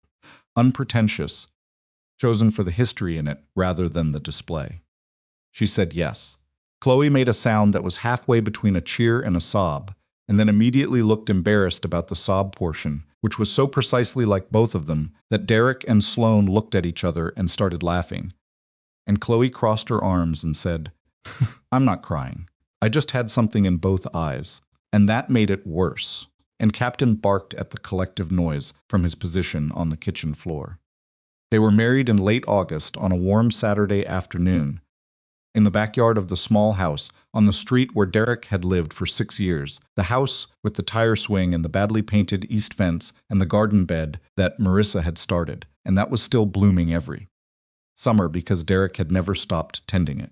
Unpretentious, chosen for the history in it rather than the display. She said yes. Chloe made a sound that was halfway between a cheer and a sob, and then immediately looked embarrassed about the sob portion, which was so precisely like both of them that Derek and Sloane looked at each other and started laughing. And Chloe crossed her arms and said, "I'm not crying. I just had something in both eyes, and that made it worse." And Captain barked at the collective noise from his position on the kitchen floor. They were married in late August on a warm Saturday afternoon, in the backyard of the small house on the street where Derek had lived for 6 years, the house with the tire swing and the badly painted east fence and the garden bed that Marissa had started, and that was still blooming every summer because Derek had never stopped tending it.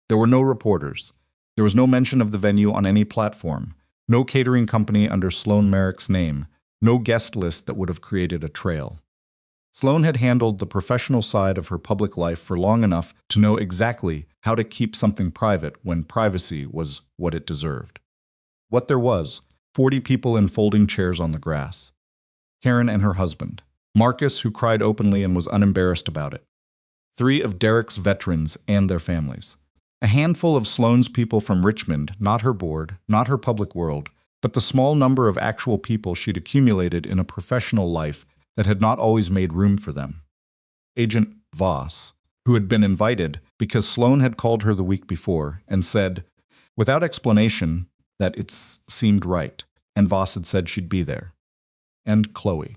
There were no reporters. There was no mention of the venue on any platform, no catering company under Sloane Merrick's name, no guest list that would have created a trail. Sloane had handled the professional side of her public life for long enough to know exactly how to keep something private when privacy was what it deserved. What there was, 40 people in folding chairs on the grass. Karen and her husband. Marcus, who cried openly and was unembarrassed about it. 3 of Derek's veterans and their families. A handful of Sloane's people from Richmond, not her board, not her public world, but the small number of actual people she'd accumulated in a professional life that had not always made room for them. Agent Voss, who had been invited because Sloane had called her the week before and said, without explanation, that it seemed right, and Voss had said she'd be there. And Chloe,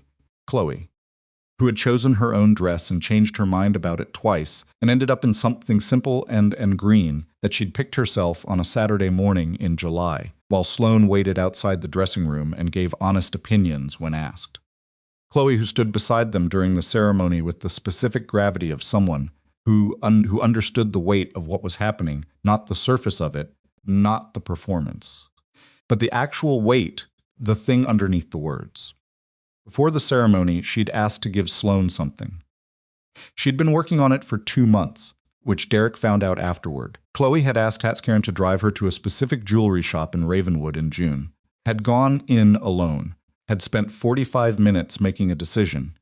who had chosen her own dress and changed her mind about it twice and ended up in something simple and green that she'd picked herself on a Saturday morning in July, while Sloane waited outside the dressing room and gave honest opinions when asked. Chloe, who stood beside them during the ceremony with the specific gravity of someone who understood the weight of what was happening, not the surface of it, not the performance, but the actual weight, the thing underneath the words. Before the ceremony, she'd asked to give Sloane something. She'd been working on it for 2 months, which Derek found out afterward. Chloe had asked Karen to drive her to a specific jewelry shop in Ravenwood in June, had gone in alone, had spent 45 minutes making a decision,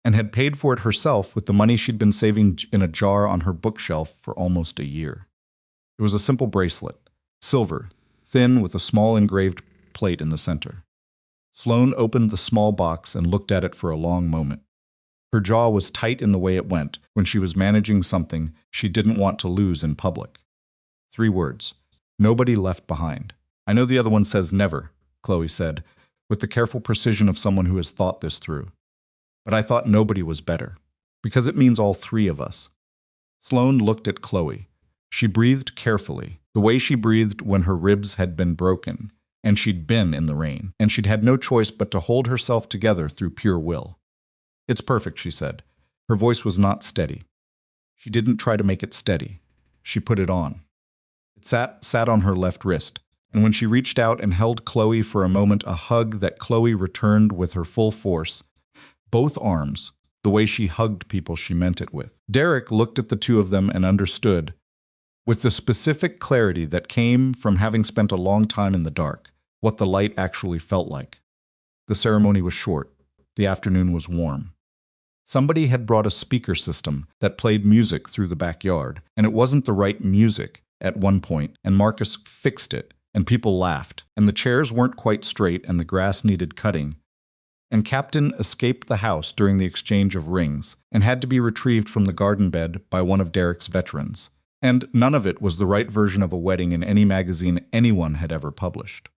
and had paid for it herself with the money she'd been saving in a jar on her bookshelf for almost a year. It was a simple bracelet, silver, thin with a small engraved plate in the center. Sloane opened the small box and looked at it for a long moment. Her jaw was tight in the way it went when she was managing something she didn't want to lose in public. 3 words. Nobody left behind. I know the other one says never, Chloe said, with the careful precision of someone who has thought this through. But I thought nobody was better, because it means all 3 of us. Sloane looked at Chloe. She breathed carefully, the way she breathed when her ribs had been broken, and she'd been in the rain, and she'd had no choice but to hold herself together through pure will. It's perfect, she said. Her voice was not steady. She didn't try to make it steady. She put it on. It sat on her left wrist, and when she reached out and held Chloe for a moment, a hug that Chloe returned with her full force, both arms, the way she hugged people she meant it with. Derek looked at the 2 of them and understood, with the specific clarity that came from having spent a long time in the dark, what the light actually felt like. The ceremony was short. The afternoon was warm. Somebody had brought a speaker system that played music through the backyard, and it wasn't the right music at one point, and Marcus fixed it, and people laughed, and the chairs weren't quite straight, and the grass needed cutting. And Captain escaped the house during the exchange of rings, and had to be retrieved from the garden bed by one of Derek's veterans. And none of it was the right version of a wedding in any magazine anyone had ever published.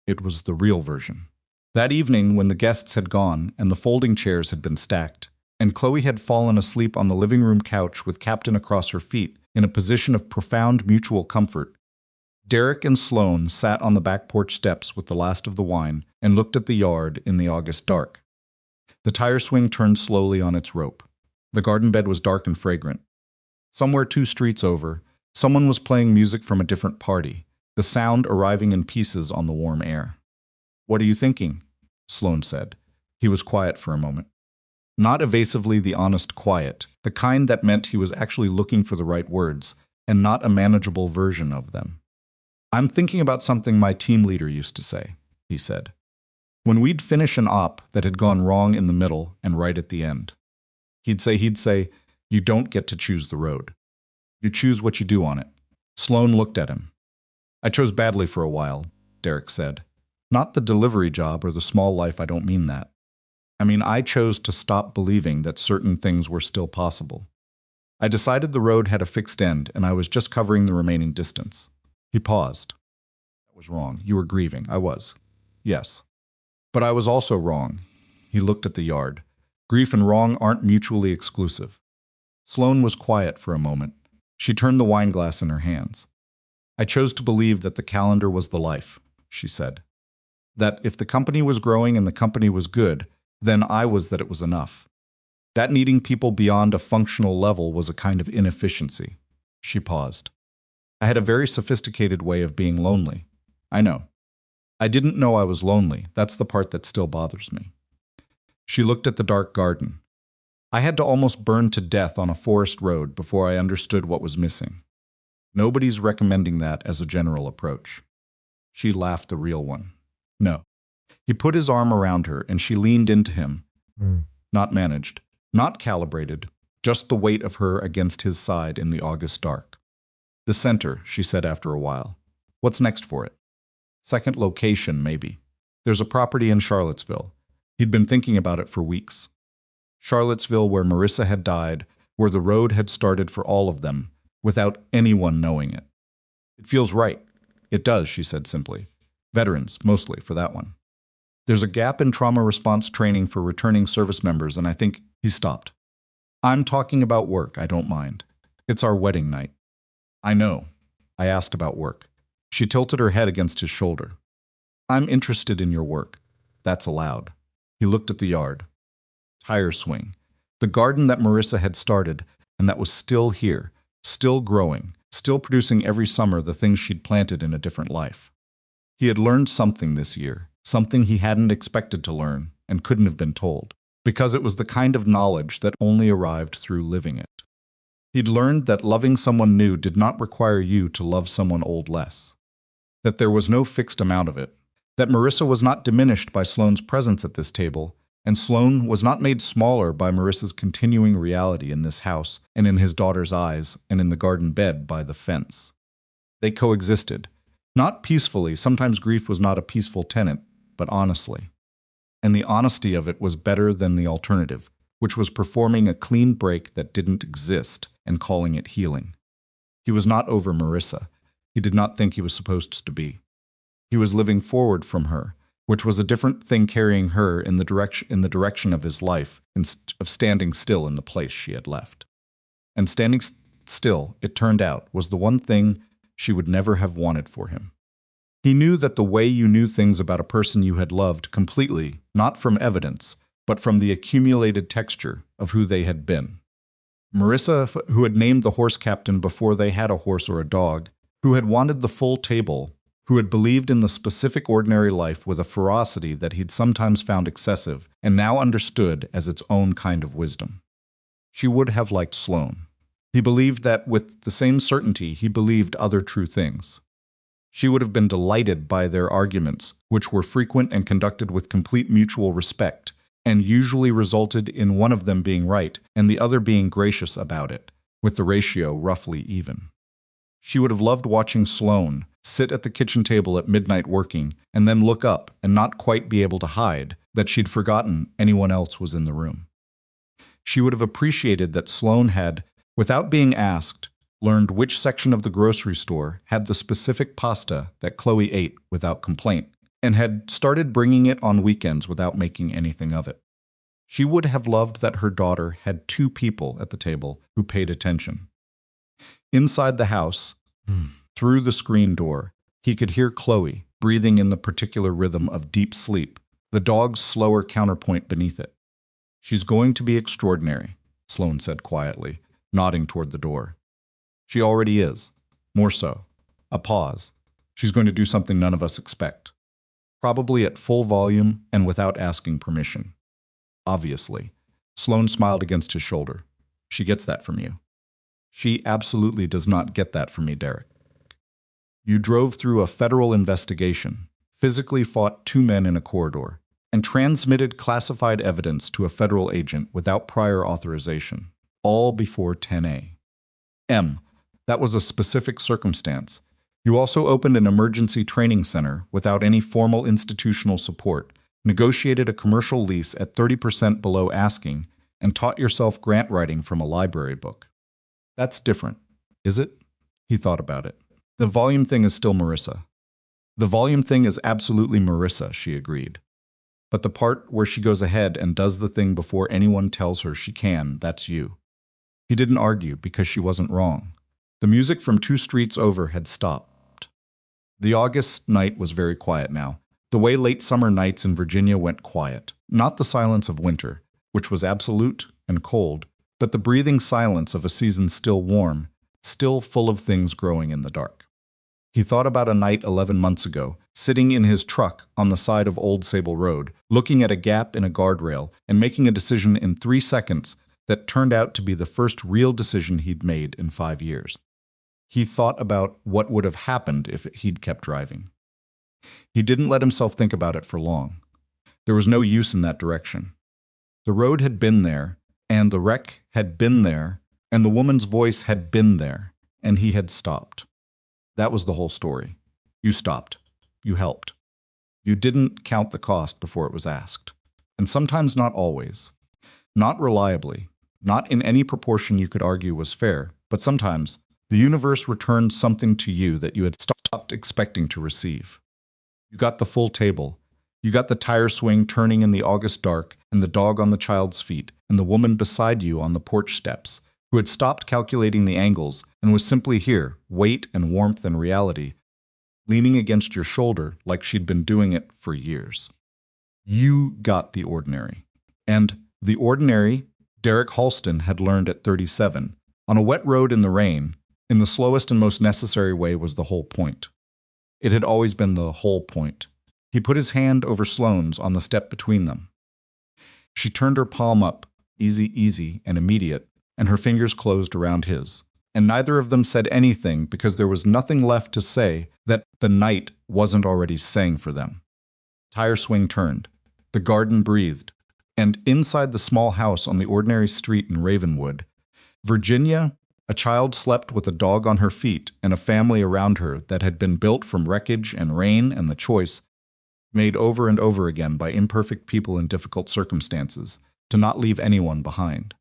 It was the real version. That evening, when the guests had gone, and the folding chairs had been stacked, and Chloe had fallen asleep on the living room couch with Captain across her feet, in a position of profound mutual comfort, Derek and Sloane sat on the back porch steps with the last of the wine and looked at the yard in the August dark. The tire swing turned slowly on its rope. The garden bed was dark and fragrant. Somewhere 2 streets over, someone was playing music from a different party, the sound arriving in pieces on the warm air. "What are you thinking?" Sloane said. He was quiet for a moment. Not evasively the honest quiet, the kind that meant he was actually looking for the right words, and not a manageable version of them. "I'm thinking about something my team leader used to say," he said. "When we'd finish an op that had gone wrong in the middle and right at the end. He'd say, you don't get to choose the road. You choose what you do on it." Sloane looked at him. "I chose badly for a while," Derek said. "Not the delivery job or the small life, I don't mean that. I chose to stop believing that certain things were still possible. I decided the road had a fixed end and I was just covering the remaining distance." He paused. "That was wrong. You were grieving. I was. Yes. But I was also wrong." He looked at the yard. Grief and wrong aren't mutually exclusive. Sloane was quiet for a moment. She turned the wine glass in her hands. I chose to believe that the calendar was the life, she said. That if the company was growing and the company was good, then I was that it was enough. That needing people beyond a functional level was a kind of inefficiency. She paused. I had a very sophisticated way of being lonely. I know. I didn't know I was lonely. That's the part that still bothers me. She looked at the dark garden. I had to almost burn to death on a forest road before I understood what was missing. Nobody's recommending that as a general approach. She laughed, the real one. No. He put his arm around her and she leaned into him. Not managed, not calibrated, just the weight of her against his side in the August dark. The center, she said after a while. What's next for it? Second location, maybe. There's a property in Charlottesville. He'd been thinking about it for weeks. Charlottesville, where Marissa had died, where the road had started for all of them, without anyone knowing it. It feels right. It does, she said simply. Veterans, mostly, for that one. There's a gap in trauma response training for returning service members, and I think he stopped. I'm talking about work, I don't mind. It's our wedding night. I know. I asked about work. She tilted her head against his shoulder. I'm interested in your work. That's allowed. He looked at the yard. Tire swing. The garden that Marissa had started, and that was still here, still growing, still producing every summer the things she'd planted in a different life. He had learned something this year, something he hadn't expected to learn and couldn't have been told, because it was the kind of knowledge that only arrived through living it. He'd learned that loving someone new did not require you to love someone old less, that there was no fixed amount of it, that Marissa was not diminished by Sloane's presence at this table, and Sloane was not made smaller by Marissa's continuing reality in this house and in his daughter's eyes and in the garden bed by the fence. They coexisted. Not peacefully, sometimes grief was not a peaceful tenant, but honestly. And the honesty of it was better than the alternative, which was performing a clean break that didn't exist and calling it healing. He was not over Marissa. He did not think he was supposed to be. He was living forward from her, which was a different thing, carrying her in the direction of his life instead of standing still in the place she had left. And standing still, it turned out, was the one thing she would never have wanted for him. He knew that the way you knew things about a person you had loved completely, not from evidence, but from the accumulated texture of who they had been. Marissa, who had named the horse captain before they had a horse or a dog, who had wanted the full table, who had believed in the specific ordinary life with a ferocity that he'd sometimes found excessive and now understood as its own kind of wisdom. She would have liked Sloane. He believed that with the same certainty he believed other true things. She would have been delighted by their arguments, which were frequent and conducted with complete mutual respect, and usually resulted in one of them being right and the other being gracious about it, with the ratio roughly even. She would have loved watching Sloane sit at the kitchen table at midnight working and then look up and not quite be able to hide that she'd forgotten anyone else was in the room. She would have appreciated that Sloane had, without being asked, learned which section of the grocery store had the specific pasta that Chloe ate without complaint, and had started bringing it on weekends without making anything of it. She would have loved that her daughter had two people at the table who paid attention. Inside the house, through the screen door, he could hear Chloe breathing in the particular rhythm of deep sleep, the dog's slower counterpoint beneath it. She's going to be extraordinary, Sloane said quietly, nodding toward the door. She already is. More so. A pause. She's going to do something none of us expect. Probably at full volume and without asking permission. Obviously. Sloane smiled against his shoulder. She gets that from you. She absolutely does not get that from me, Derek. You drove through a federal investigation, physically fought two men in a corridor, and transmitted classified evidence to a federal agent without prior authorization, all before 10A. That was a specific circumstance. You also opened an emergency training center without any formal institutional support, negotiated a commercial lease at 30% below asking, and taught yourself grant writing from a library book. That's different, is it? He thought about it. The volume thing is still Marissa. The volume thing is absolutely Marissa, she agreed. But the part where she goes ahead and does the thing before anyone tells her she can, that's you. He didn't argue because she wasn't wrong. The music from 2 streets over had stopped. The August night was very quiet now, the way late summer nights in Virginia went quiet. Not the silence of winter, which was absolute and cold, but the breathing silence of a season still warm, still full of things growing in the dark. He thought about a night 11 months ago, sitting in his truck on the side of Old Sable Road, looking at a gap in a guardrail and making a decision in 3 seconds that turned out to be the first real decision he'd made in 5 years. He thought about what would have happened if he'd kept driving. He didn't let himself think about it for long. There was no use in that direction. The road had been there, and the wreck had been there, and the woman's voice had been there, and he had stopped. That was the whole story. You stopped. You helped. You didn't count the cost before it was asked. And sometimes not always. Not reliably. Not in any proportion you could argue was fair, but sometimes the universe returned something to you that you had stopped expecting to receive. You got the full table. You got the tire swing turning in the August dark, and the dog on the child's feet, and the woman beside you on the porch steps, who had stopped calculating the angles and was simply here, weight and warmth and reality, leaning against your shoulder like she'd been doing it for years. You got the ordinary. And the ordinary, Derek Halston had learned at 37, on a wet road in the rain, in the slowest and most necessary way was the whole point. It had always been the whole point. He put his hand over Sloane's on the step between them. She turned her palm up, easy and immediate, and her fingers closed around his. And neither of them said anything because there was nothing left to say that the night wasn't already saying for them. Tire swing turned. The garden breathed. And inside the small house on the ordinary street in Ravenwood, Virginia, a child slept with a dog on her feet and a family around her that had been built from wreckage and rain and the choice, made over and over again by imperfect people in difficult circumstances, to not leave anyone behind.